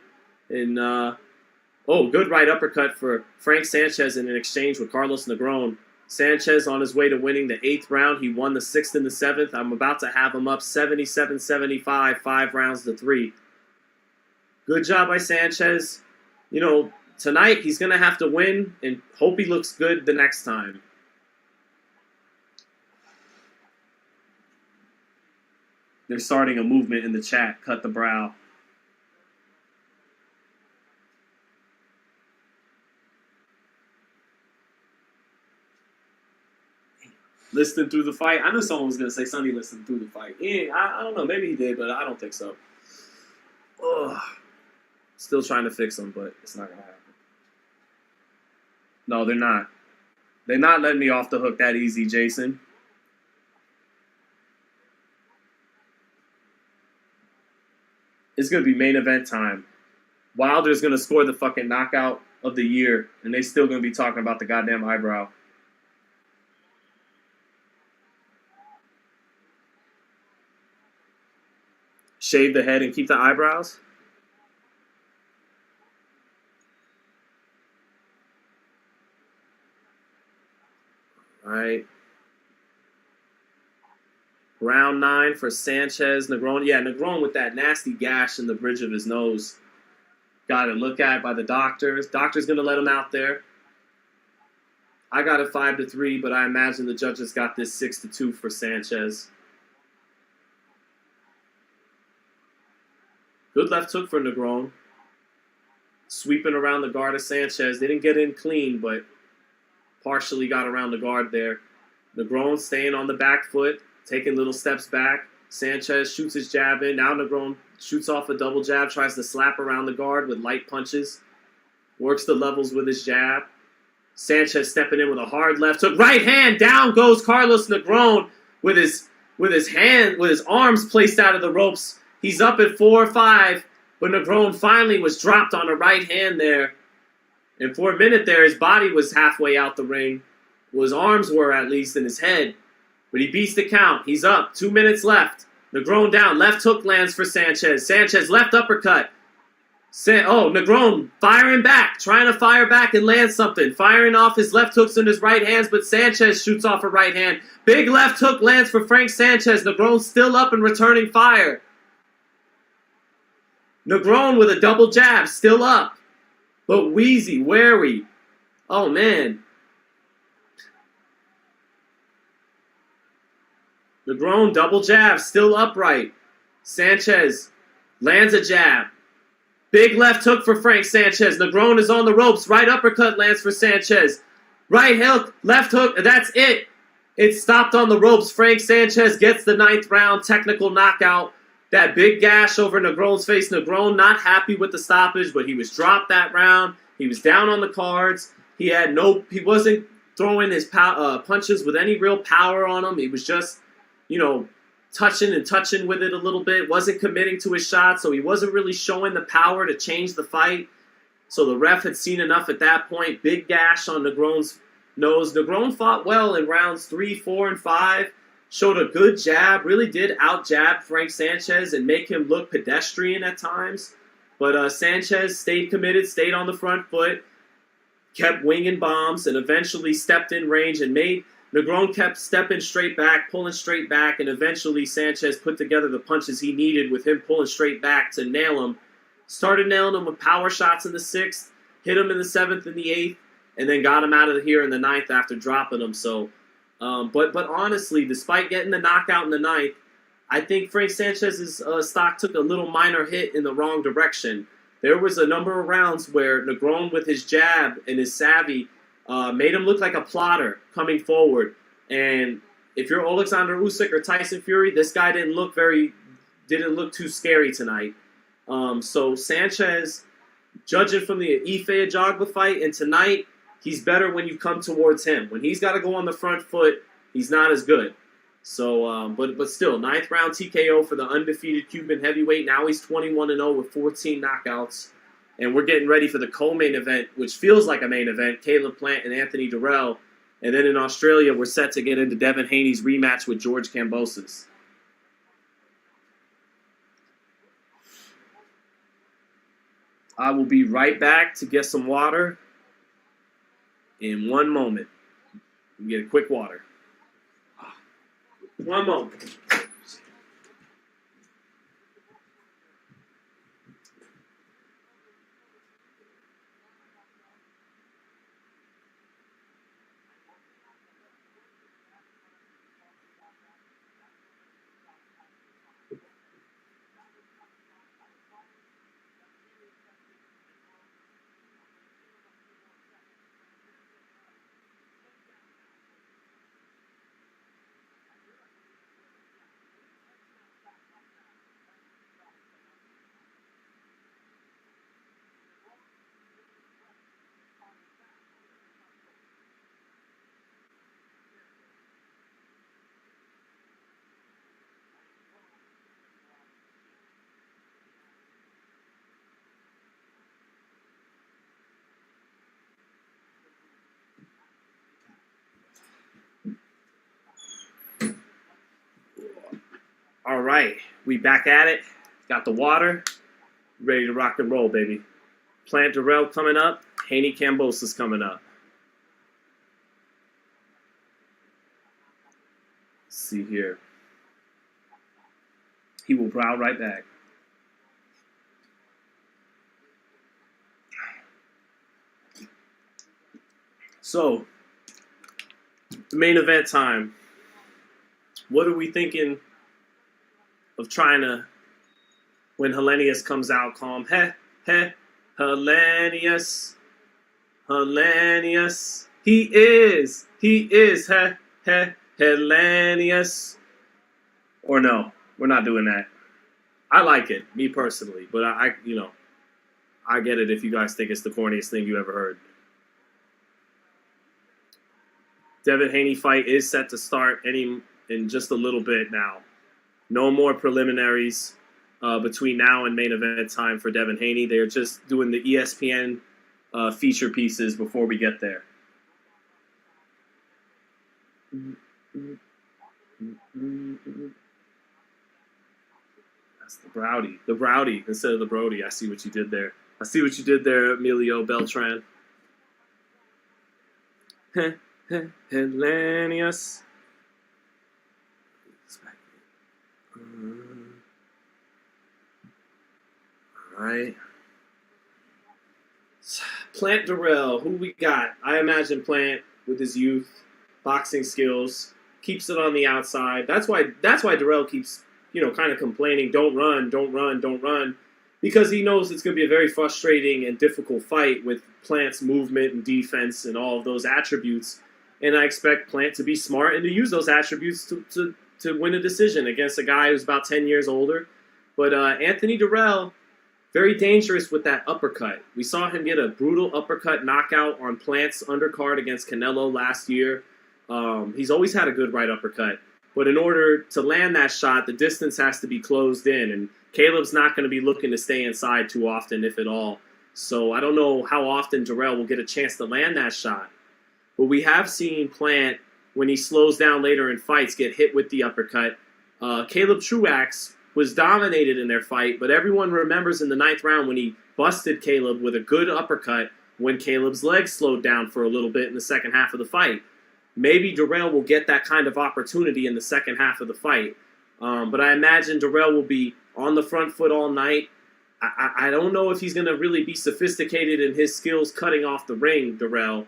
And, good right uppercut for Frank Sanchez in an exchange with Carlos Negron. Sanchez on his way to winning the 8th round. He won the 6th and the 7th. I'm about to have him up 77-75, 5 rounds to 3. Good job by Sanchez. You know, tonight he's going to have to win and hope he looks good the next time. They're starting a movement in the chat. Cut the brow. Listening through the fight. I knew someone was going to say Sonny listened through the fight. Yeah, I don't know. Maybe he did, but I don't think so. Ugh. Still trying to fix him, but it's not going to happen. No, they're not. They're not letting me off the hook that easy, Jason. It's going to be main event time. Wilder's going to score the fucking knockout of the year, and they still going to be talking about the goddamn eyebrow. Shave the head and keep the eyebrows? All right. Round 9 for Sanchez. Negron. Yeah, Negron with that nasty gash in the bridge of his nose. Got to look at by the doctors. Doctor's going to let him out there. I got it 5-3, but I imagine the judges got this 6-2 for Sanchez. Good left hook for Negron. Sweeping around the guard of Sanchez. They didn't get in clean, but partially got around the guard there. Negron staying on the back foot, taking little steps back. Sanchez shoots his jab in. Now Negron shoots off a double jab, tries to slap around the guard with light punches. Works the levels with his jab. Sanchez stepping in with a hard left hook. Right hand, down goes Carlos Negron with his arms placed out of the ropes. He's up at 4-5, but Negron finally was dropped on the right hand there. And for a minute there, his body was halfway out the ring. Well, his arms were, at least, in his head. But he beats the count. He's up. 2 minutes left. Negron down. Left hook lands for Sanchez. Sanchez left uppercut. Negron firing back. Trying to fire back and land something. Firing off his left hooks in his right hands, but Sanchez shoots off a right hand. Big left hook lands for Frank Sanchez. Negron still up and returning fire. Negron with a double jab. Still up. But wheezy, wary. Oh, man. Negron, double jab, still upright. Sanchez lands a jab. Big left hook for Frank Sanchez. Negron is on the ropes. Right uppercut lands for Sanchez. Right hook, left hook, that's it. It stopped on the ropes. Frank Sanchez gets the 9th round technical knockout. That big gash over Negron's face. Negron not happy with the stoppage, but he was dropped that round. He was down on the cards. He wasn't throwing his punches with any real power on him. He was just, touching with it a little bit. Wasn't committing to his shot, so he wasn't really showing the power to change the fight. So the ref had seen enough at that point. Big gash on Negron's nose. Negron fought well in rounds 3, 4, and 5. Showed a good jab, really did out-jab Frank Sanchez and make him look pedestrian at times. But Sanchez stayed committed, stayed on the front foot, kept winging bombs, and eventually stepped in range and Negron kept stepping straight back, pulling straight back, and eventually Sanchez put together the punches he needed with him pulling straight back to nail him. Started nailing him with power shots in the 6th, hit him in the 7th and the 8th, and then got him out of here in the 9th after dropping him. So, but honestly, despite getting the knockout in the 9th, I think Frank Sanchez's stock took a little minor hit in the wrong direction. There was a number of rounds where Negron with his jab and his savvy made him look like a plotter coming forward. And if you're Alexander Usyk or Tyson Fury, this guy didn't look too scary tonight. So Sanchez, judging from the Ife Ajagba fight, and tonight, he's better when you come towards him. When he's got to go on the front foot, he's not as good. So, but still, 9th round TKO for the undefeated Cuban heavyweight. Now he's 21-0 with 14 knockouts. And we're getting ready for the co-main event, which feels like a main event, Caleb Plant and Anthony Darrell. And then in Australia, we're set to get into Devin Haney's rematch with George Kambosos. I will be right back to get some water in one moment. You get a quick water. One moment. All right, we back at it. Got the water. Ready to rock and roll, baby. Plant Darrell coming up. Haney Kambosos coming up. Let's see here. He will prowl right back. So, the main event time. What are we thinking of trying to, when Helenius comes out, call him, Helenius, Helenius. He is, Helenius. Or no, we're not doing that. I like it, me personally, but I get it if you guys think it's the corniest thing you ever heard. Devin Haney fight is set to start in just a little bit now. No more preliminaries between now and main event time for Devin Haney. They're just doing the ESPN feature pieces before we get there. That's the Browdy. The Browdy instead of the Brody. I see what you did there. I see what you did there, Emilio Beltran. Helenius. All right. Plant Darrell, who we got? I imagine Plant with his youth, boxing skills, keeps it on the outside. That's why Darrell keeps, kind of complaining, don't run, because he knows it's going to be a very frustrating and difficult fight with Plant's movement and defense and all of those attributes. And I expect Plant to be smart and to use those attributes to win a decision against a guy who's about 10 years older. But Anthony Darrell, very dangerous with that uppercut. We saw him get a brutal uppercut knockout on Plant's undercard against Canelo last year. He's always had a good right uppercut. But in order to land that shot, the distance has to be closed in. And Caleb's not going to be looking to stay inside too often, if at all. So I don't know how often Darrell will get a chance to land that shot. But we have seen Plant, when he slows down later in fights, get hit with the uppercut. Caleb Truax was dominated in their fight, but everyone remembers in the 9th round when he busted Caleb with a good uppercut when Caleb's legs slowed down for a little bit in the second half of the fight. Maybe Darrell will get that kind of opportunity in the second half of the fight. But I imagine Darrell will be on the front foot all night. I don't know if he's going to really be sophisticated in his skills cutting off the ring, Darrell.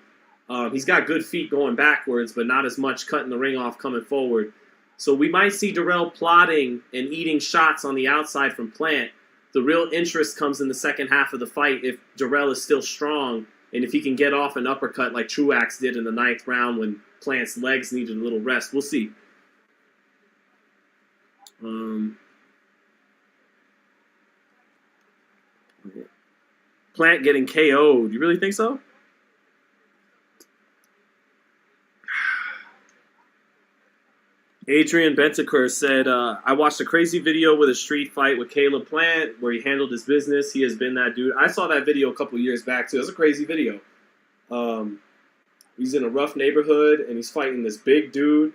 He's got good feet going backwards, but not as much cutting the ring off coming forward. So we might see Darrell plotting and eating shots on the outside from Plant. The real interest comes in the second half of the fight if Darrell is still strong and if he can get off an uppercut like Truax did in the 9th round when Plant's legs needed a little rest. We'll see. Plant getting KO'd. You really think so? Adrian Bentancur said, I watched a crazy video with a street fight with Caleb Plant where he handled his business. He has been that dude. I saw that video a couple years back, too. It was a crazy video. He's in a rough neighborhood, and he's fighting this big dude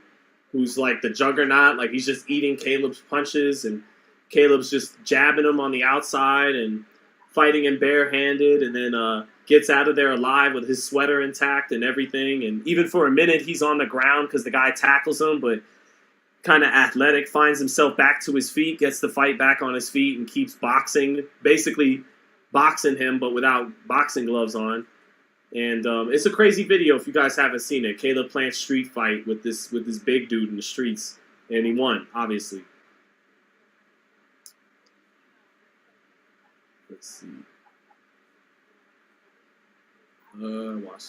who's like the juggernaut. Like, he's just eating Caleb's punches, and Caleb's just jabbing him on the outside. And fighting him barehanded, and then gets out of there alive with his sweater intact and everything. And even for a minute, he's on the ground because the guy tackles him, but kind of athletic, finds himself back to his feet, gets the fight back on his feet, and keeps boxing, basically boxing him, but without boxing gloves on. And it's a crazy video if you guys haven't seen it. Caleb Plant's street fight with this big dude in the streets, and he won, obviously. Let's see. Watch.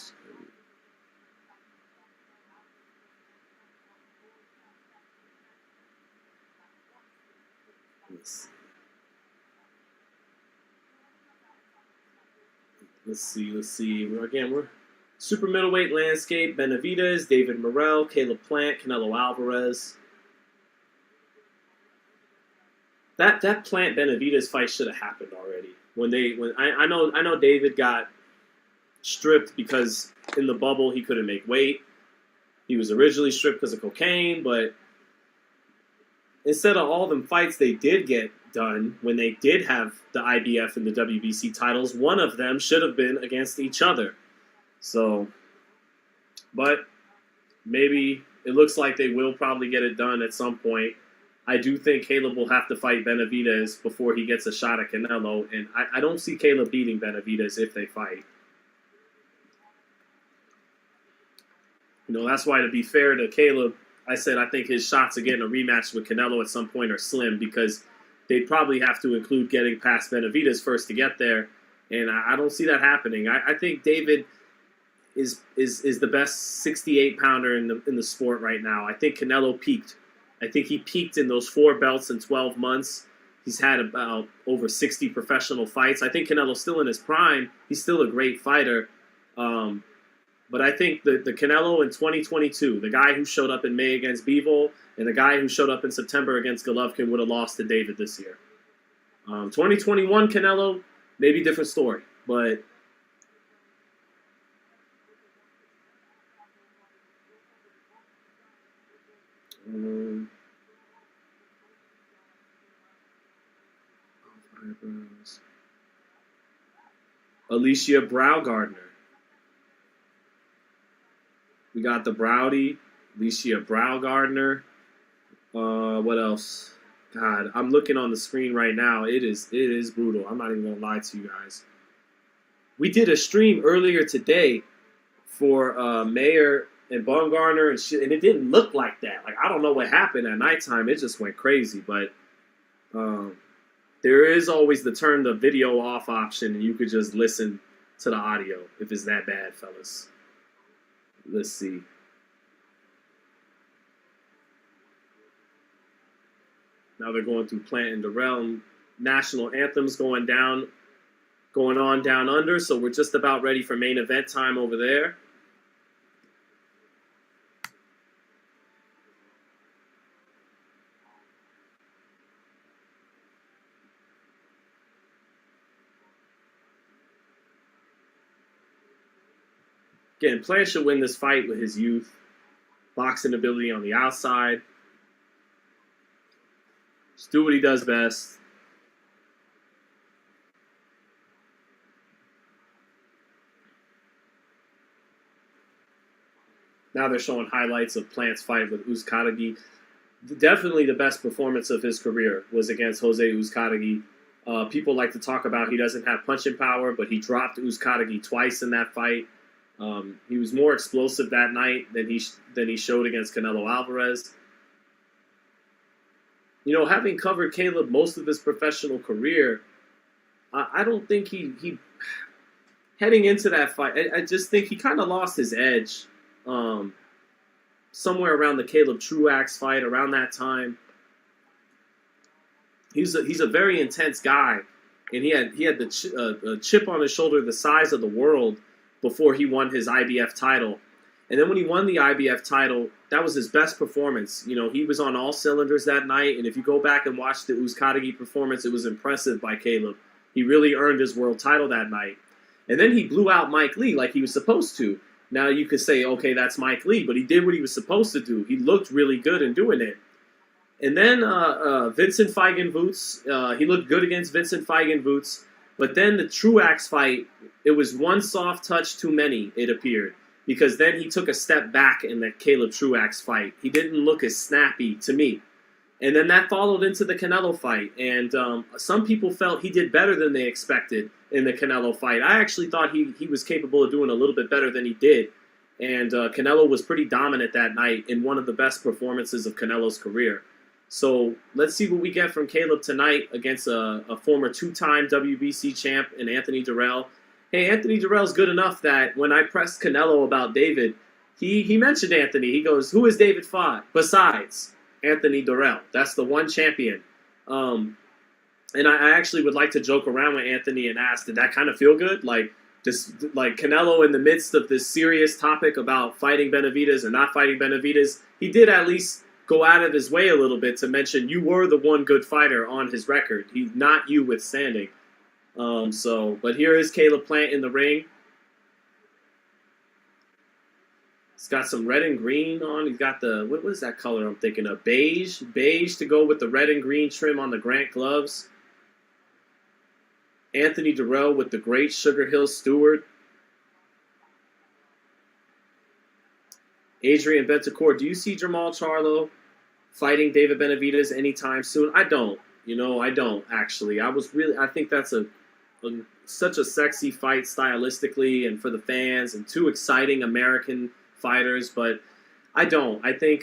Let's see. Again, we're super middleweight landscape. Benavidez, David Morrell, Caleb Plant, Canelo Alvarez. That Plant Benavidez fight should have happened already. I know David got stripped because in the bubble he couldn't make weight. He was originally stripped because of cocaine, but instead of all them fights they did get done when they did have the IBF and the WBC titles, one of them should have been against each other. So, but maybe it looks like they will probably get it done at some point. I do think Caleb will have to fight Benavidez before he gets a shot at Canelo, and I don't see Caleb beating Benavidez if they fight. You know, that's why, to be fair to Caleb, I said I think his shots of getting a rematch with Canelo at some point are slim, because they'd probably have to include getting past Benavidez first to get there, and I don't see that happening. I think David is the best 68-pounder in the sport right now. I think Canelo peaked. I think he peaked in those 4 belts in 12 months. He's had about over 60 professional fights. I think Canelo's still in his prime. He's still a great fighter. But I think the Canelo in 2022, the guy who showed up in May against Bivol, and the guy who showed up in September against Golovkin would have lost to David this year. 2021 Canelo, maybe different story. But Alicia Browgardner. We got the Browdy, Alicia Browgardner. What else? God, I'm looking on the screen right now. It is brutal. I'm not even gonna lie to you guys. We did a stream earlier today for Mayer and Baumgartner and shit, and it didn't look like that. Like, I don't know what happened at nighttime. It just went crazy. But there is always the turn the video off option, and you could just listen to the audio if it's that bad, fellas. Let's see. Now they're going through Plant and Darrell. National anthems going on down under. So we're just about ready for main event time over there. Again, Plant should win this fight with his youth, boxing ability on the outside. Just do what he does best. Now they're showing highlights of Plant's fight with Uzcategui. Definitely the best performance of his career was against Jose Uzcategui. People like to talk about he doesn't have punching power, but he dropped Uzcategui twice in that fight. He was more explosive that night than he showed against Canelo Alvarez. You know, having covered Caleb most of his professional career, I don't think he heading into that fight, I just think he kind of lost his edge somewhere around the Caleb Truax fight, around that time. He's a very intense guy, and he had the chip on his shoulder the size of the world before he won his IBF title. And then when he won the IBF title, that was his best performance. You know, he was on all cylinders that night, and if you go back and watch the Uzcategui performance, it was impressive by Caleb. He really earned his world title that night. And then he blew out Mike Lee like he was supposed to. Now you could say, okay, that's Mike Lee, but he did what he was supposed to do. He looked really good in doing it. And then Vincent Feigenbutz, he looked good against Vincent Feigenbutz. But then the Truax fight, it was one soft touch too many, it appeared. Because then he took a step back in that Caleb Truax fight. He didn't look as snappy to me. And then that followed into the Canelo fight. And some people felt he did better than they expected in the Canelo fight. I actually thought he was capable of doing a little bit better than he did. And Canelo was pretty dominant that night in one of the best performances of Canelo's career. So let's see what we get from Caleb tonight against a former two-time WBC champ in Anthony Darrell. Hey, Anthony Darrell's good enough that when I pressed Canelo about David, he mentioned Anthony. He goes, who has David fought besides Anthony Darrell? That's the one champion. And I actually would like to joke around with Anthony and ask, did that kind of feel good? Like Canelo in the midst of this serious topic about fighting Benavidez or not fighting Benavidez, he did at least go out of his way a little bit to mention you were the one good fighter on his record. He's not you withstanding. But here is Caleb Plant in the ring. He's got some red and green on. He's got the, what is that color I'm thinking of? Beige to go with the red and green trim on the Grant gloves. Anthony Darrell with the great Sugar Hill Stewart. Adrian Bentancur, do you see Jermall Charlo fighting David Benavidez anytime soon? I don't. I don't, actually. I think that's such a sexy fight stylistically and for the fans and two exciting American fighters, but I don't. I think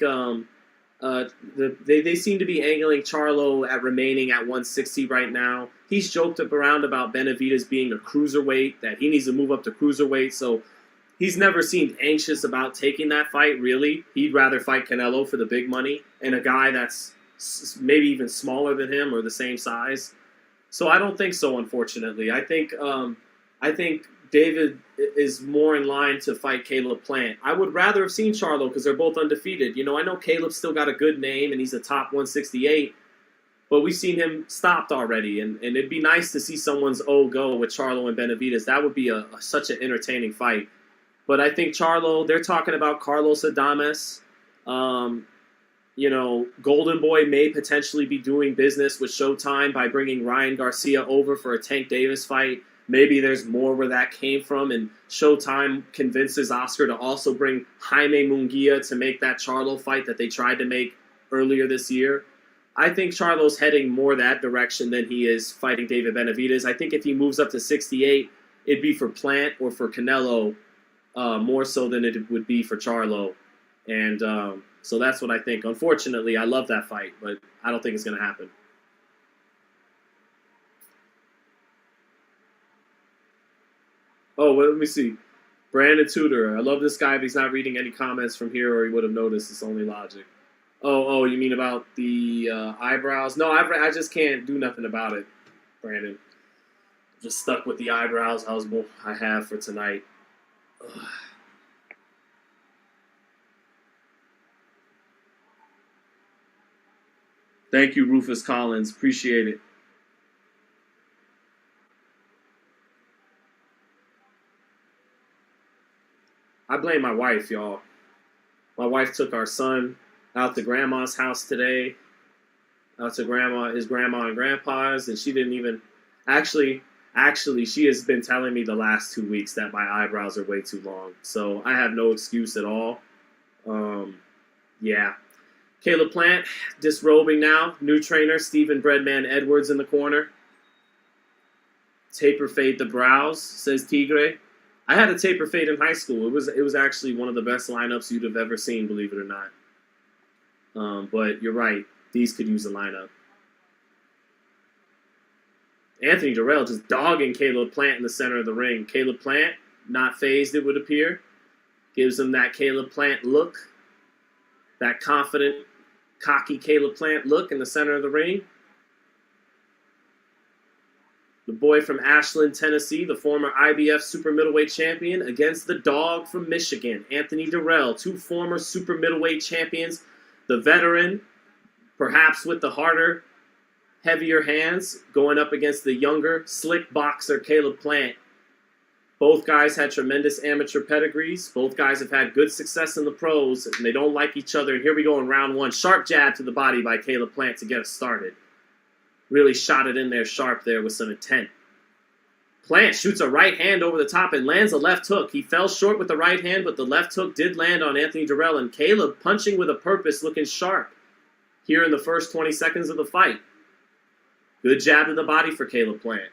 they seem to be angling Charlo at remaining at 160 right now. He's joked around about Benavidez being a cruiserweight, that he needs to move up to cruiserweight, so he's never seemed anxious about taking that fight, really. He'd rather fight Canelo for the big money and a guy that's maybe even smaller than him or the same size. So I don't think so, unfortunately. I think David is more in line to fight Caleb Plant. I would rather have seen Charlo because they're both undefeated. I know Caleb's still got a good name and he's a top 168, but we've seen him stopped already. And it'd be nice to see someone's go with Charlo and Benavidez. That would be such an entertaining fight. But I think Charlo, they're talking about Carlos Adames. Golden Boy may potentially be doing business with Showtime by bringing Ryan Garcia over for a Tank Davis fight. Maybe there's more where that came from, and Showtime convinces Oscar to also bring Jaime Munguia to make that Charlo fight that they tried to make earlier this year. I think Charlo's heading more that direction than he is fighting David Benavidez. I think if he moves up to 68, it'd be for Plant or for Canelo more so than it would be for Charlo. And so that's what I think. Unfortunately, I love that fight, but I don't think it's going to happen. Oh, well, let me see. Brandon Tudor. I love this guy, but he's not reading any comments from here or he would have noticed. It's only logic. Oh, you mean about the eyebrows? No, I just can't do nothing about it, Brandon. Just stuck with the eyebrows I have for tonight. Ugh. Thank you, Rufus Collins. Appreciate it. I blame my wife, y'all. My wife took our son out to grandma's house today, out to his grandma and grandpa's, and she didn't even actually she has been telling me the last 2 weeks that my eyebrows are way too long. So I have no excuse at all. Yeah. Caleb Plant disrobing now. New trainer Stephen Breadman Edwards in the corner. Taper fade the brows, says Tigre. I had a taper fade in high school. It was actually one of the best lineups you'd have ever seen, believe it or not. But you're right. These could use a lineup. Anthony Darrell just dogging Caleb Plant in the center of the ring. Caleb Plant, not phased, it would appear. Gives him that Caleb Plant look. That confident, cocky Caleb Plant look in the center of the ring. The boy from Ashland, Tennessee, the former IBF super middleweight champion, against the dog from Michigan, Anthony Darrell, two former super middleweight champions. The veteran, perhaps with the harder, heavier hands, going up against the younger, slick boxer, Caleb Plant. Both guys had tremendous amateur pedigrees. Both guys have had good success in the pros, and they don't like each other. And here we go in round one. Sharp jab to the body by Caleb Plant to get us started. Really shot it in there sharp there with some intent. Plant shoots a right hand over the top and lands a left hook. He fell short with the right hand, but the left hook did land on Anthony Darrell, and Caleb punching with a purpose, looking sharp here in the first 20 seconds of the fight. Good jab to the body for Caleb Plant.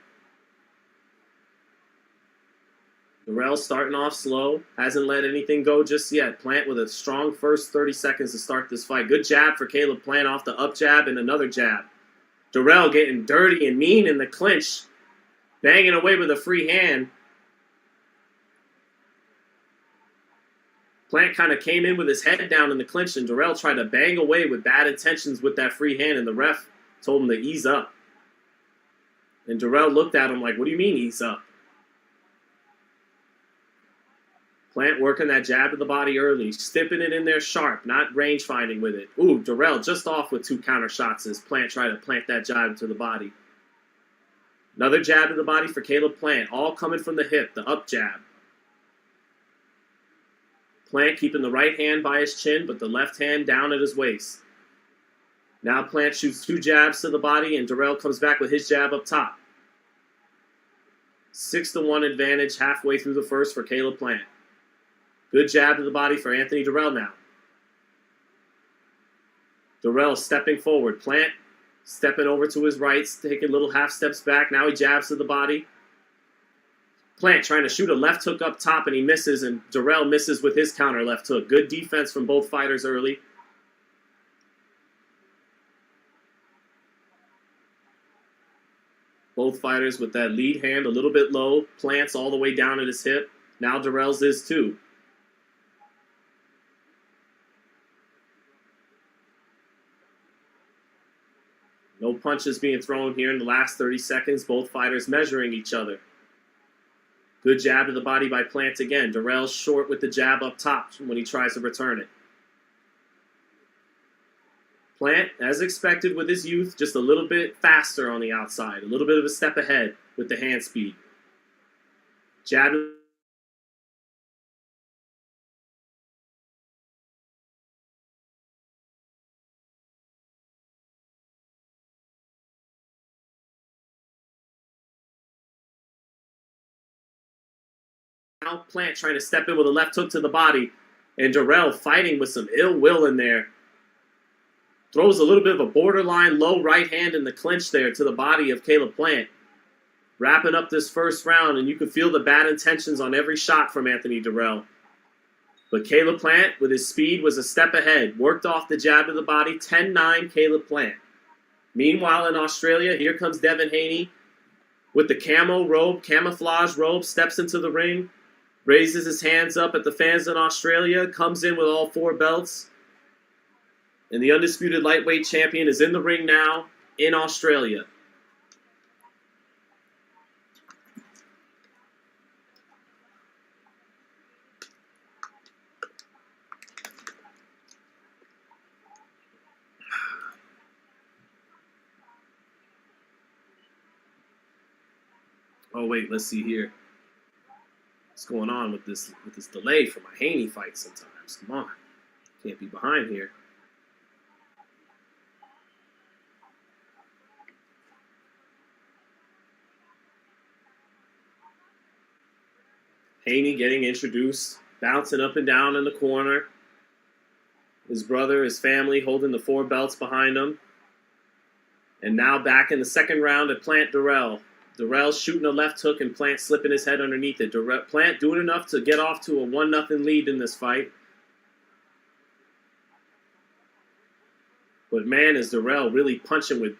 Darrell starting off slow, hasn't let anything go just yet. Plant with a strong first 30 seconds to start this fight. Good jab for Caleb Plant off the up jab and another jab. Darrell getting dirty and mean in the clinch, banging away with a free hand. Plant kind of came in with his head down in the clinch, and Darrell tried to bang away with bad intentions with that free hand, and the ref told him to ease up. And Darrell looked at him like, what do you mean ease up? Plant working that jab to the body early, stipping it in there sharp, not range finding with it. Ooh, Darrell just off with 2 counter shots as Plant tried to plant that jab to the body. Another jab to the body for Caleb Plant, all coming from the hip, the up jab. Plant keeping the right hand by his chin, but the left hand down at his waist. Now Plant shoots 2 jabs to the body, and Darrell comes back with his jab up top. 6-1 advantage halfway through the first for Caleb Plant. Good jab to the body for Anthony Darrell now. Darrell stepping forward. Plant stepping over to his right, taking little half steps back. Now he jabs to the body. Plant trying to shoot a left hook up top, and he misses, and Darrell misses with his counter left hook. Good defense from both fighters early. Both fighters with that lead hand a little bit low. Plant's all the way down at his hip. Now Darrell's is too. No punches being thrown here in the last 30 seconds. Both fighters measuring each other. Good jab to the body by Plant again. Darrell short with the jab up top when he tries to return it. Plant, as expected with his youth, just a little bit faster on the outside. A little bit of a step ahead with the hand speed. Jab. Now Plant trying to step in with a left hook to the body, and Darrell fighting with some ill will in there. Throws a little bit of a borderline low right hand in the clinch there to the body of Caleb Plant. Wrapping up this first round, and you could feel the bad intentions on every shot from Anthony Darrell. But Caleb Plant, with his speed, was a step ahead. Worked off the jab to the body. 10-9 Caleb Plant. Meanwhile, in Australia, here comes Devin Haney with the camouflage robe, steps into the ring. Raises his hands up at the fans in Australia, comes in with all 4 belts. And the undisputed lightweight champion is in the ring now in Australia. Oh wait, let's see here. What's going on with this delay for my Haney fight sometimes? Come on. Can't be behind here. Haney getting introduced, bouncing up and down in the corner. His brother, his family holding the 4 belts behind him. And now back in the second round at Plant Darrell. Darrell shooting a left hook and Plant slipping his head underneath it. Plant doing enough to get off to a 1-0 lead in this fight. But man, is Darrell really punching with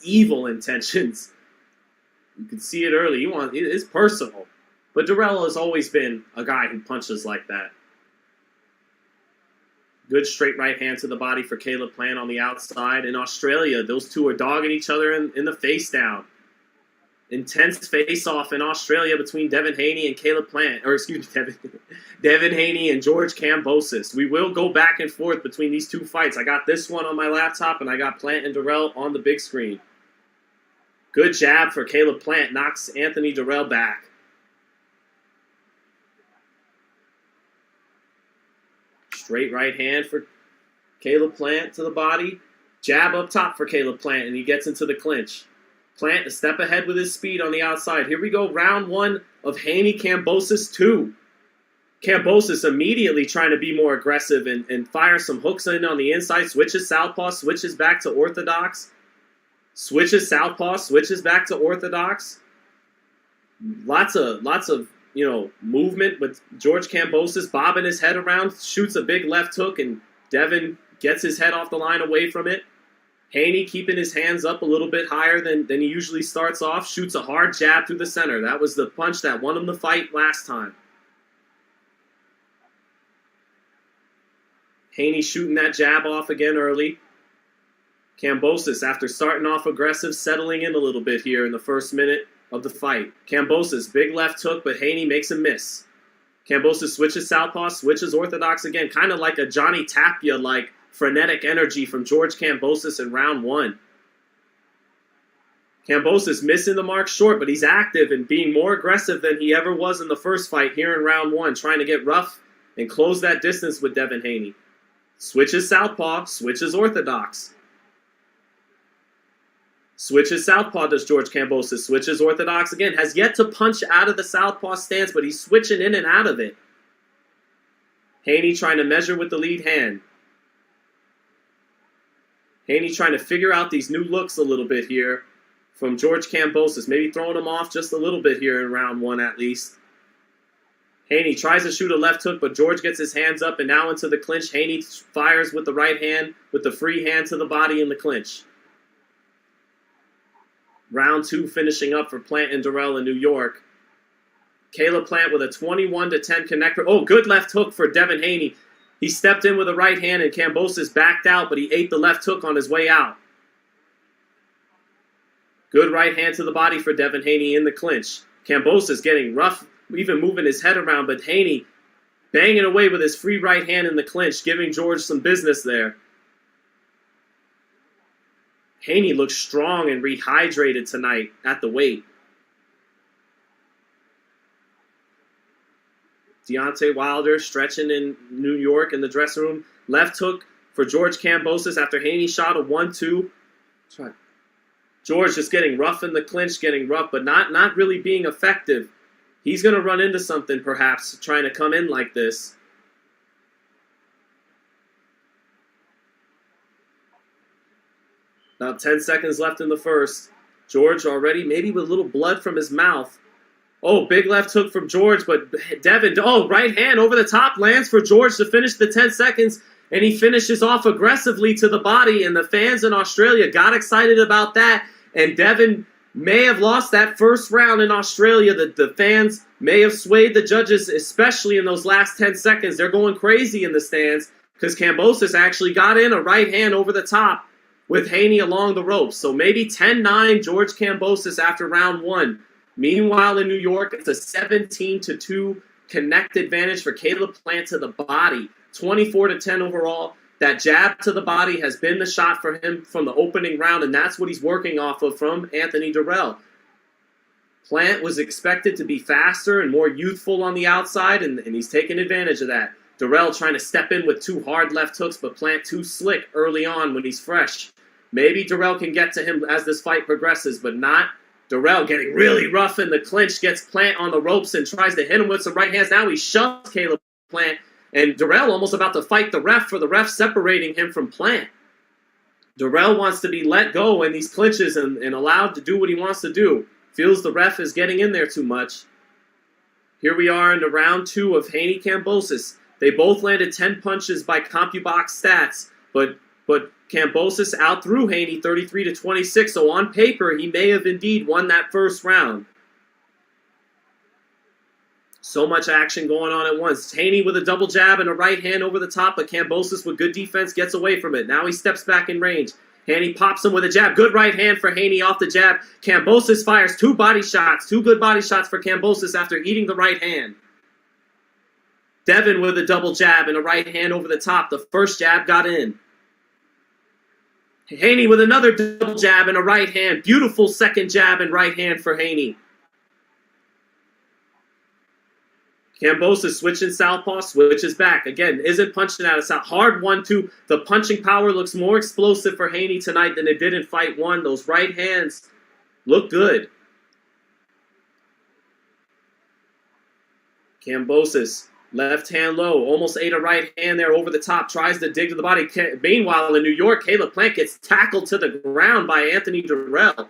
evil intentions. You can see it early. It's personal. But Darrell has always been a guy who punches like that. Good straight right hand to the body for Caleb Plant on the outside. In Australia, those two are dogging each other in the face down. Intense face-off in Australia between Devin Haney and Caleb Plant. Or excuse me, Devin Haney and George Kambosos. We will go back and forth between these 2 fights. I got this one on my laptop, and I got Plant and Darrell on the big screen. Good jab for Caleb Plant. Knocks Anthony Darrell back. Straight right hand for Caleb Plant to the body. Jab up top for Caleb Plant, and he gets into the clinch. Plant a step ahead with his speed on the outside. Here we go, round 1 of Haney Kambosos 2. Kambosos immediately trying to be more aggressive and fire some hooks in on the inside. Switches southpaw, switches back to orthodox. Switches southpaw, switches back to orthodox. Lots of movement with George Kambosos bobbing his head around, shoots a big left hook, and Devin gets his head off the line away from it. Haney keeping his hands up a little bit higher than he usually starts off, shoots a hard jab through the center. That was the punch that won him the fight last time. Haney shooting that jab off again early. Kambosos, after starting off aggressive, settling in a little bit here in the first minute of the fight. Kambosos, big left hook, but Haney makes a miss. Kambosos switches southpaw, switches orthodox again, kind of like a Johnny Tapia-like frenetic energy from George Kambosos in round 1. Kambosos missing the mark short, but he's active and being more aggressive than he ever was in the first fight here in round 1, trying to get rough and close that distance with Devin Haney. Switches southpaw, switches orthodox. Switches southpaw does George Kambosos, switches orthodox again. Has yet to punch out of the southpaw stance, but he's switching in and out of it. Haney trying to measure with the lead hand. Haney trying to figure out these new looks a little bit here from George Kambosos. Maybe throwing him off just a little bit here in round 1 at least. Haney tries to shoot a left hook, but George gets his hands up and now into the clinch. Haney fires with the right hand, with the free hand to the body in the clinch. Round 2 finishing up for Plant and Darrell in New York. Caleb Plant with a 21-10 connector. Oh, good left hook for Devin Haney. He stepped in with a right hand and Kambosos backed out, but he ate the left hook on his way out. Good right hand to the body for Devin Haney in the clinch. Kambosos getting rough, even moving his head around, but Haney banging away with his free right hand in the clinch, giving George some business there. Haney looks strong and rehydrated tonight at the weight. Deontay Wilder stretching in New York in the dressing room. Left hook for George Kambosos after Haney shot a 1-2. George just getting rough in the clinch, getting rough, but not really being effective. He's going to run into something perhaps trying to come in like this. About 10 seconds left in the first. George already maybe with a little blood from his mouth. Oh, big left hook from George, but Devin, right hand over the top lands for George to finish the 10 seconds, and he finishes off aggressively to the body, and the fans in Australia got excited about that, and Devin may have lost that first round in Australia. The fans may have swayed the judges, especially in those last 10 seconds. They're going crazy in the stands because Kambosos actually got in a right hand over the top with Haney along the ropes. So maybe 10-9 George Kambosos after round 1. Meanwhile, in New York, it's a 17-2 connect advantage for Caleb Plant to the body. 24-10 overall. That jab to the body has been the shot for him from the opening round, and that's what he's working off of from Anthony Darrell. Plant was expected to be faster and more youthful on the outside, and he's taking advantage of that. Darrell trying to step in with 2 hard left hooks, but Plant too slick early on when he's fresh. Maybe Darrell can get to him as this fight progresses, but not. Darrell getting really rough in the clinch, gets Plant on the ropes and tries to hit him with some right hands. Now he shoves Caleb Plant, and Darrell almost about to fight the ref for the ref separating him from Plant. Darrell wants to be let go in these clinches and allowed to do what he wants to do. Feels the ref is getting in there too much. Here we are into round 2 of Haney Kambosos. They both landed 10 punches by CompuBox stats, but Kambosos outthrew Haney 33-26, so on paper, he may have indeed won that first round. So much action going on at once. Haney with a double jab and a right hand over the top, but Kambosos with good defense gets away from it. Now he steps back in range. Haney pops him with a jab. Good right hand for Haney off the jab. Kambosos fires 2 body shots. 2 good body shots for Kambosos after eating the right hand. Devin with a double jab and a right hand over the top. The first jab got in. Haney with another double jab and a right hand. Beautiful second jab and right hand for Haney. Kambosos switching southpaw, switches back. Again, isn't punching out of south. Hard 1-2. The punching power looks more explosive for Haney tonight than it did in fight 1. Those right hands Look good. Kambosos, left hand low, almost ate a right hand there over the top, tries to dig to the body. Meanwhile, in New York, Caleb Plant gets tackled to the ground by Anthony Darrell.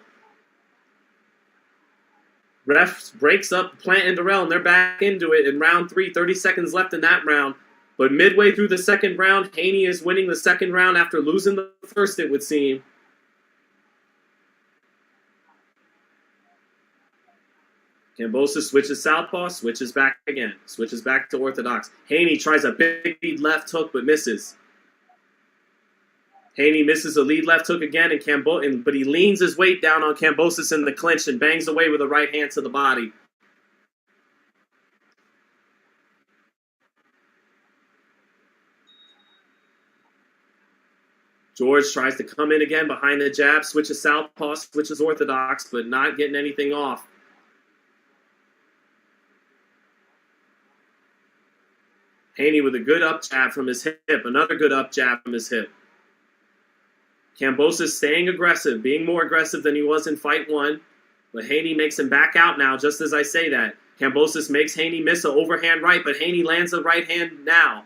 Ref breaks up Plant and Darrell, and they're back into it in round 3. 30 seconds left in that round. But midway through the second round, Haney is winning the second round after losing the first, it would seem. Kambosos switches southpaw, switches back again, switches back to orthodox. Haney tries a big lead left hook but misses. Haney misses a lead left hook again, but he leans his weight down on Kambosos in the clinch and bangs away with a right hand to the body. George tries to come in again behind the jab, switches southpaw, switches orthodox, but not getting anything off. Haney with a good up jab from his hip, another good up jab from his hip. Kambosos staying aggressive, being more aggressive than he was in fight 1, but Haney makes him back out now, just as I say that. Kambosos makes Haney miss an overhand right, but Haney lands a right hand now.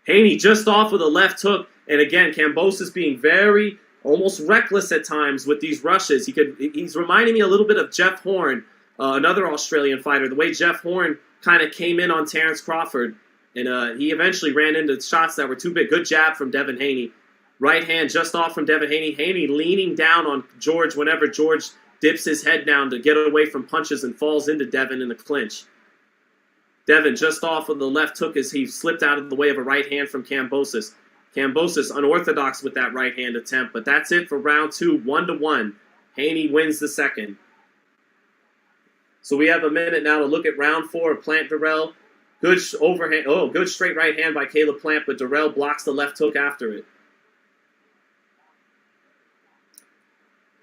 Haney just off with a left hook, and again, Kambosos being very, almost reckless at times with these rushes. He's reminding me a little bit of Jeff Horn, another Australian fighter, the way Jeff Horn kind of came in on Terrence Crawford, and he eventually ran into shots that were too big. Good jab from Devin Haney. Right hand just off from Devin Haney. Haney leaning down on George whenever George dips his head down to get away from punches and falls into Devin in the clinch. Devin just off of the left hook as he slipped out of the way of a right hand from Kambosos. Kambosos unorthodox with that right hand attempt, but that's it for round 2, 1-1. Haney wins the second. So we have a minute now to look at round 4 of Plant Darrell. Good overhand, good straight right hand by Caleb Plant, but Darrell blocks the left hook after it.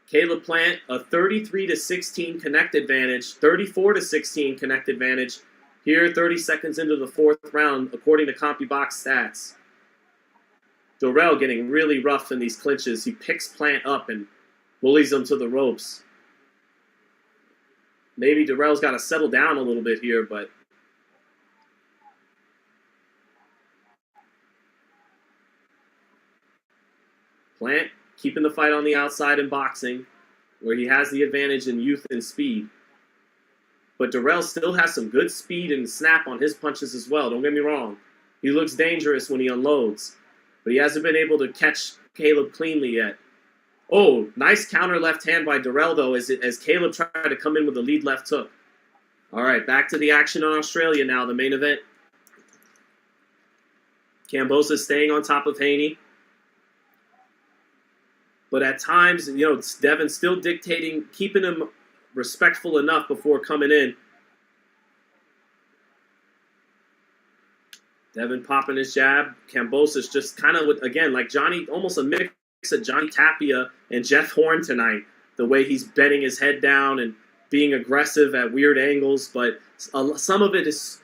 Caleb Plant, a 33-16 connect advantage, 34-16 connect advantage. Here, 30 seconds into the 4th round, according to CompuBox stats. Darrell getting really rough in these clinches. He picks Plant up and bullies him to the ropes. Maybe Darrell's got to settle down a little bit here, but Plant keeping the fight on the outside in boxing, where he has the advantage in youth and speed. But Darrell still has some good speed and snap on his punches as well. Don't get me wrong. He looks dangerous when he unloads, but he hasn't been able to catch Caleb cleanly yet. Oh, nice counter left hand by Darrell, though, as Caleb tried to come in with a lead left hook. All right, back to the action on Australia now, the main event. Kambosos staying on top of Haney. But at times, Devin still dictating, keeping him respectful enough before coming in. Devin popping his jab. Kambosos just kind of, again, like Johnny, almost a mix of Johnny Tapia and Jeff Horn tonight. The way he's bending his head down and being aggressive at weird angles. But some of it is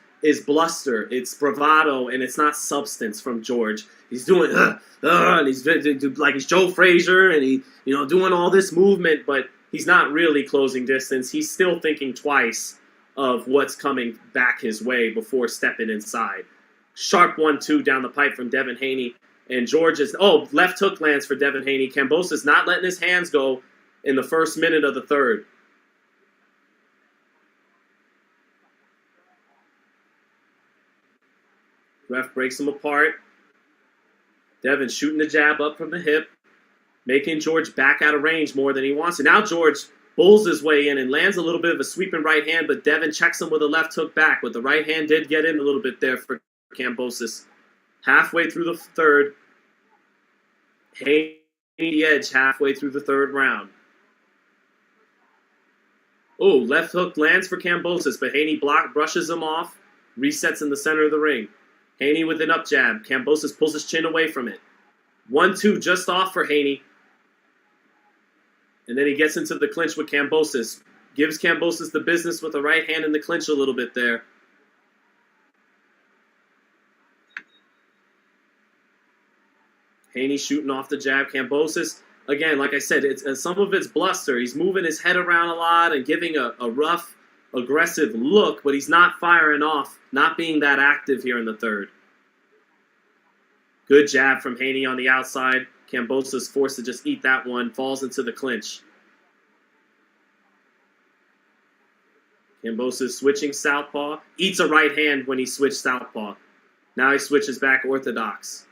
bluster. It's bravado, and it's not substance from George. He's doing, and he's like he's Joe Frazier, and he, doing all this movement, but he's not really closing distance. He's still thinking twice of what's coming back his way before stepping inside. Sharp 1-2 down the pipe from Devin Haney, and George is, left hook lands for Devin Haney. Kambosos not letting his hands go in the first minute of the third. Ref breaks him apart. Devin shooting the jab up from the hip, making George back out of range more than he wants. And now George bulls his way in and lands a little bit of a sweeping right hand, but Devin checks him with a left hook back. But the right hand did get in a little bit there for Kambosos. Halfway through the third. Haney the edge halfway through the third round. Oh, left hook lands for Kambosos, but Haney brushes him off, resets in the center of the ring. Haney with an up jab. Kambosos pulls his chin away from it. 1-2 just off for Haney. And then he gets into the clinch with Kambosos. Gives Kambosos the business with the right hand in the clinch a little bit there. Haney shooting off the jab. Kambosos again, like I said, some of it's bluster. He's moving his head around a lot and giving a rough, aggressive look, but he's not firing off, not being that active here in the third. Good jab from Haney on the outside. Kambosos forced to just eat that one, falls into the clinch. Kambosos switching southpaw, eats a right hand when he switched southpaw. Now he switches back orthodox.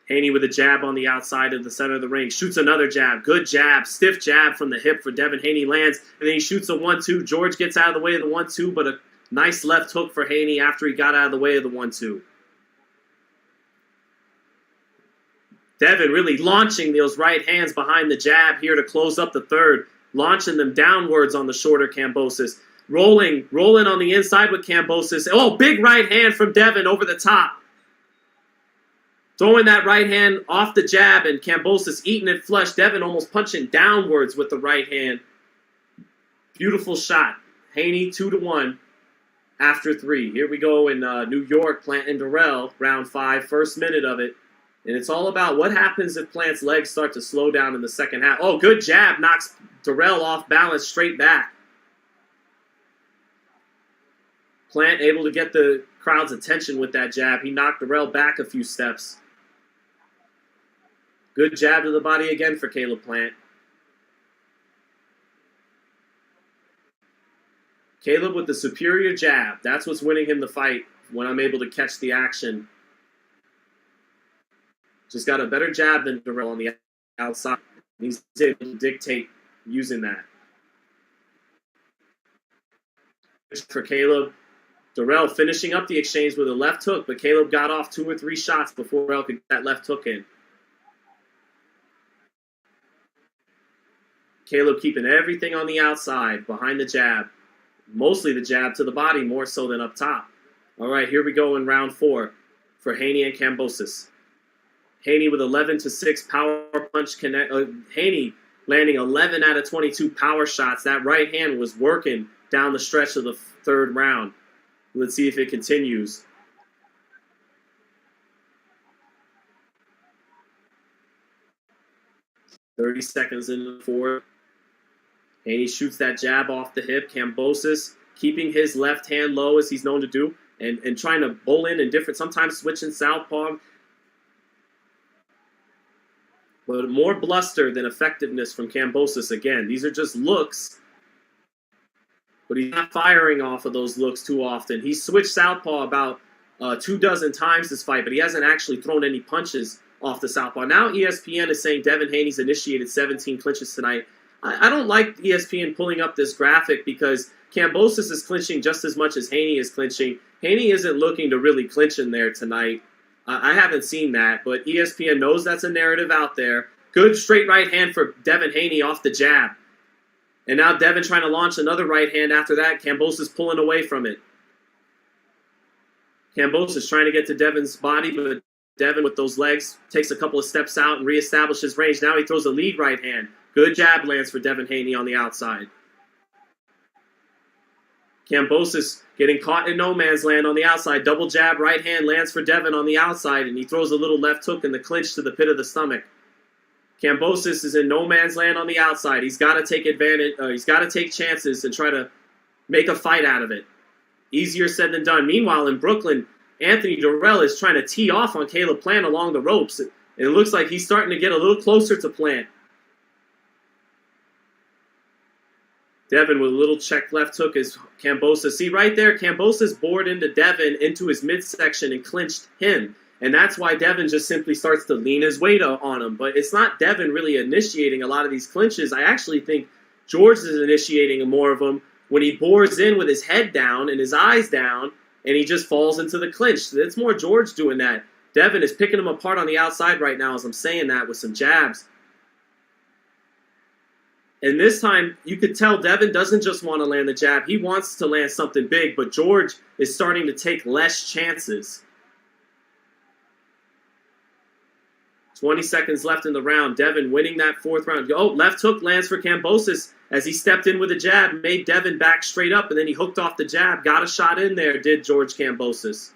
Haney with a jab on the outside of the center of the ring. Shoots another jab. Good jab. Stiff jab from the hip for Devin Haney. Lands. And then he shoots a 1-2. George gets out of the way of the 1-2, but a nice left hook for Haney after he got out of the way of the 1-2. Devin really launching those right hands behind the jab here to close up the third. Launching them downwards on the shorter Kambosos. Rolling on the inside with Kambosos. Oh, big right hand from Devin over the top. Throwing that right hand off the jab, and Kambosos eating it flush. Devin almost punching downwards with the right hand. Beautiful shot. Haney 2-1 after 3. Here we go in New York, Plant and Darrell, round 5, first minute of it. And it's all about what happens if Plant's legs start to slow down in the second half. Oh, good jab. Knocks Darrell off balance straight back. Plant able to get the crowd's attention with that jab. He knocked Darrell back a few steps. Good jab to the body again for Caleb Plant. Caleb with the superior jab. That's what's winning him the fight when I'm able to catch the action. Just got a better jab than Darrell on the outside. He's able to dictate using that. For Caleb, Darrell finishing up the exchange with a left hook, but Caleb got off 2 or 3 shots before Darrell could get that left hook in. Caleb keeping everything on the outside, behind the jab. Mostly the jab to the body, more so than up top. All right, here we go in round 4 for Haney and Kambosos. Haney with 11-6 power punch connect. Haney landing 11 out of 22 power shots. That right hand was working down the stretch of the third round. Let's see if it continues. "30 seconds into the fourth. Haney shoots that jab off the hip. Kambosos keeping his left hand low as he's known to do and trying to bowl in different, sometimes switching southpaw. But more bluster than effectiveness from Kambosos again. These are just looks, but he's not firing off of those looks too often. He switched southpaw about 24 times this fight, but he hasn't actually thrown any punches off the southpaw. Now ESPN is saying Devin Haney's initiated 17 clinches tonight. I don't like ESPN pulling up this graphic because Kambosos is clinching just as much as Haney is clinching. Haney isn't looking to really clinch in there tonight. I haven't seen that, but ESPN knows that's a narrative out there. Good straight right hand for Devin Haney off the jab. And now Devin trying to launch another right hand after that. Kambosos pulling away from it. Kambosos trying to get to Devin's body, but Devin with those legs takes a couple of steps out and reestablishes range. Now he throws a lead right hand. Good jab lands for Devin Haney on the outside. Kambosos getting caught in no man's land on the outside. Double jab, right hand lands for Devin on the outside, and he throws a little left hook in the clinch to the pit of the stomach. Kambosos is in no man's land on the outside. He's got to take advantage. He's got to take chances and try to make a fight out of it. Easier said than done. Meanwhile, in Brooklyn, Anthony Darrell is trying to tee off on Caleb Plant along the ropes. And it looks like he's starting to get a little closer to Plant. Devin with a little check left hook is Kambosos. See right there, Kambosos bored into Devin into his midsection and clinched him. And that's why Devin just simply starts to lean his weight on him. But it's not Devin really initiating a lot of these clinches. I actually think George is initiating more of them when he bores in with his head down and his eyes down, and he just falls into the clinch. It's more George doing that. Devin is picking him apart on the outside right now as I'm saying that with some jabs. And this time, you could tell Devin doesn't just want to land the jab. He wants to land something big, but George is starting to take less chances. 20 seconds left in the round. Devin winning that fourth round. Oh, left hook lands for Kambosos as he stepped in with a jab, made Devin back straight up, and then he hooked off the jab. Got a shot in there, did George Kambosos.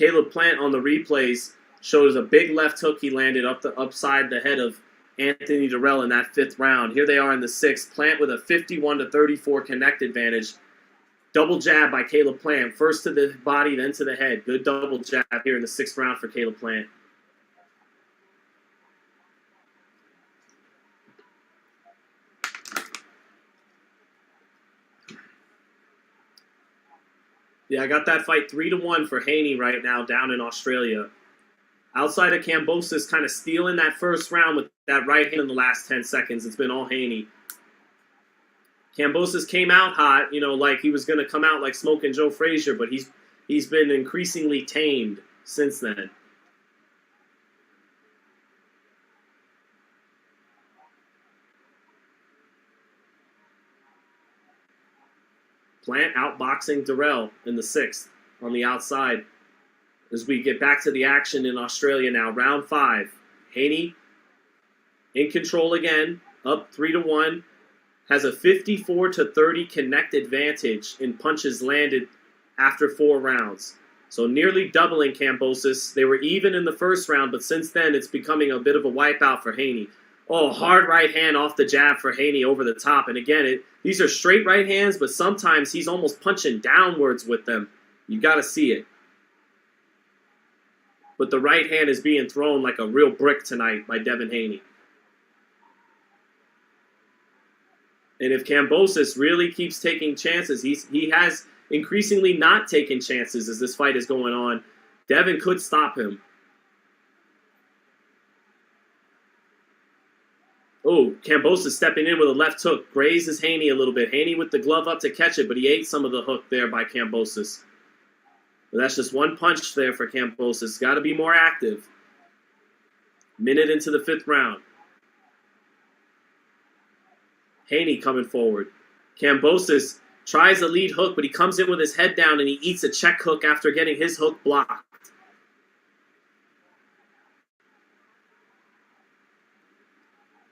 Caleb Plant on the replays shows a big left hook he landed upside the head of Anthony Darrell in that 5th round. Here they are in the 6th. Plant with a 51-34 connect advantage. Double jab by Caleb Plant. First to the body, then to the head. Good double jab here in the 6th round for Caleb Plant. Yeah, I got that fight 3-1 for Haney right now down in Australia. Outside of Kambosos kind of stealing that first round with that right hand in the last 10 seconds. It's been all Haney. Kambosos came out hot, like he was going to come out like smoking Joe Frazier, but he's been increasingly tamed since then. Plant outboxing Darrell in the 6th on the outside. As we get back to the action in Australia now, round 5. Haney in control again, up 3-1. Has a 54-30 connect advantage in punches landed after 4 rounds. So nearly doubling Kambosos. They were even in the first round, but since then it's becoming a bit of a wipeout for Haney. Oh, hard right hand off the jab for Haney over the top. And again, these are straight right hands, but sometimes he's almost punching downwards with them. You got to see it. But the right hand is being thrown like a real brick tonight by Devin Haney. And if Kambosos really keeps taking chances, he has increasingly not taken chances as this fight is going on. Devin could stop him. Oh, Kambosos stepping in with a left hook. Grazes Haney a little bit. Haney with the glove up to catch it, but he ate some of the hook there by Kambosos. But that's just one punch there for Kambosos. Got to be more active. Minute into the 5th round. Haney coming forward. Kambosos tries a lead hook, but he comes in with his head down and he eats a check hook after getting his hook blocked.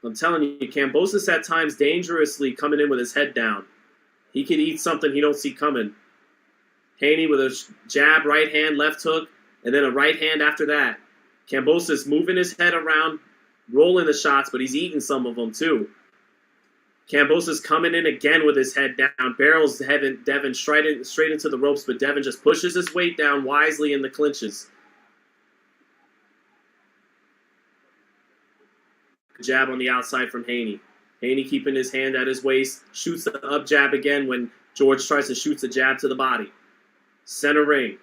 I'm telling you, Kambosos at times dangerously coming in with his head down. He could eat something he don't see coming. Haney with a jab, right hand, left hook, and then a right hand after that. Kambosos moving his head around, rolling the shots, but he's eating some of them too. Kambosos coming in again with his head down, barrels Devin straight into the ropes, but Devin just pushes his weight down wisely in the clinches. Jab on the outside from Haney. Haney keeping his hand at his waist, shoots the up jab again when George tries to shoot the jab to the body. Center ring.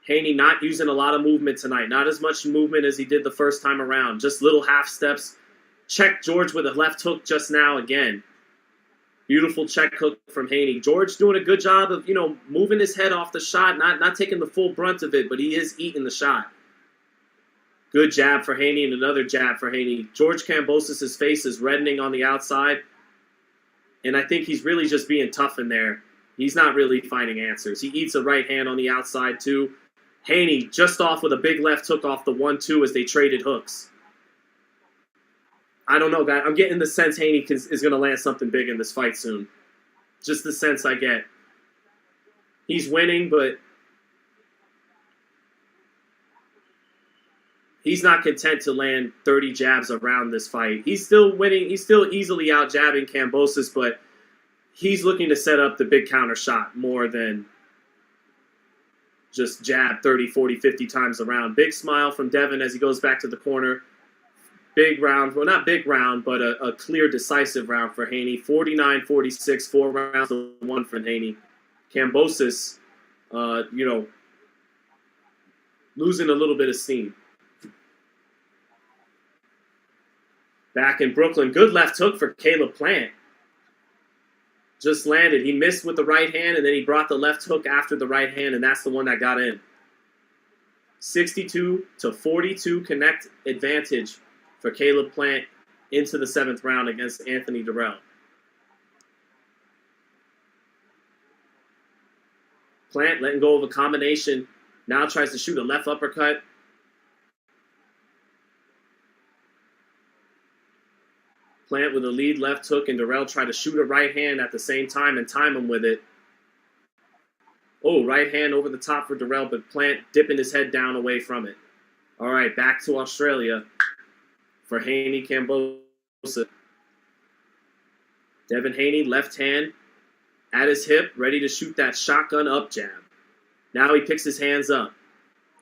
Haney not using a lot of movement tonight. Not as much movement as he did the first time around. Just little half steps. Check George with a left hook just now again. Beautiful check hook from Haney. George doing a good job of, moving his head off the shot, not taking the full brunt of it, but he is eating the shot. Good jab for Haney and another jab for Haney. George Kambosos' face is reddening on the outside, and I think he's really just being tough in there. He's not really finding answers. He eats a right hand on the outside too. Haney just off with a big left hook off the 1-2 as they traded hooks. I don't know, guys. I'm getting the sense Haney is going to land something big in this fight soon. Just the sense I get. He's winning, but he's not content to land 30 jabs around this fight. He's still winning. He's still easily out jabbing Kambosos, but he's looking to set up the big counter shot more than just jab 30, 40, 50 times around. Big smile from Devin as he goes back to the corner. Big round. Well, not big round, but a clear, decisive round for Haney. 49-46, 4 rounds to 1 for Haney. Kambosos, losing a little bit of steam. Back in Brooklyn, good left hook for Caleb Plant. Just landed. He missed with the right hand, and then he brought the left hook after the right hand, and that's the one that got in. 62-42 connect advantage for Caleb Plant into the 7th round against Anthony Darrell. Plant letting go of a combination. Now tries to shoot a left uppercut. Plant with a lead left hook, and Darrell tried to shoot a right hand at the same time and time him with it. Oh, right hand over the top for Darrell, but Plant dipping his head down away from it. All right, back to Australia for Haney Kambosos. Devin Haney, left hand at his hip, ready to shoot that shotgun up jab. Now he picks his hands up.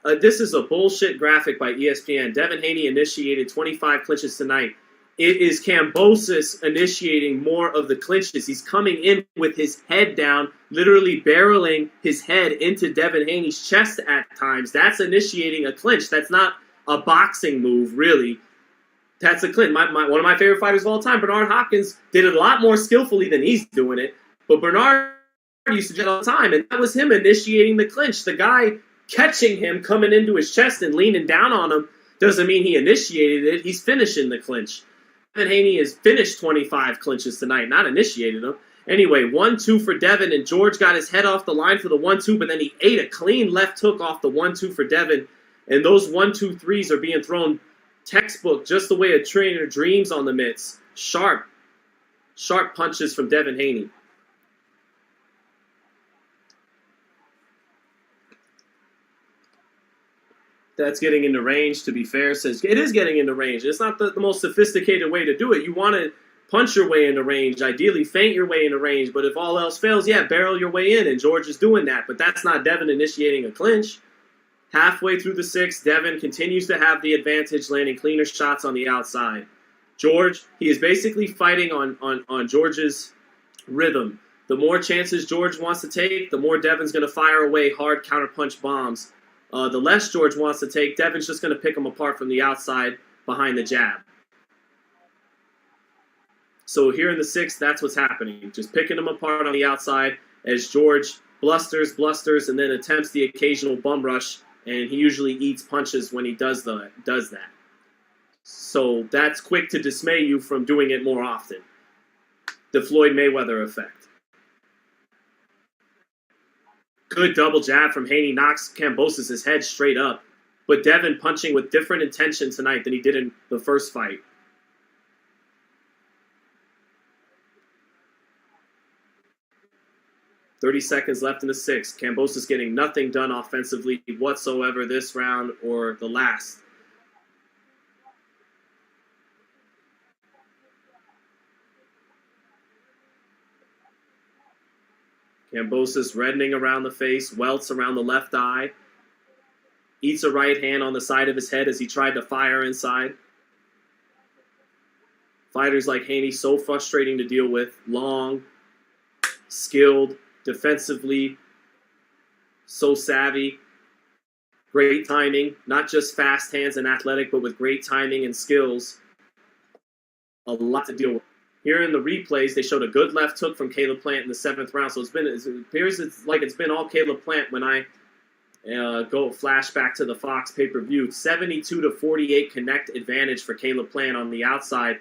This is a bullshit graphic by ESPN. Devin Haney initiated 25 clinches tonight. It is Kambosos initiating more of the clinches. He's coming in with his head down, literally barreling his head into Devin Haney's chest at times. That's initiating a clinch. That's not a boxing move, really. That's a clinch. One of my favorite fighters of all time, Bernard Hopkins, did it a lot more skillfully than he's doing it. But Bernard used to do it all the time, and that was him initiating the clinch. The guy catching him, coming into his chest and leaning down on him, doesn't mean he initiated it. He's finishing the clinch. Devin Haney has finished 25 clinches tonight, not initiated them. Anyway, 1-2 for Devin, and George got his head off the line for the 1-2, but then he ate a clean left hook off the 1-2 for Devin, and those 1-2-3s are being thrown textbook, just the way a trainer dreams on the mitts. Sharp punches from Devin Haney. That's getting into range, to be fair. Says it is getting into range. It's not the most sophisticated way to do it. You want to punch your way into range, ideally feint your way into range, but if all else fails, yeah, barrel your way in, and George is doing that. But that's not Devin initiating a clinch. Halfway through the sixth, Devin continues to have the advantage, landing cleaner shots on the outside. George, he is basically fighting on George's rhythm. The more chances George wants to take, the more Devin's going to fire away hard counterpunch bombs. The less George wants to take, Devin's just going to pick him apart from the outside behind the jab. So here in the sixth, that's what's happening. Just picking him apart on the outside as George blusters, and then attempts the occasional bum rush, and he usually eats punches when he does that. So that's quick to dismay you from doing it more often. The Floyd Mayweather effect. Good double jab from Haney, knocks Kambosos' head straight up. But Devin punching with different intention tonight than he did in the first fight. .30 seconds left in the sixth. Kambosos getting nothing done offensively whatsoever this round or the last. Kambosos reddening around the face, welts around the left eye. Eats a right hand on the side of his head as he tried to fire inside. Fighters like Haney, so frustrating to deal with. Long, skilled, defensively, so savvy. Great timing, not just fast hands and athletic, but with great timing and skills. A lot to deal with. Here in the replays, they showed a good left hook from Caleb Plant in the seventh round. So it appears like it's been all Caleb Plant when I go flashback to the Fox pay-per-view. 72-48 connect advantage for Caleb Plant on the outside.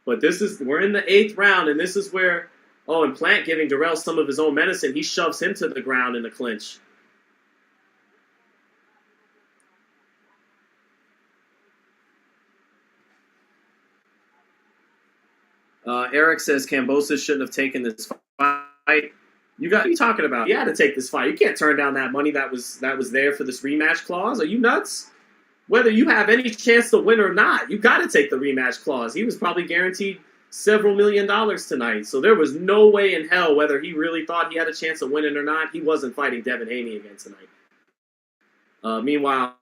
But we're in the eighth round, and this is where, and Plant giving Darrell some of his own medicine. He shoves him to the ground in the clinch. Eric says Kambosos shouldn't have taken this fight. What are you talking about? You had to take this fight. You can't turn down that money that was there for this rematch clause. Are you nuts? Whether you have any chance to win or not, you got to take the rematch clause. He was probably guaranteed several $1 million tonight. So there was no way in hell, whether he really thought he had a chance of winning or not, he wasn't fighting Devin Haney again tonight. Meanwhile,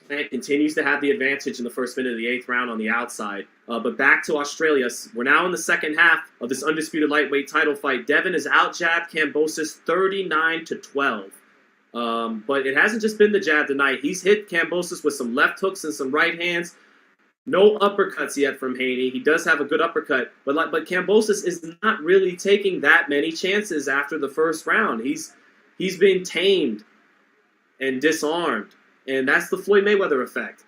Plant continues to have the advantage in the first minute of the eighth round on the outside. But back to Australia. We're now in the second half of this undisputed lightweight title fight. Devin has out-jabbed Kambosos 39-12. But it hasn't just been the jab tonight. He's hit Kambosos with some left hooks and some right hands. No uppercuts yet from Haney. He does have a good uppercut. But Kambosos is not really taking that many chances after the first round. He's been tamed and disarmed. And that's the Floyd Mayweather effect.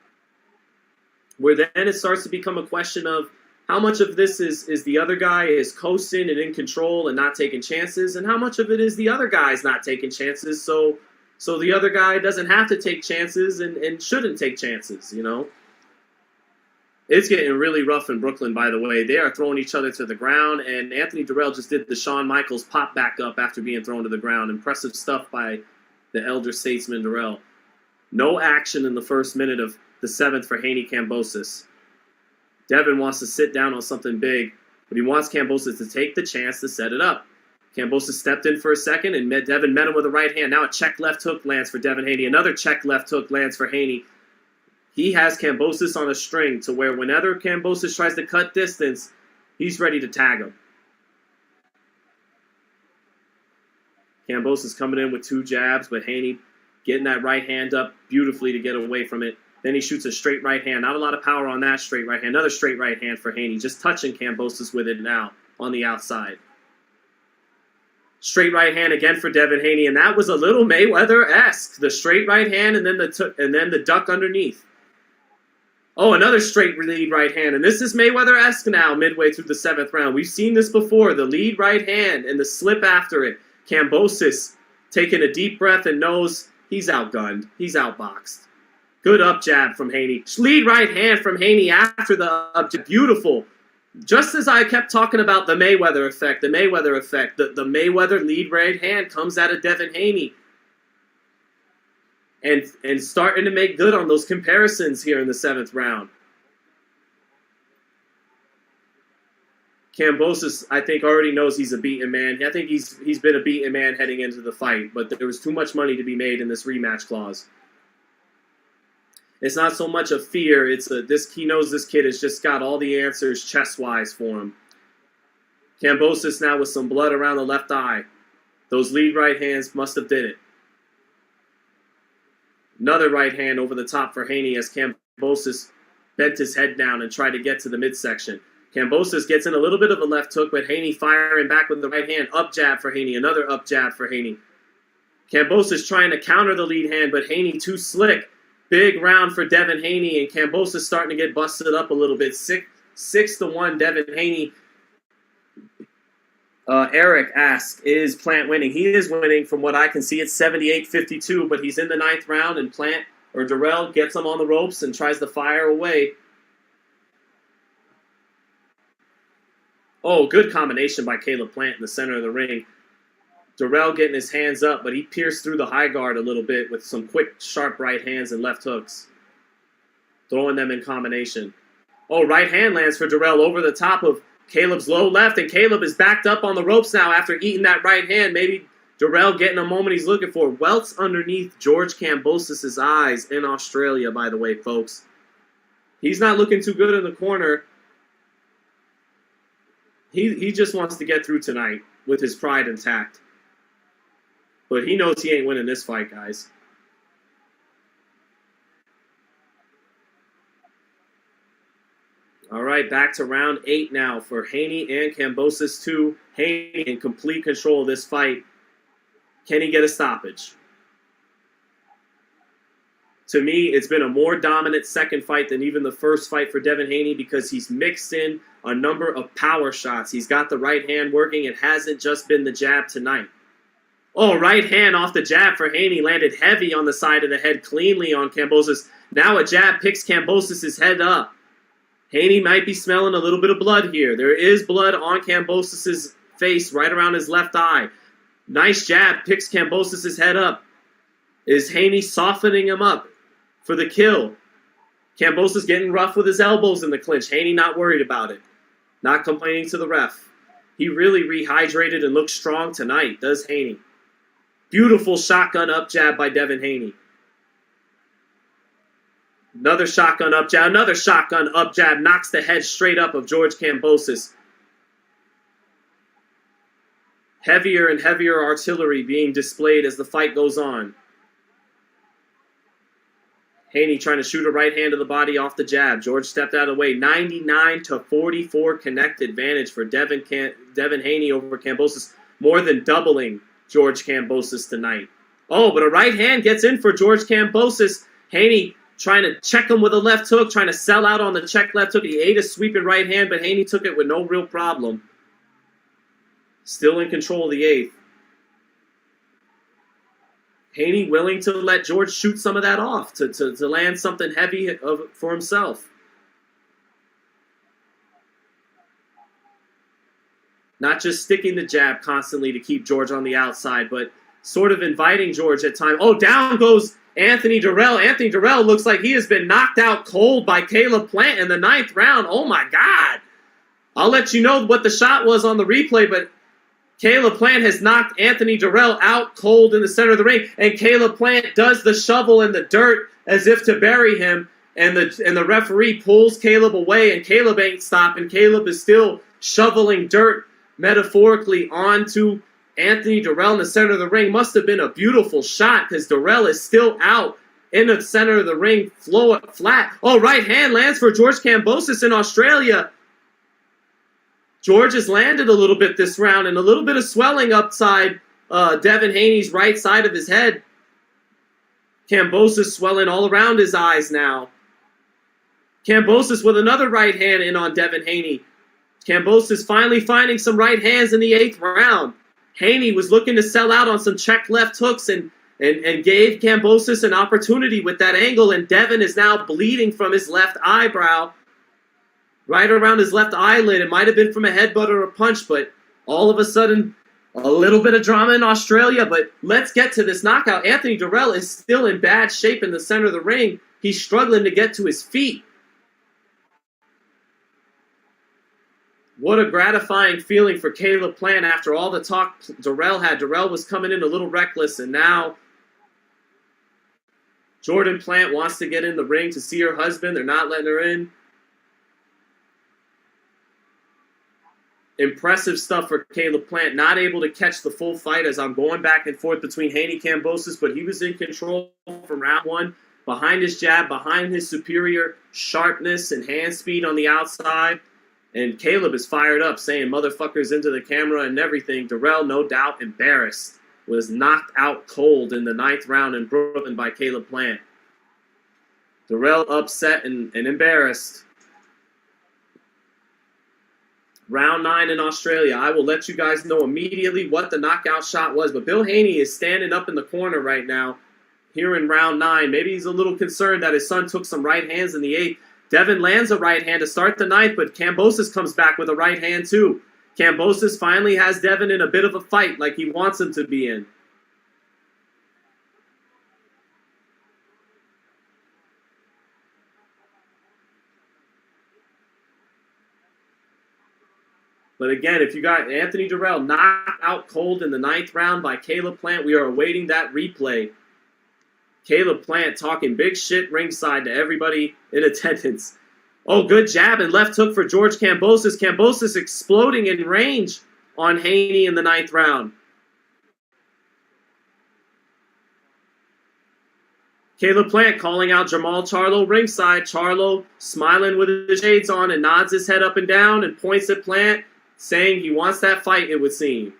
Where then it starts to become a question of how much of this is the other guy is coasting and in control and not taking chances, and how much of it is the other guy's not taking chances, so the other guy doesn't have to take chances and shouldn't take chances, you know? It's getting really rough in Brooklyn, by the way. They are throwing each other to the ground, and Anthony Darrell just did the Shawn Michaels pop back up after being thrown to the ground. Impressive stuff by the elder statesman Darrell. No action in the first minute of the 7th for Haney Kambosos. Devin wants to sit down on something big, but he wants Kambosos to take the chance to set it up. Kambosos stepped in for a second, and Devin met him with a right hand. Now a check left hook lands for Devin Haney. Another check left hook lands for Haney. He has Kambosos on a string to where whenever Kambosos tries to cut distance, he's ready to tag him. Kambosos coming in with 2 jabs, but Haney getting that right hand up beautifully to get away from it. Then he shoots a straight right hand. Not a lot of power on that straight right hand. Another straight right hand for Haney. Just touching Kambosos with it now on the outside. Straight right hand again for Devin Haney, and that was a little Mayweather-esque. The straight right hand and then the duck underneath. Oh, another straight lead right hand. And this is Mayweather-esque now midway through the 7th round. We've seen this before. The lead right hand and the slip after it. Kambosos taking a deep breath and knows he's outgunned. He's outboxed. Good up jab from Haney. Lead right hand from Haney after the up jab. Beautiful. Just as I kept talking about the Mayweather effect, the Mayweather lead right hand comes out of Devin Haney. And starting to make good on those comparisons here in the 7th round. Kambosos, I think, already knows he's a beaten man. I think he's been a beaten man heading into the fight, but there was too much money to be made in this rematch clause. It's not so much a fear. He knows this kid has just got all the answers chest-wise for him. Kambosos now with some blood around the left eye. Those lead right hands must have did it. Another right hand over the top for Haney as Kambosos bent his head down and tried to get to the midsection. Kambosos gets in a little bit of a left hook, but Haney firing back with the right hand. Up jab for Haney. Another up jab for Haney. Kambosos trying to counter the lead hand, but Haney too slick. Big round for Devin Haney, and Kambosos starting to get busted up a little bit. 6-1 Devin Haney. Eric asks, is Plant winning? He is winning. From what I can see, it's 78-52, but he's in the 9th round, and Darrell gets him on the ropes and tries to fire away. Oh, good combination by Caleb Plant in the center of the ring. Darrell getting his hands up, but he pierced through the high guard a little bit with some quick, sharp right hands and left hooks. Throwing them in combination. Oh, right hand lands for Darrell over the top of Caleb's low left, and Caleb is backed up on the ropes now after eating that right hand. Maybe Darrell getting a moment he's looking for. Welts underneath George Kambosos' eyes in Australia, by the way, folks. He's not looking too good in the corner. He just wants to get through tonight with his pride intact. But he knows he ain't winning this fight, guys. All right, back to round 8 now for Haney and Kambosos 2. Haney in complete control of this fight. Can he get a stoppage? To me, it's been a more dominant second fight than even the first fight for Devin Haney because he's mixed in a number of power shots. He's got the right hand working. It hasn't just been the jab tonight. Oh, right hand off the jab for Haney. Landed heavy on the side of the head, cleanly on Kambosos. Now a jab picks Kambosos' head up. Haney might be smelling a little bit of blood here. There is blood on Kambosos' face, right around his left eye. Nice jab, picks Kambosos' head up. Is Haney softening him up for the kill? Kambosos getting rough with his elbows in the clinch. Haney not worried about it. Not complaining to the ref. He really rehydrated and looks strong tonight, does Haney. Beautiful shotgun up jab by Devin Haney. Another shotgun up jab. Another shotgun up jab. Knocks the head straight up of George Kambosos. Heavier and heavier artillery being displayed as the fight goes on. Haney trying to shoot a right hand to the body off the jab. George stepped out of the way. 99-44 connect advantage for Devin Haney over Kambosos. More than doubling George Kambosos tonight. Oh, but a right hand gets in for George Kambosos. Haney trying to check him with a left hook, trying to sell out on the check left hook. He ate a sweeping right hand, but Haney took it with no real problem. Still in control of the 8th. Haney willing to let George shoot some of that off, to land something heavy for himself. Not just sticking the jab constantly to keep George on the outside, but sort of inviting George at times. Oh, down goes Anthony Darrell. Anthony Darrell looks like he has been knocked out cold by Caleb Plant in the 9th round. Oh, my God. I'll let you know what the shot was on the replay, but Caleb Plant has knocked Anthony Darrell out cold in the center of the ring, and Caleb Plant does the shovel in the dirt as if to bury him, and the referee pulls Caleb away, and Caleb ain't stopping. Caleb is still shoveling dirt metaphorically onto Anthony Darrell in the center of the ring. Must have been a beautiful shot because Darrell is still out in the center of the ring, flat. Oh, right hand lands for George Kambosos in Australia. George has landed a little bit this round and a little bit of swelling upside Devin Haney's right side of his head. Kambosos swelling all around his eyes now. Kambosos with another right hand in on Devin Haney. Kambosos finally finding some right hands in the 8th round. Haney was looking to sell out on some check left hooks and gave Kambosos an opportunity with that angle, and Devin is now bleeding from his left eyebrow. Right around his left eyelid. It might have been from a headbutt or a punch, but all of a sudden, a little bit of drama in Australia. But let's get to this knockout. Anthony Darrell is still in bad shape in the center of the ring. He's struggling to get to his feet. What a gratifying feeling for Caleb Plant after all the talk Darrell had. Darrell was coming in a little reckless, and now Jordan Plant wants to get in the ring to see her husband. They're not letting her in. Impressive stuff for Caleb Plant. Not able to catch the full fight as I'm going back and forth between Haney and Kambosos, but he was in control from round 1. Behind his jab, behind his superior sharpness and hand speed on the outside. And Caleb is fired up, saying motherfuckers into the camera and everything. Darrell, no doubt, embarrassed. Was knocked out cold in the 9th round in Brooklyn by Caleb Plant. Darrell upset and embarrassed. Round 9 in Australia. I will let you guys know immediately what the knockout shot was. But Bill Haney is standing up in the corner right now here in round 9. Maybe he's a little concerned that his son took some right hands in the 8th. Devin lands a right hand to start the 9th, but Kambosos comes back with a right hand too. Kambosos finally has Devin in a bit of a fight like he wants him to be in. But again, if you got Anthony Darrell knocked out cold in the 9th round by Caleb Plant, we are awaiting that replay. Caleb Plant talking big shit ringside to everybody in attendance. Oh, good jab and left hook for George Kambosos. Kambosos exploding in range on Haney in the 9th round. Caleb Plant calling out Jamal Charlo ringside. Charlo smiling with his shades on and nods his head up and down and points at Plant, saying he wants that fight, it would seem.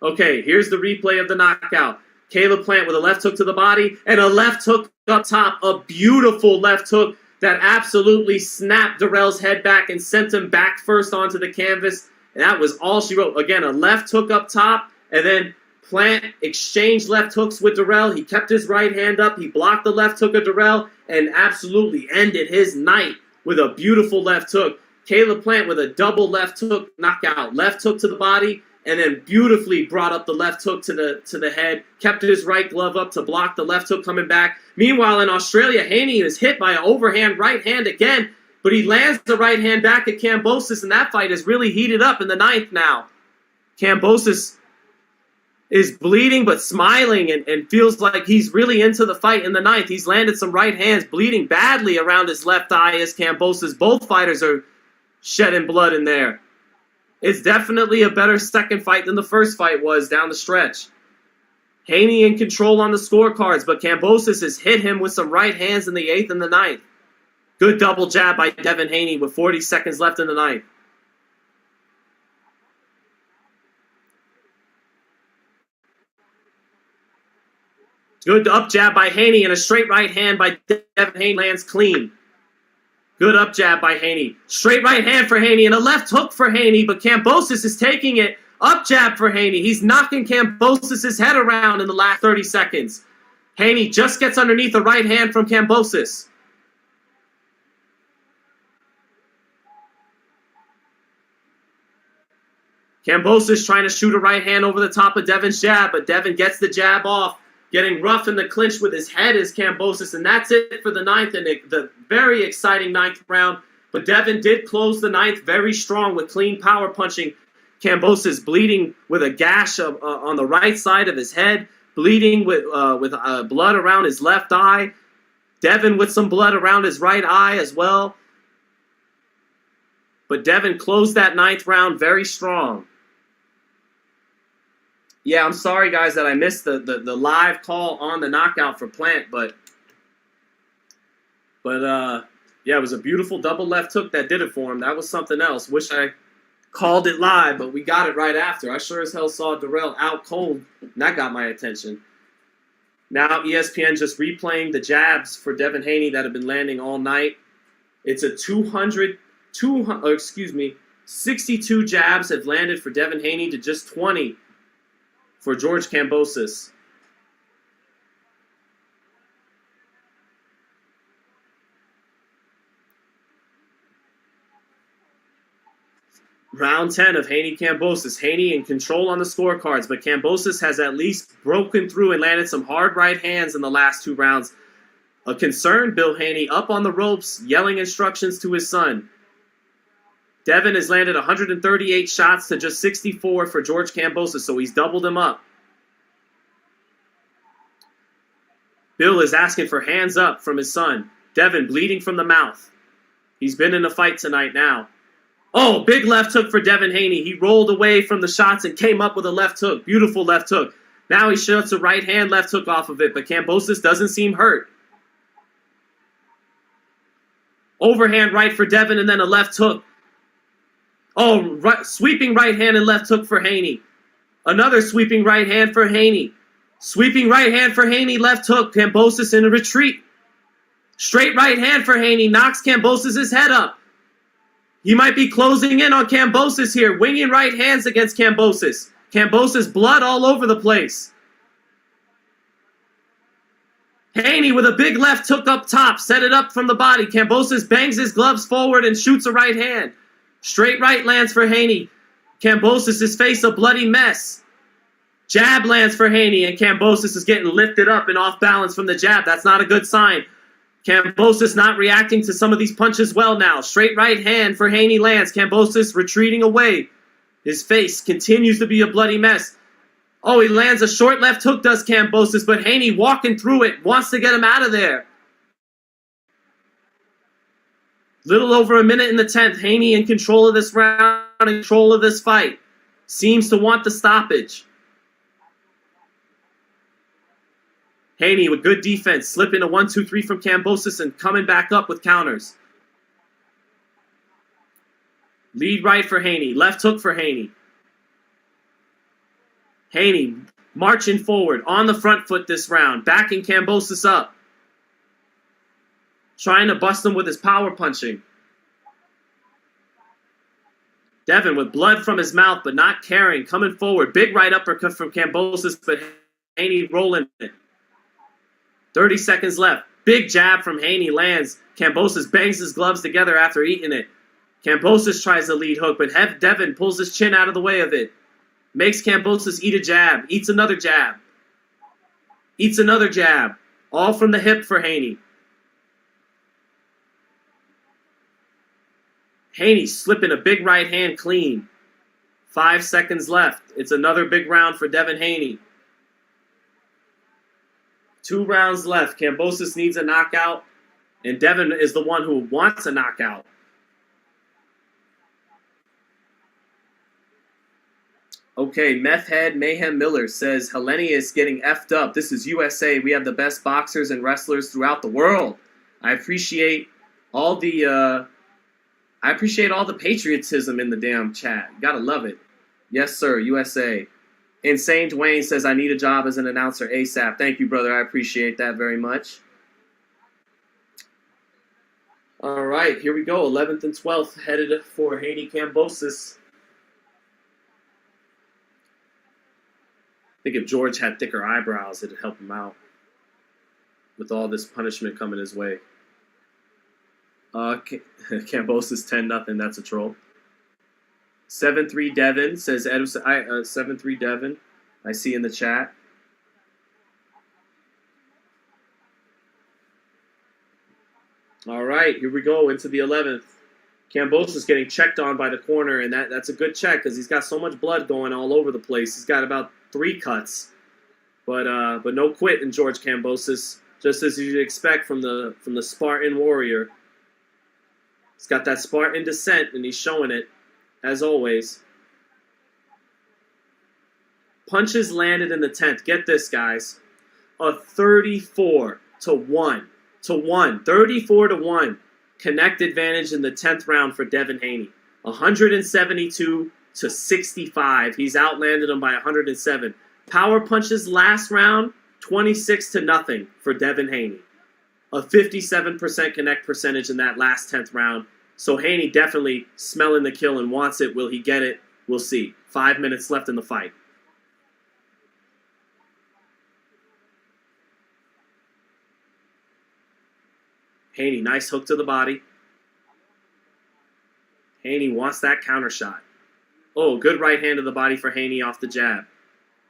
Okay, here's the replay of the knockout. Caleb Plant with a left hook to the body and a left hook up top. A beautiful left hook that absolutely snapped Darrell's head back and sent him back first onto the canvas. And that was all she wrote. Again, a left hook up top, and then Plant exchanged left hooks with Darrell. He kept his right hand up. He blocked the left hook of Darrell and absolutely ended his night with a beautiful left hook. Caleb Plant with a double left hook knockout. Left hook to the body, and then beautifully brought up the left hook to the head. Kept his right glove up to block the left hook coming back. Meanwhile, in Australia, Haney is hit by an overhand right hand again, but he lands the right hand back at Kambosos, and that fight is really heated up in the 9th now. Kambosos is bleeding but smiling and feels like he's really into the fight in the 9th. He's landed some right hands, bleeding badly around his left eye as Kambosos. Both fighters are shedding blood in there. It's definitely a better second fight than the first fight was down the stretch. Haney in control on the scorecards, but Kambosos has hit him with some right hands in the 8th and the 9th. Good double jab by Devin Haney with 40 seconds left in the 9th. Good up jab by Haney and a straight right hand by Devin Haney lands clean. Good up jab by Haney. Straight right hand for Haney and a left hook for Haney, but Kambosos is taking it. Up jab for Haney. He's knocking Kambosos' head around in the last 30 seconds. Haney just gets underneath the right hand from Kambosos. Kambosos trying to shoot a right hand over the top of Devin's jab, but Devin gets the jab off. Getting rough in the clinch with his head is Kambosos, and that's it for the ninth and the very exciting ninth round. But Devin did close the ninth very strong with clean power punching. Kambosos bleeding with a gash on the right side of his head, bleeding with blood around his left eye. Devin with some blood around his right eye as well. But Devin closed that ninth round very strong. Yeah, I'm sorry, guys, that I missed the live call on the knockout for Plant, but yeah, it was a beautiful double left hook that did it for him. That was something else. Wish I called it live, but we got it right after. I sure as hell saw Darrell out cold, and that got my attention. Now ESPN just replaying the jabs for Devin Haney that have been landing all night. It's a 62 jabs have landed for Devin Haney to just 20 for George Kambosos. Round 10 of Haney-Kambosos. Haney in control on the scorecards, but Kambosos has at least broken through and landed some hard right hands in the last two rounds. A concerned Bill Haney up on the ropes, yelling instructions to his son. Devin has landed 138 shots to just 64 for George Kambosos, so he's doubled him up. Bill is asking for hands up from his son. Devin bleeding from the mouth. He's been in a fight tonight now. Oh, big left hook for Devin Haney. He rolled away from the shots and came up with a left hook. Beautiful left hook. Now he shuts a right hand left hook off of it, but Kambosos doesn't seem hurt. Overhand right for Devin and then a left hook. Oh, right, sweeping right hand and left hook for Haney. Another sweeping right hand for Haney. Sweeping right hand for Haney, left hook. Kambosos in a retreat. Straight right hand for Haney. Knocks Kambosos' head up. He might be closing in on Kambosos here. Winging right hands against Kambosos. Kambosos blood all over the place. Haney with a big left hook up top. Set it up from the body. Kambosos bangs his gloves forward and shoots a right hand. Straight right lands for Haney. Kambosos' face a bloody mess. Jab lands for Haney, and Kambosos is getting lifted up and off balance from the jab. That's not a good sign. Kambosos not reacting to some of these punches well now. Straight right hand for Haney lands. Kambosos retreating away. His face continues to be a bloody mess. Oh, he lands a short left hook, does Kambosos, but Haney walking through it, wants to get him out of there. Little over a minute in the 10th. Haney in control of this round, in control of this fight. Seems to want the stoppage. Haney with good defense, slipping a 1-2-3 from Kambosos and coming back up with counters. Lead right for Haney, left hook for Haney. Haney marching forward on the front foot this round, backing Kambosos up. Trying to bust him with his power punching. Devin with blood from his mouth but not caring, coming forward. Big right uppercut from Kambosos, but Haney rolling it. 30 seconds left. Big jab from Haney lands. Kambosos bangs his gloves together after eating it. Kambosos tries the lead hook, but Devin pulls his chin out of the way of it. Makes Kambosos eat a jab. Eats another jab. Eats another jab. All from the hip for Haney. Haney slipping a big right hand clean. 5 seconds left. It's another big round for Devin Haney. 2 rounds left. Kambosos needs a knockout, and Devin is the one who wants a knockout. Okay, Meth Head Mayhem Miller says, Helenius getting effed up. This is USA. We have the best boxers and wrestlers throughout the world. I appreciate all the patriotism in the damn chat. You gotta love it. Yes, sir, USA. Insane Dwayne says, I need a job as an announcer ASAP. Thank you, brother. I appreciate that very much. All right, here we go. 11th and 12th headed for Haney-Kambosos. I think if George had thicker eyebrows, it'd help him out with all this punishment coming his way. Kambosos 10-0. That's a troll. 7-3 Devin says Edison. 7-3 Devin. I see in the chat. All right, here we go into the 11th. Kambosos is getting checked on by the corner, and that's a good check because he's got so much blood going all over the place. He's got about 3 cuts, but no quit in George Kambosos, just as you'd expect from the Spartan warrior. He's got that Spartan descent, and he's showing it, as always. Punches landed in the 10th. Get this, guys. A 34-1. 34-1. Connect advantage in the 10th round for Devin Haney. 172-65. He's outlanded him by 107. Power punches last round, 26-0 for Devin Haney. A 57% connect percentage in that last 10th round. So Haney definitely smelling the kill and wants it. Will he get it? We'll see. 5 minutes left in the fight. Haney, nice hook to the body. Haney wants that counter shot. Oh, good right hand to the body for Haney off the jab.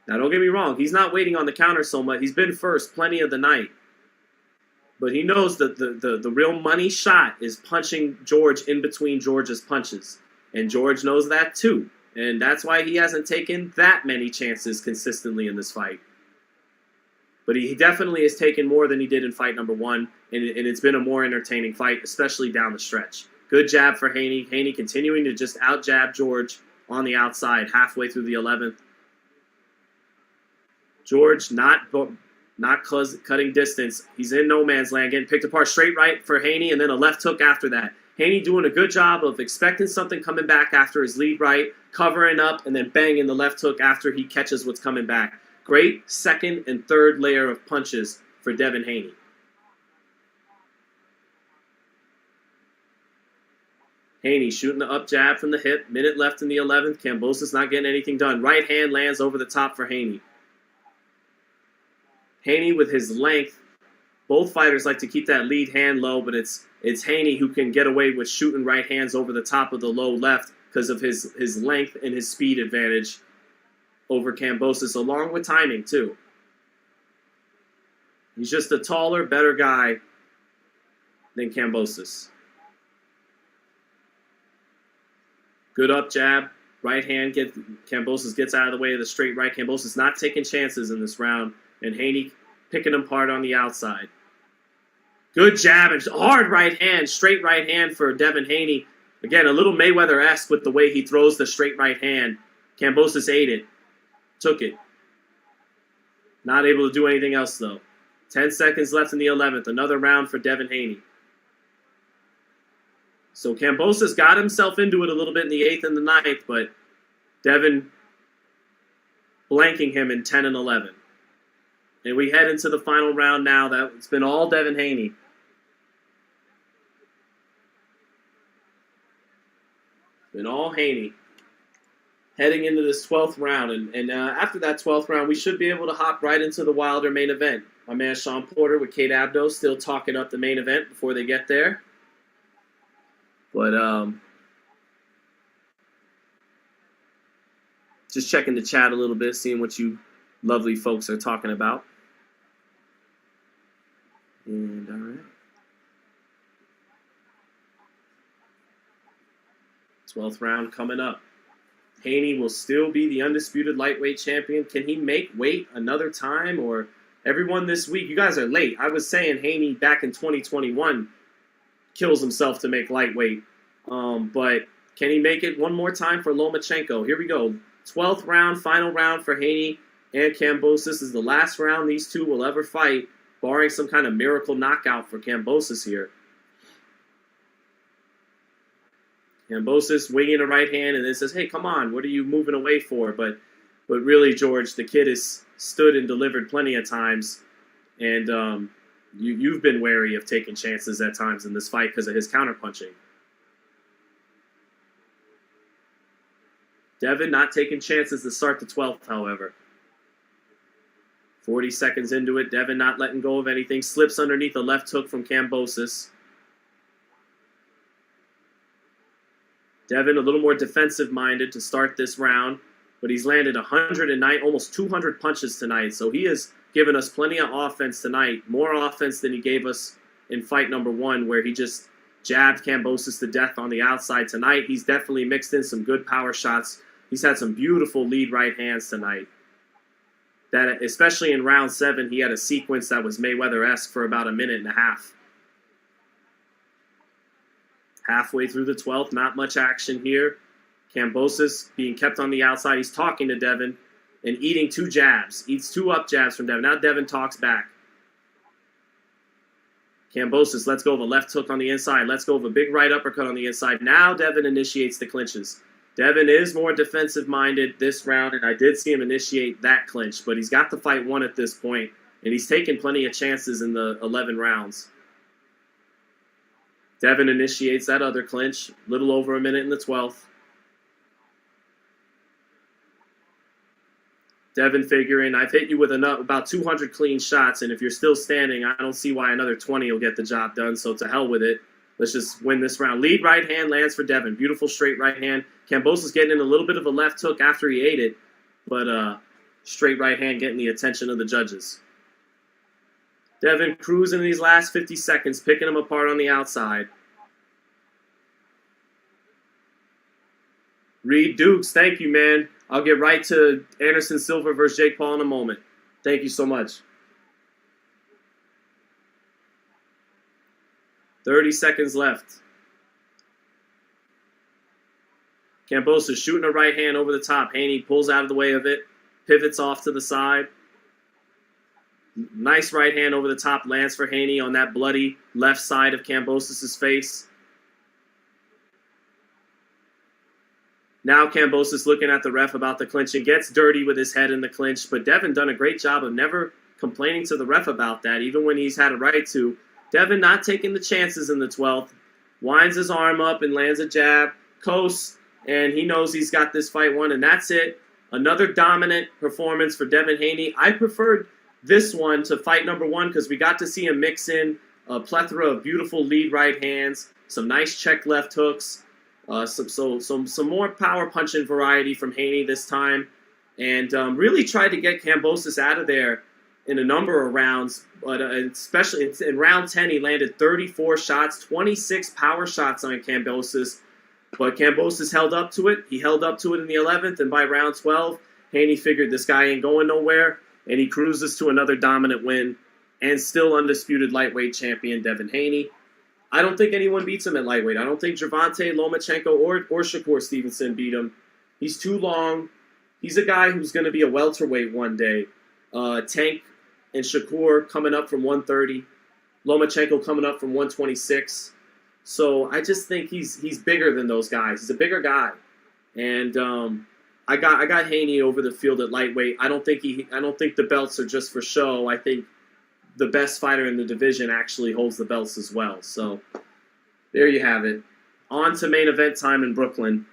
Now, don't get me wrong. He's not waiting on the counter so much. He's been first plenty of the night. But he knows that the real money shot is punching George in between George's punches. And George knows that too. And that's why he hasn't taken that many chances consistently in this fight. But he definitely has taken more than he did in fight number 1. And it's been a more entertaining fight, especially down the stretch. Good jab for Haney. Haney continuing to just out-jab George on the outside halfway through the 11th. George not cutting distance. He's in no man's land, getting picked apart. Straight right for Haney, and then a left hook after that. Haney doing a good job of expecting something coming back after his lead right, covering up, and then banging the left hook after he catches what's coming back. Great second and third layer of punches for Devin Haney. Haney shooting the up jab from the hip. Minute left in the 11th. Kambosos not getting anything done. Right hand lands over the top for Haney. Haney with his length. Both fighters like to keep that lead hand low, but it's Haney who can get away with shooting right hands over the top of the low left because of his length and his speed advantage over Kambosos, along with timing too. He's just a taller, better guy than Kambosos. Good up jab, right hand. Kambosos gets out of the way of the straight right. Kambosos not taking chances in this round, and Haney picking him apart on the outside. Good jab and hard right hand, straight right hand for Devin Haney. Again, a little Mayweather-esque with the way he throws the straight right hand. Kambosos ate it, took it. Not able to do anything else though. 10 seconds left in the 11th. Another round for Devin Haney. So Kambosos got himself into it a little bit in the 8th and the 9th, but Devin blanking him in 10 and 11. And we head into the final round now. It's been all Devin Haney. Been all Haney. Heading into this 12th round. And after that 12th round, we should be able to hop right into the Wilder main event. My man Sean Porter with Kate Abdo still talking up the main event before they get there. But just checking the chat a little bit, seeing what you lovely folks are talking about. And all right. 12th round coming up. Haney will still be the undisputed lightweight champion. Can he make weight another time? Or everyone this week, you guys are late. I was saying Haney back in 2021 kills himself to make lightweight. But can he make it one more time for Lomachenko? Here we go. 12th round, final round for Haney and Kambosos. This is the last round these two will ever fight, barring some kind of miracle knockout for Kambosos here. Kambosos winging a right hand and then says, hey, come on, what are you moving away for? But really, George, the kid has stood and delivered plenty of times. And you've been wary of taking chances at times in this fight because of his counterpunching. Devin not taking chances to start the 12th, however. 40 seconds into it, Devin not letting go of anything. Slips underneath a left hook from Kambosos. Devin a little more defensive-minded to start this round, but he's landed 109, almost 200 punches tonight, so he has given us plenty of offense tonight, more offense than he gave us in fight number 1, where he just jabbed Kambosos to death on the outside. Tonight, he's definitely mixed in some good power shots. He's had some beautiful lead right hands tonight. That, especially in round 7, he had a sequence that was Mayweather-esque for about a minute and a half. Halfway through the 12th, not much action here. Kambosos being kept on the outside. He's talking to Devin and eating 2 jabs. Eats 2 up jabs from Devin. Now Devin talks back. Kambosos lets go of a left hook on the inside. Let's go of a big right uppercut on the inside. Now Devin initiates the clinches. Devin is more defensive-minded this round, and I did see him initiate that clinch, but he's got the fight won at this point, and he's taken plenty of chances in the 11 rounds. Devin initiates that other clinch, a little over a minute in the 12th. Devin figuring, I've hit you with about 200 clean shots, and if you're still standing, I don't see why another 20 will get the job done, so to hell with it. Let's just win this round. Lead right hand lands for Devin. Beautiful straight right hand. Kambosos getting in a little bit of a left hook after he ate it, but straight right hand getting the attention of the judges. Devin cruising in these last 50 seconds, picking him apart on the outside. Reed Dukes, thank you, man. I'll get right to Anderson Silva versus Jake Paul in a moment. Thank you so much. 30 seconds left. Kambosos shooting a right hand over the top. Haney pulls out of the way of it. Pivots off to the side. Nice right hand over the top. Lands for Haney on that bloody left side of Kambosos' face. Now Kambosos looking at the ref about the clinch and gets dirty with his head in the clinch. But Devin done a great job of never complaining to the ref about that, even when he's had a right to. Devin not taking the chances in the 12th. Winds his arm up and lands a jab. Coasts, and he knows he's got this fight won, and that's it. Another dominant performance for Devin Haney. I preferred this one to fight number 1 because we got to see him mix in a plethora of beautiful lead right hands, some nice check left hooks, some more power punching variety from Haney this time, and really tried to get Kambosos out of there in a number of rounds, but especially in round 10, he landed 34 shots, 26 power shots on Kambosos, but Kambosos held up to it. He held up to it in the 11th, and by round 12, Haney figured this guy ain't going nowhere, and he cruises to another dominant win, and still undisputed lightweight champion Devin Haney. I don't think anyone beats him at lightweight. I don't think Gervonta, Lomachenko, or Shakur Stevenson beat him. He's too long. He's a guy who's going to be a welterweight one day. Tank and Shakur coming up from 130. Lomachenko coming up from 126. So I just think he's bigger than those guys. He's a bigger guy. And I got Haney over the field at lightweight. I don't think the belts are just for show. I think the best fighter in the division actually holds the belts as well. So there you have it. On to main event time in Brooklyn.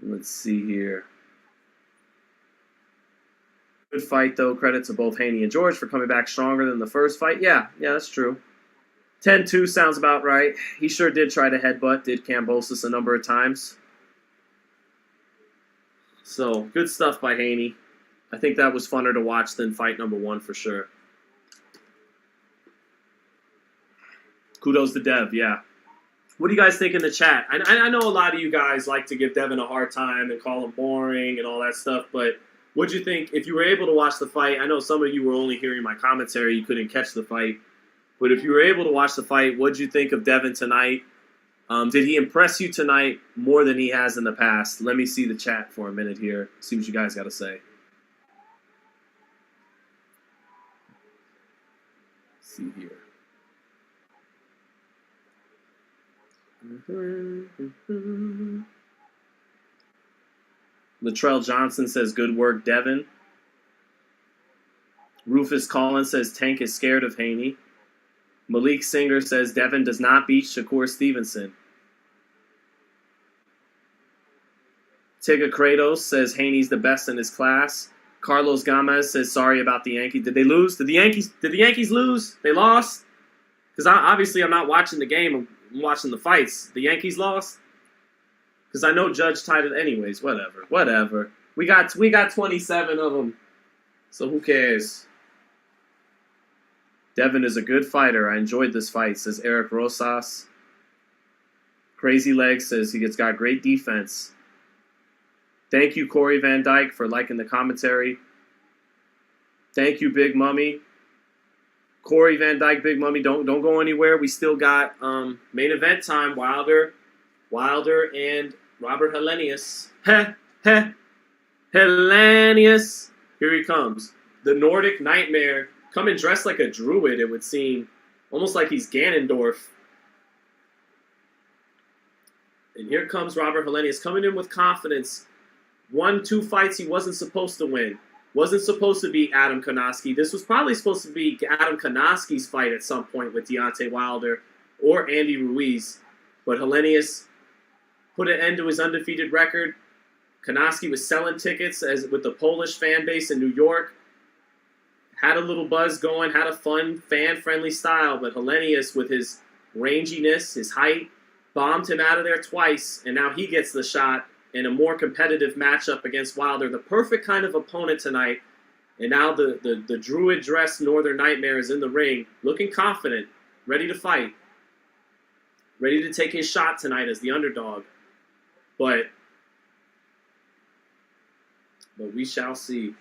Let's see here. Good fight, though. Credit to both Haney and George for coming back stronger than the first fight. Yeah, that's true. 10-2 sounds about right. He sure did try to headbutt, did Kambosos a number of times. So, good stuff by Haney. I think that was funner to watch than fight number 1 for sure. Kudos to Dev, yeah. What do you guys think in the chat? I know a lot of you guys like to give Devin a hard time and call him boring and all that stuff, but what'd you think? If you were able to watch the fight, I know some of you were only hearing my commentary, you couldn't catch the fight, but if you were able to watch the fight, what'd you think of Devin tonight? Did he impress you tonight more than he has in the past? Let me see the chat for a minute here, see what you guys got to say. Let's see here. Latrell Johnson says, good work, Devin. Rufus Collins says, Tank is scared of Haney. Malik Singer says, Devin does not beat Shakur Stevenson. Tigger Kratos says, Haney's the best in his class. Carlos Gomez says, sorry about the Yankees. Did they lose? Did the Yankees lose? They lost? Because obviously I'm not watching the game. I'm watching the fights. The Yankees lost. Because I know Judge tied it anyways. Whatever. We got 27 of them. So who cares? Devin is a good fighter. I enjoyed this fight, says Eric Rosas. Crazy Legs says he's got great defense. Thank you, Corey Van Dyke, for liking the commentary. Thank you, Big Mummy. Corey Van Dyke, Big Mummy, don't go anywhere. We still got main event time. Wilder and Robert Helenius. Helenius. Here he comes. The Nordic Nightmare. Coming dressed like a druid, it would seem. Almost like he's Ganondorf. And here comes Robert Helenius, coming in with confidence. 1-2 fights he wasn't supposed to win. Wasn't supposed to be Adam Konoski. This was probably supposed to be Adam Konoski's fight at some point with Deontay Wilder or Andy Ruiz. But Helenius put an end to his undefeated record. Konoski was selling tickets with the Polish fan base in New York. Had a little buzz going, had a fun, fan-friendly style. But Helenius, with his ranginess, his height, bombed him out of there twice. And now he gets the shot in a more competitive matchup against Wilder. The perfect kind of opponent tonight. And now the druid-dressed Northern Nightmare is in the ring, looking confident, ready to fight. Ready to take his shot tonight as the underdog. But we shall see.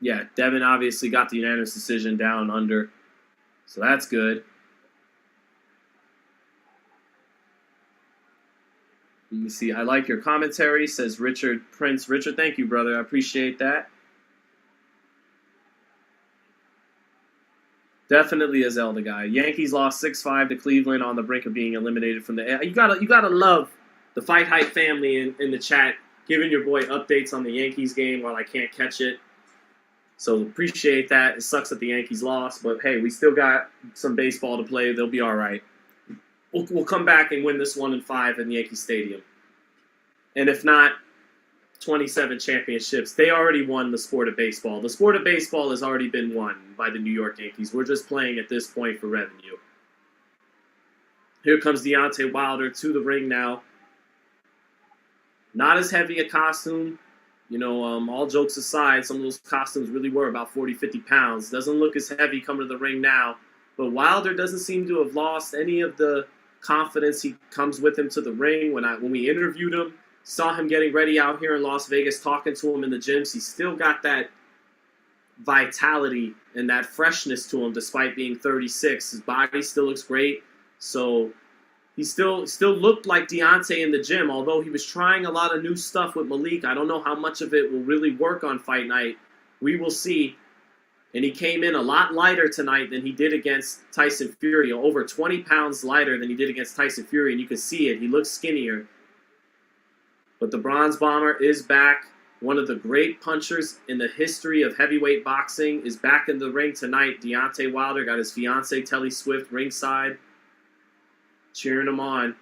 Yeah, Devin obviously got the unanimous decision down under. So that's good. Let me see. I like your commentary, says Richard Prince. Richard, thank you, brother. I appreciate that. Definitely a Zelda guy. Yankees lost 6-5 to Cleveland on the brink of being eliminated from the... You gotta love the FightHype family in the chat, giving your boy updates on the Yankees game while I can't catch it. So appreciate that. It sucks that the Yankees lost, but hey, we still got some baseball to play. They'll be all right. We'll come back and win this 1-5 in Yankee Stadium. And if not, 27 championships. They already won the sport of baseball. The sport of baseball has already been won by the New York Yankees. We're just playing at this point for revenue. Here comes Deontay Wilder to the ring now. Not as heavy a costume. You know, all jokes aside, some of those costumes really were about 40, 50 pounds. Doesn't look as heavy coming to the ring now. But Wilder doesn't seem to have lost any of the confidence he comes with him to the ring. When we interviewed him, saw him getting ready out here in Las Vegas, talking to him in the gyms, he's still got that vitality and that freshness to him despite being 36. His body still looks great. So he still looked like Deontay in the gym, although he was trying a lot of new stuff with Malik. I don't know how much of it will really work on fight night. We will see. And he came in a lot lighter tonight than he did against Tyson Fury, over 20 pounds lighter than he did against Tyson Fury, and you can see it. He looks skinnier. But the Bronze Bomber is back. One of the great punchers in the history of heavyweight boxing is back in the ring tonight. Deontay Wilder got his fiancée, Telly Swift, ringside, cheering him on. Of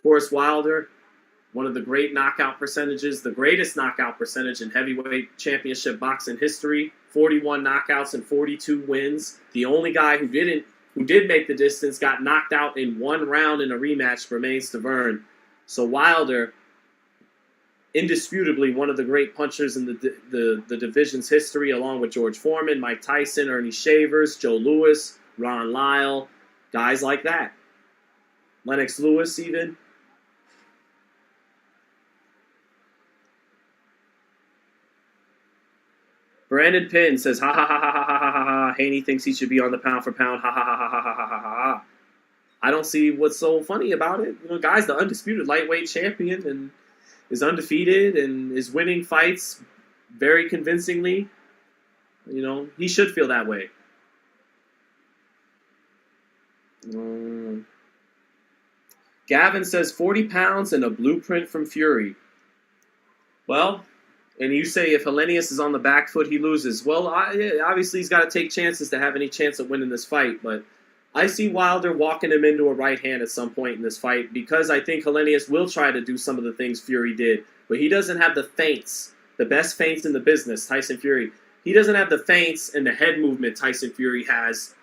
course, Wilder, one of the great knockout percentages, the greatest knockout percentage in heavyweight championship boxing history, 41 knockouts and 42 wins. The only guy who did make the distance, got knocked out in one round in a rematch, remains Devin. So Wilder, indisputably one of the great punchers in the division's history, along with George Foreman, Mike Tyson, Ernie Shavers, Joe Louis, Ron Lyle, guys like that. Lennox Lewis even. Brandon Pinn says, ha ha ha ha ha ha ha ha ha. Haney thinks he should be on the pound for pound. Ha ha ha ha ha ha ha ha ha. I don't see what's so funny about it. You know, guy's the undisputed lightweight champion and is undefeated and is winning fights very convincingly. You know, he should feel that way. Gavin says 40 pounds and a blueprint from Fury. Well, and you say if Helenius is on the back foot, he loses. Well, obviously he's got to take chances to have any chance of winning this fight. But I see Wilder walking him into a right hand at some point in this fight because I think Helenius will try to do some of the things Fury did. But he doesn't have the feints, the best feints in the business, Tyson Fury. he doesn't have the feints and the head movement Tyson Fury has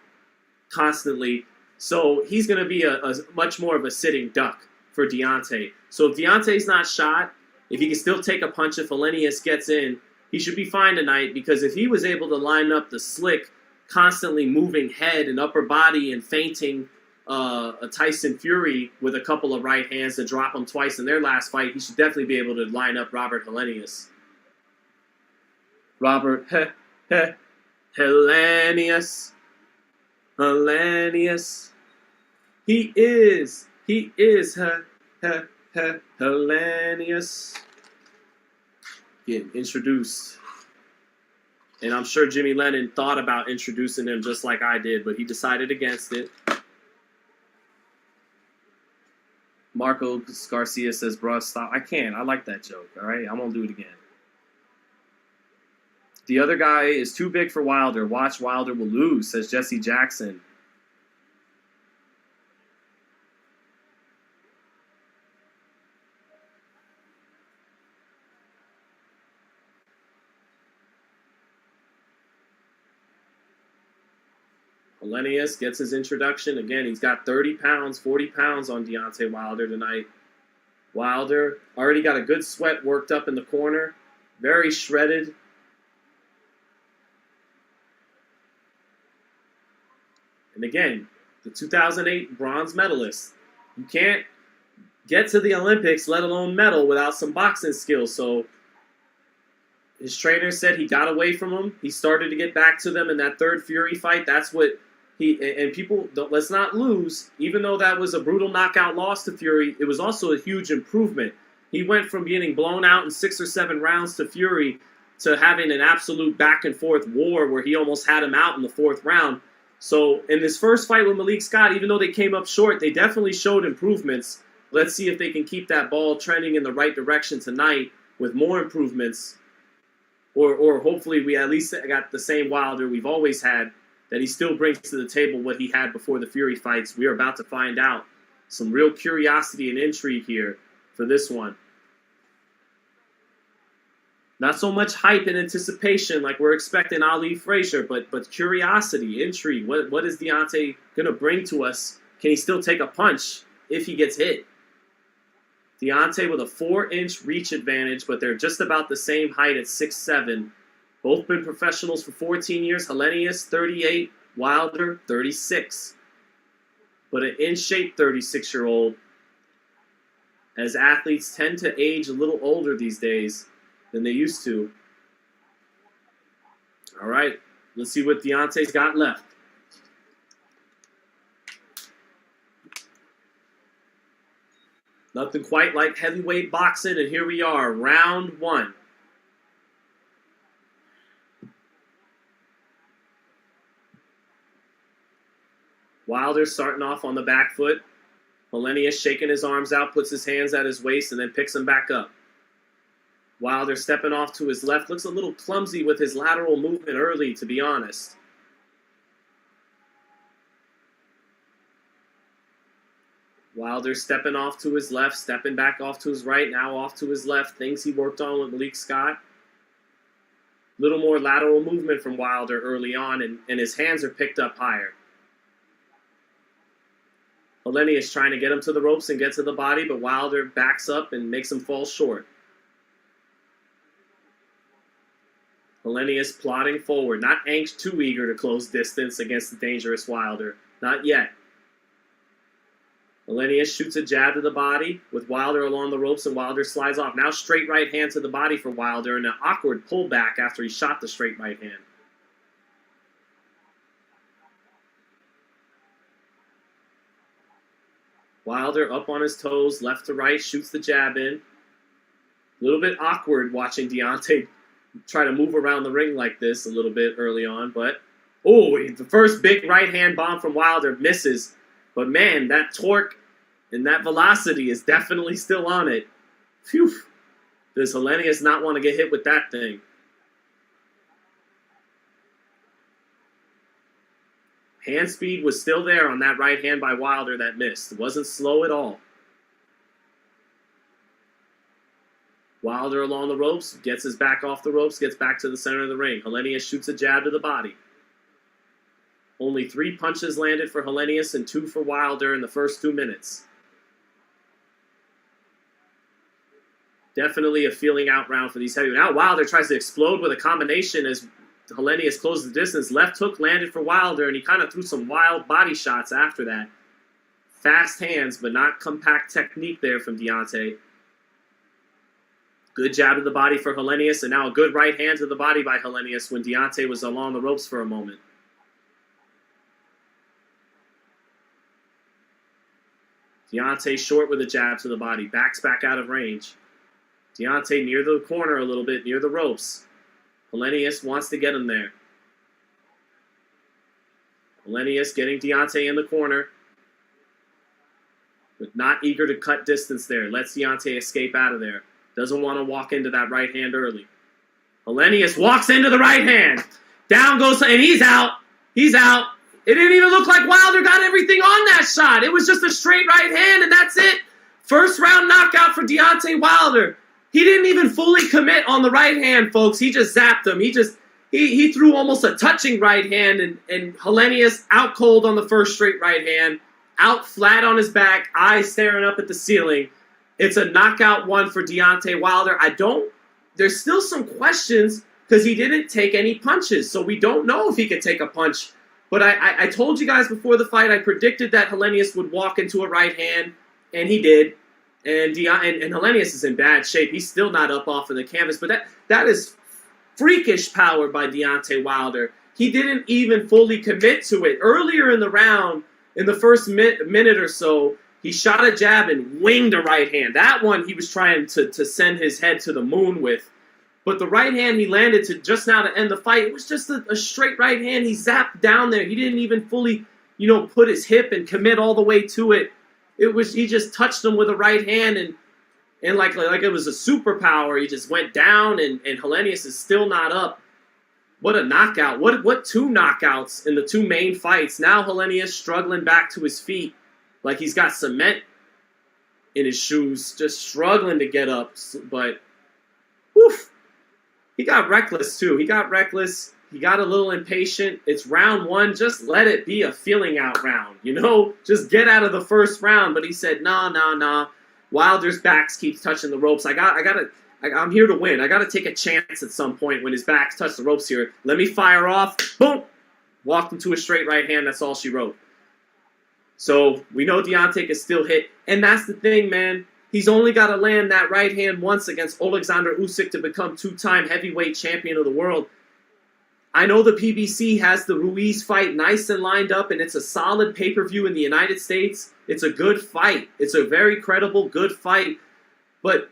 constantly. So he's going to be a much more of a sitting duck for Deontay. So if Deontay's not shot, if he can still take a punch if Helenius gets in, he should be fine tonight, because if he was able to line up the slick, constantly moving head and upper body and feinting a Tyson Fury with a couple of right hands to drop him twice in their last fight, he should definitely be able to line up Robert Helenius. Robert Helenius. Helenius. He is Helenius. Getting introduced. And I'm sure Jimmy Lennon thought about introducing him just like I did, but he decided against it. Marco Garcia says, bruh, stop. I can't. I like that joke, all right? I'm going to do it again. The other guy is too big for Wilder. Watch, Wilder will lose, says Jesse Jackson. Helenius gets his introduction. Again, he's got 30 pounds, 40 pounds on Deontay Wilder tonight. Wilder already got a good sweat worked up in the corner. Very shredded. And again, the 2008 bronze medalist. You can't get to the Olympics, let alone medal, without some boxing skills. So his trainer said he got away from him. He started to get back to them in that third Fury fight. That's what and people, let's not lose, even though that was a brutal knockout loss to Fury, it was also a huge improvement. He went from getting blown out in 6 or 7 rounds to Fury to having an absolute back and forth war where he almost had him out in the 4th round. So in this first fight with Malik Scott, even though they came up short, they definitely showed improvements. Let's see if they can keep that ball trending in the right direction tonight with more improvements. Or hopefully we at least got the same Wilder we've always had, that he still brings to the table what he had before the Fury fights. We are about to find out. Some real curiosity and intrigue here for this one. Not so much hype and anticipation like we're expecting Ali Frazier, but curiosity, intrigue. What is Deontay going to bring to us? Can he still take a punch if he gets hit? Deontay with a 4-inch reach advantage, but they're just about the same height at 6'7". Both been professionals for 14 years. Helenius, 38. Wilder, 36. But an in-shape 36-year-old, as athletes tend to age a little older these days than they used to. All right, let's see what Deontay's got left. Nothing quite like heavyweight boxing, and here we are, round 1. Wilder starting off on the back foot. Helenius shaking his arms out, puts his hands at his waist, and then picks them back up. Wilder stepping off to his left. Looks a little clumsy with his lateral movement early, to be honest. Wilder stepping off to his left, stepping back off to his right, now off to his left. Things he worked on with Malik Scott. A little more lateral movement from Wilder early on, and his hands are picked up higher. Helenius trying to get him to the ropes and get to the body, but Wilder backs up and makes him fall short. Helenius plodding forward, not too eager to close distance against the dangerous Wilder. Not yet. Helenius shoots a jab to the body with Wilder along the ropes, and Wilder slides off. Now straight right hand to the body for Wilder, and an awkward pullback after he shot the straight right hand. Wilder up on his toes, left to right, shoots the jab in. A little bit awkward watching Deontay try to move around the ring like this a little bit early on, but the first big right hand bomb from Wilder misses. But man, that torque and that velocity is definitely still on it. Phew. Does Helenius not want to get hit with that thing? Hand speed was still there on that right hand by Wilder that missed. It wasn't slow at all. Wilder along the ropes, gets his back off the ropes, gets back to the center of the ring. Helenius shoots a jab to the body. Only 3 punches landed for Helenius and 2 for Wilder in the first 2 minutes. Definitely a feeling out round for these heavyweights. Now Wilder tries to explode with a combination as Helenius closed the distance. Left hook landed for Wilder, and he kind of threw some wild body shots after that. Fast hands, but not compact technique there from Deontay. Good jab to the body for Helenius, and now a good right hand to the body by Helenius when Deontay was along the ropes for a moment. Deontay short with a jab to the body. Backs back out of range. Deontay near the corner a little bit, near the ropes. Helenius wants to get him there. Helenius getting Deontay in the corner. But not eager to cut distance there. Lets Deontay escape out of there. Doesn't want to walk into that right hand early. Helenius walks into the right hand. Down goes, and he's out. He's out. It didn't even look like Wilder got everything on that shot. It was just a straight right hand, and that's it. First round knockout for Deontay Wilder. He didn't even fully commit on the right hand, folks. He just zapped him. He threw almost a touching right hand, and Helenius out cold on the first straight right hand. Out flat on his back, eyes staring up at the ceiling. It's a knockout one for Deontay Wilder. There's still some questions because he didn't take any punches, so we don't know if he could take a punch. But I told you guys before the fight, I predicted that Helenius would walk into a right hand, and he did. And Helenius is in bad shape. He's still not up off of the canvas, but that is freakish power by Deontay Wilder. He didn't even fully commit to it. Earlier in the round, in the first minute or so, he shot a jab and winged a right hand. That one he was trying to send his head to the moon with. But the right hand he landed to just now to end the fight, it was just a straight right hand. He zapped down there. He didn't even fully, put his hip and commit all the way to it. He just touched him with a right hand and like it was a superpower. He just went down and Helenius is still not up. What a knockout. What 2 knockouts in the 2 main fights. Now Helenius struggling back to his feet like he's got cement in his shoes, just struggling to get up. But, woof, he got reckless too. He got reckless. He got a little impatient. It's round 1. Just let it be a feeling out round. Just get out of the first round. But he said, nah. Wilder's backs keeps touching the ropes. I'm here to win. I got to take a chance at some point when his backs touch the ropes here. Let me fire off. Boom. Walked into a straight right hand. That's all she wrote. So we know Deontay can still hit. And that's the thing, man. He's only got to land that right hand once against Alexander Usyk to become 2-time heavyweight champion of the world. I know the PBC has the Ruiz fight nice and lined up, and it's a solid pay-per-view in the United States. It's a good fight. It's a very credible, good fight. But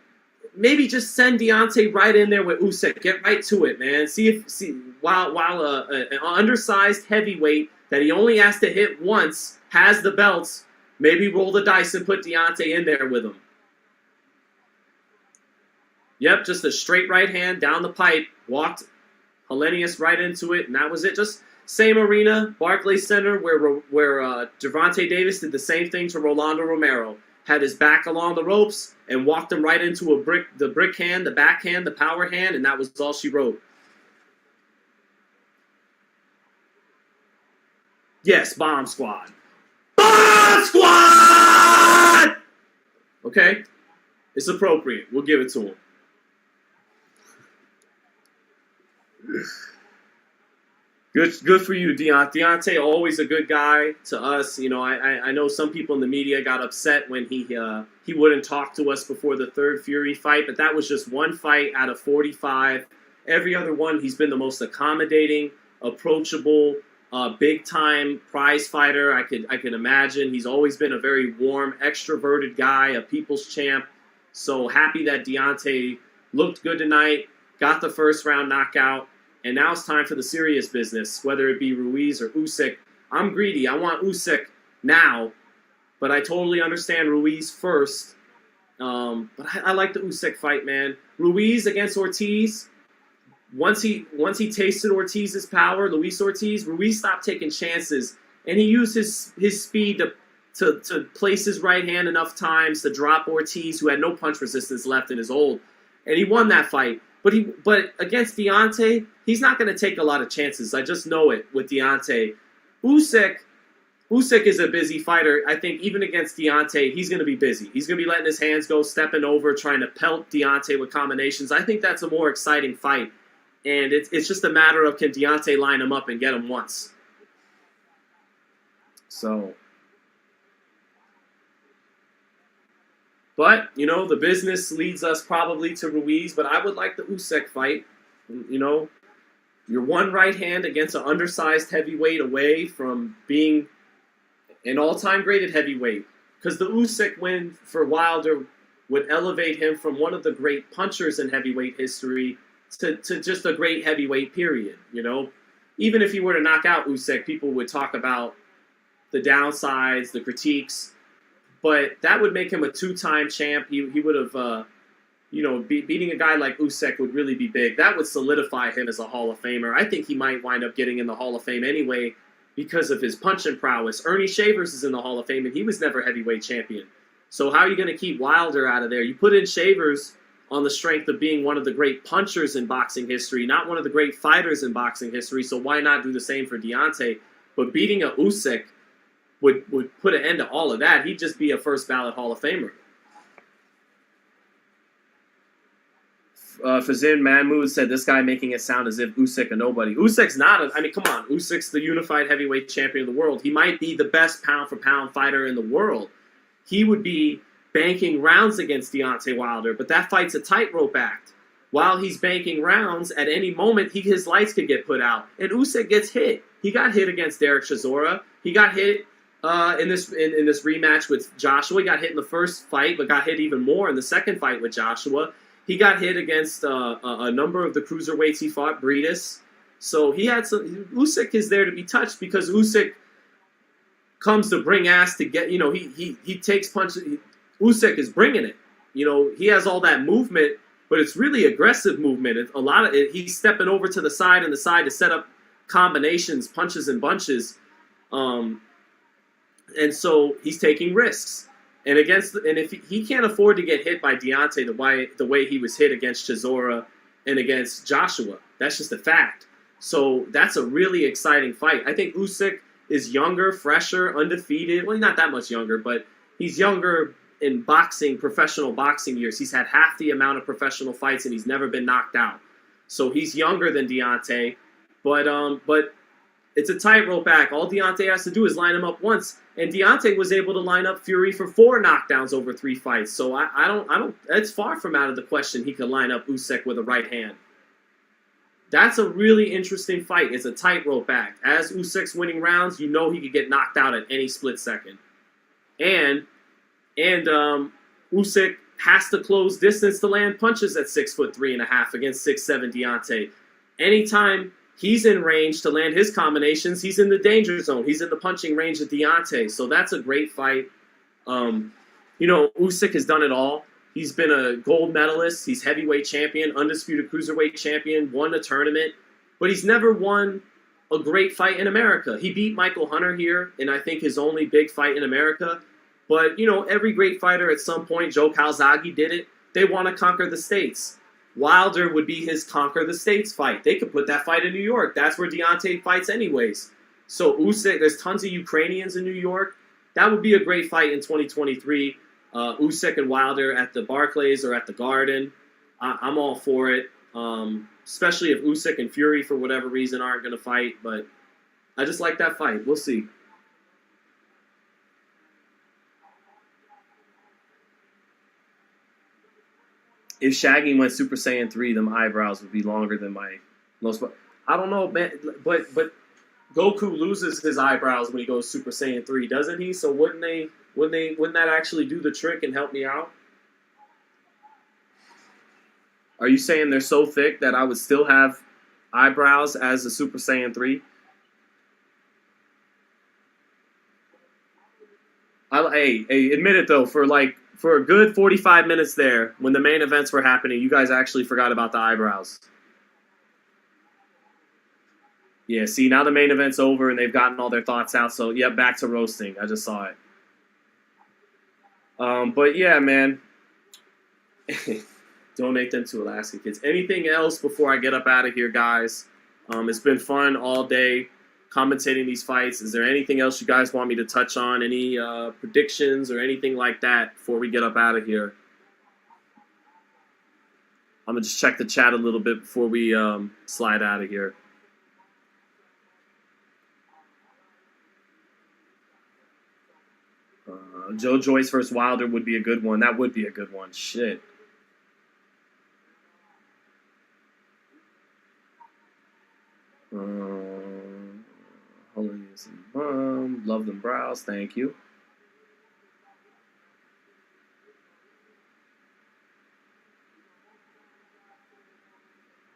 maybe just send Deontay right in there with Usyk. Get right to it, man. While an undersized heavyweight that he only has to hit once has the belts, maybe roll the dice and put Deontay in there with him. Yep, just a straight right hand down the pipe. Walked Helenius right into it, and that was it. Just same arena, Barclays Center, where Gervonta Davis did the same thing to Rolando Romero. Had his back along the ropes and walked him right into the brick hand, the backhand, the power hand, and that was all she wrote. Yes, Bomb Squad. Bomb Squad! Okay? It's appropriate. We'll give it to him. Good for you, Deontay. Always a good guy to us. I know some people in the media got upset when he wouldn't talk to us before the third Fury fight, but that was just one fight out of 45. Every other one, he's been the most accommodating, approachable, big-time prize fighter I could imagine. He's always been a very warm, extroverted guy, a people's champ. So happy that Deontay looked good tonight, got the first round knockout. And now it's time for the serious business, whether it be Ruiz or Usyk. I'm greedy. I want Usyk now, but I totally understand Ruiz first. But I like the Usyk fight, man. Ruiz against Ortiz. Once he tasted Ortiz's power, Luis Ortiz, Ruiz stopped taking chances, and he used his speed to place his right hand enough times to drop Ortiz, who had no punch resistance left and is old. and he won that fight. But against Deontay, he's not going to take a lot of chances. I just know it with Deontay. Usyk is a busy fighter. I think even against Deontay, he's going to be busy. He's going to be letting his hands go, stepping over, trying to pelt Deontay with combinations. I think that's a more exciting fight. And it's just a matter of, can Deontay line him up and get him once? So, but, you know, the business leads us probably to Ruiz, but I would like the Usyk fight. You know, you're one right hand against an undersized heavyweight away from being an all-time graded heavyweight. Because the Usyk win for Wilder would elevate him from one of the great punchers in heavyweight history to just a great heavyweight, period. You know, even if he were to knock out Usyk, people would talk about the downsides, the critiques, but that would make him a two-time champ. He would have, you know, beating a guy like Usyk would really be big. That would solidify him as a Hall of Famer. I think he might wind up getting in the Hall of Fame anyway because of his punching prowess. Ernie Shavers is in the Hall of Fame, and he was never heavyweight champion. So how are you going to keep Wilder out of there? You put in Shavers on the strength of being one of the great punchers in boxing history, not one of the great fighters in boxing history, so why not do the same for Deontay? But beating a Usyk would put an end to all of that. He'd just be a first ballot Hall of Famer. Fazin Mahmood said, this guy making it sound as if Usyk a nobody. Usyk's not I mean, come on. Usyk's the unified heavyweight champion of the world. He might be the best pound-for-pound fighter in the world. He would be banking rounds against Deontay Wilder, but that fight's a tightrope act. While he's banking rounds, at any moment, his lights could get put out. And Usyk gets hit. He got hit against Derek Chisora. He got hit in this rematch with Joshua. He got hit in the first fight, but got hit even more in the second fight with Joshua. He got hit against a number of the cruiserweights he fought, Breedis. So he had some. Usyk is there to be touched because Usyk comes to bring ass to get. You know, he takes punches. Usyk is bringing it. You know, he has all that movement, but it's really aggressive movement. It's a lot of it. He's stepping over to the side and the side to set up combinations, punches and bunches, and so he's taking risks. And if he can't afford to get hit by Deontay the way he was hit against Chisora and against Joshua, that's just a fact. So that's a really exciting fight. I think Usyk is younger, fresher, undefeated. Well, not that much younger, but he's younger in boxing, professional boxing years. He's had half the amount of professional fights, and he's never been knocked out. So he's younger than Deontay, but it's a tightrope act. All Deontay has to do is line him up once, and Deontay was able to line up Fury for 4 knockdowns over 3 fights. So I don't. It's far from out of the question he could line up Usyk with a right hand. That's a really interesting fight. It's a tightrope act. As Usyk's winning rounds, you know he could get knocked out at any split second, and Usyk has to close distance to land punches at 6'3.5" against 6'7" Deontay. Anytime he's in range to land his combinations, he's in the danger zone. He's in the punching range of Deontay. So that's a great fight. You know, Usyk has done it all. He's been a gold medalist. He's heavyweight champion, undisputed cruiserweight champion, won a tournament. But he's never won a great fight in America. He beat Michael Hunter here in, I think, his only big fight in America. But, you know, every great fighter at some point, Joe Calzaghe did it. They want to conquer the States. Wilder would be his conquer the States fight. They could put that fight in New York. That's where Deontay fights anyways. So Usyk, there's tons of Ukrainians in New York. That would be a great fight in 2023. Usyk and Wilder at the Barclays or at the Garden. I'm all for it. Especially if Usyk and Fury, for whatever reason, aren't going to fight. But I just like that fight. We'll see. If Shaggy went Super Saiyan 3, them eyebrows would be longer than my most. I don't know, man, but Goku loses his eyebrows when he goes Super Saiyan 3, doesn't he? So wouldn't that actually do the trick and help me out? Are you saying they're so thick that I would still have eyebrows as a Super Saiyan 3? Hey, admit it though, for a good 45 minutes there, when the main events were happening, you guys actually forgot about the eyebrows. Yeah, see, now the main event's over and they've gotten all their thoughts out, so, yeah, back to roasting. I just saw it. But, yeah, man. Donate them to Alaska Kids. Anything else before I get up out of here, guys? It's been fun all day commentating these fights. Is there anything else you guys want me to touch on? Any predictions or anything like that before we get up out of here? I'm going to just check the chat a little bit before we slide out of here. Joe Joyce versus Wilder would be a good one. That would be a good one. Shit. Helenius and Bum. Love them brows. Thank you.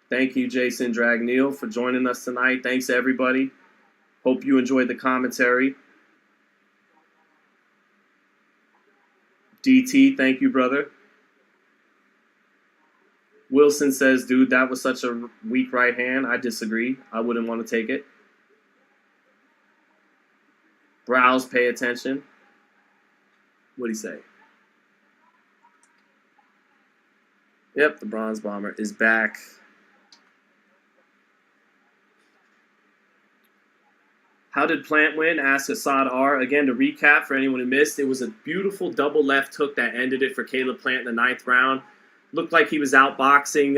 Thank you, Jason Dragneel, for joining us tonight. Thanks, everybody. Hope you enjoyed the commentary. DT, thank you, brother. Wilson says, dude, that was such a weak right hand. I disagree. I wouldn't want to take it. Brows, pay attention. What'd he say? Yep, the Bronze Bomber is back. How did Plant win? Asked Assad R. Again, to recap for anyone who missed, it was a beautiful double left hook that ended it for Caleb Plant in the 9th round. Looked like he was outboxing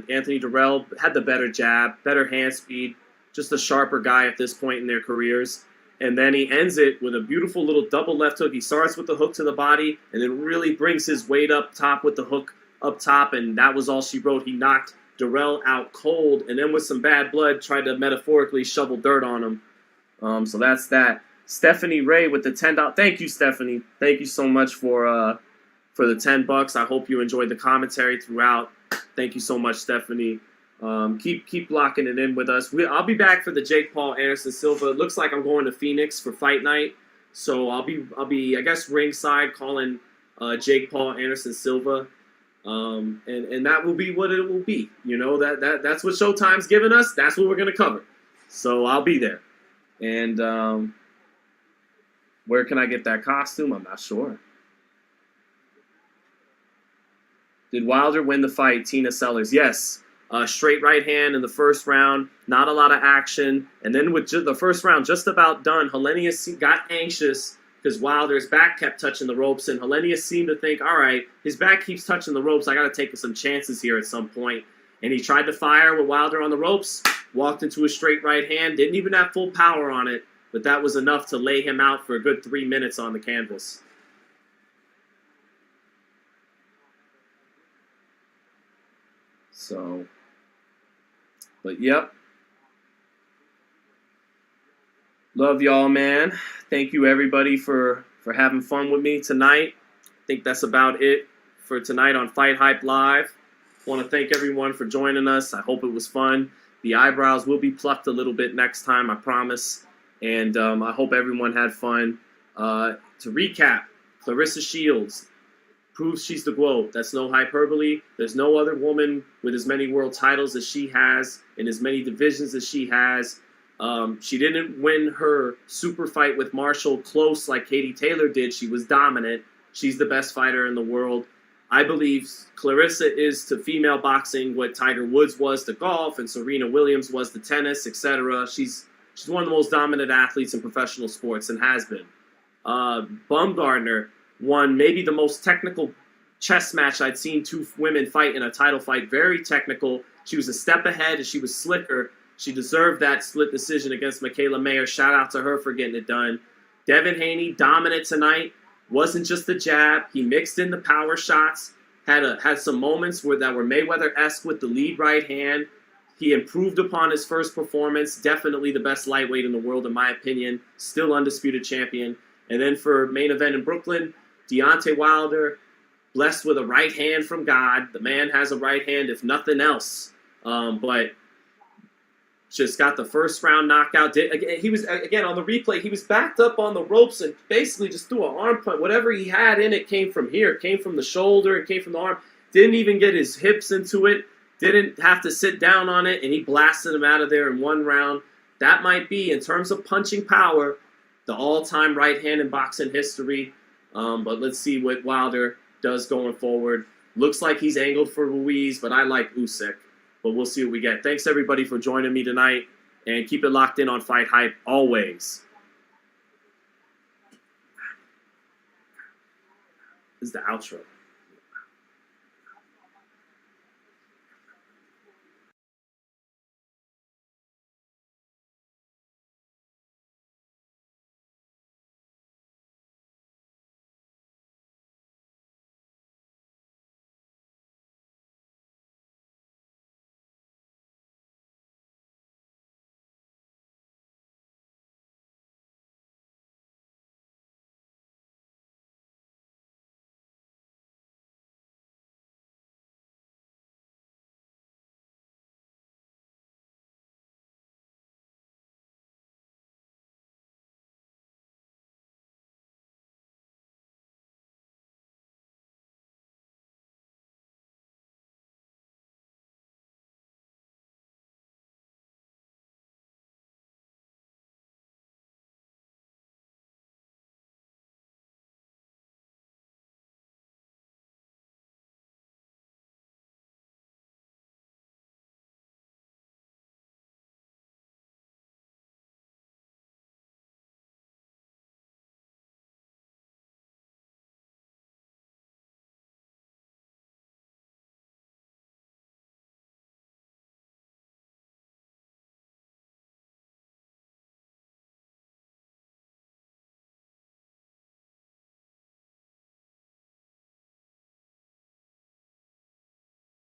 Anthony Darrell. Had the better jab, better hand speed, just a sharper guy at this point in their careers. And then he ends it with a beautiful little double left hook. He starts with the hook to the body and then really brings his weight up top with the hook up top, and that was all she wrote. He knocked Darrell out cold and then with some bad blood tried to metaphorically shovel dirt on him. So that's that. Stephanie Ray with the $10. Thank you, Stephanie. Thank you so much for the $10. I hope you enjoyed the commentary throughout. Thank you so much, Stephanie. Keep locking it in with us. I'll be back for the Jake Paul Anderson Silva. It looks like I'm going to Phoenix for fight night, so I'll be I guess ringside calling Jake Paul Anderson Silva, and that will be what it will be. You know that's what Showtime's giving us. That's what we're gonna cover. So I'll be there. And where can I get that costume? I'm not sure. Did Wilder win the fight? Tina Sellers. Yes. Straight right hand in the first round. Not a lot of action. And then with the first round just about done, Helenius got anxious because Wilder's back kept touching the ropes. And Helenius seemed to think, all right, his back keeps touching the ropes. I got to take some chances here at some point. And he tried to fire with Wilder on the ropes. Walked into a straight right hand. Didn't even have full power on it. But that was enough to lay him out for a good 3 minutes on the canvas. So, but yep. Love y'all, man. Thank you, everybody, for having fun with me tonight. I think that's about it for tonight on FightHype Live. I want to thank everyone for joining us. I hope it was fun. The eyebrows will be plucked a little bit next time, I promise. And I hope everyone had fun. To recap, Clarissa Shields proves she's the GOAT. That's no hyperbole. There's no other woman with as many world titles as she has, in as many divisions as she has. She didn't win her super fight with Marshall close like Katie Taylor did. She was dominant. She's the best fighter in the world. I believe Clarissa is to female boxing what Tiger Woods was to golf and Serena Williams was to tennis, etc. She's one of the most dominant athletes in professional sports and has been. Baumgardner won maybe the most technical chess match I'd seen two women fight in a title fight. Very technical. She was a step ahead and she was slicker. She deserved that split decision against Michaela Mayer. Shout out to her for getting it done. Devin Haney, dominant tonight. Wasn't just the jab. He mixed in the power shots. Had some moments that were Mayweather-esque with the lead right hand. He improved upon his first performance. Definitely the best lightweight in the world, in my opinion. Still undisputed champion. And then for main event in Brooklyn, Deontay Wilder, blessed with a right hand from God. The man has a right hand, if nothing else. But just got the first round knockout. He was, again, on the replay, he was backed up on the ropes and basically just threw an arm punch. Whatever he had in it came from here. It came from the shoulder. It came from the arm. Didn't even get his hips into it. Didn't have to sit down on it, and he blasted him out of there in one round. That might be, in terms of punching power, the all-time right hand in boxing history. But let's see what Wilder does going forward. Looks like he's angled for Ruiz, but I like Usyk. But we'll see what we get. Thanks, everybody, for joining me tonight. And keep it locked in on Fight Hype always. This is the outro.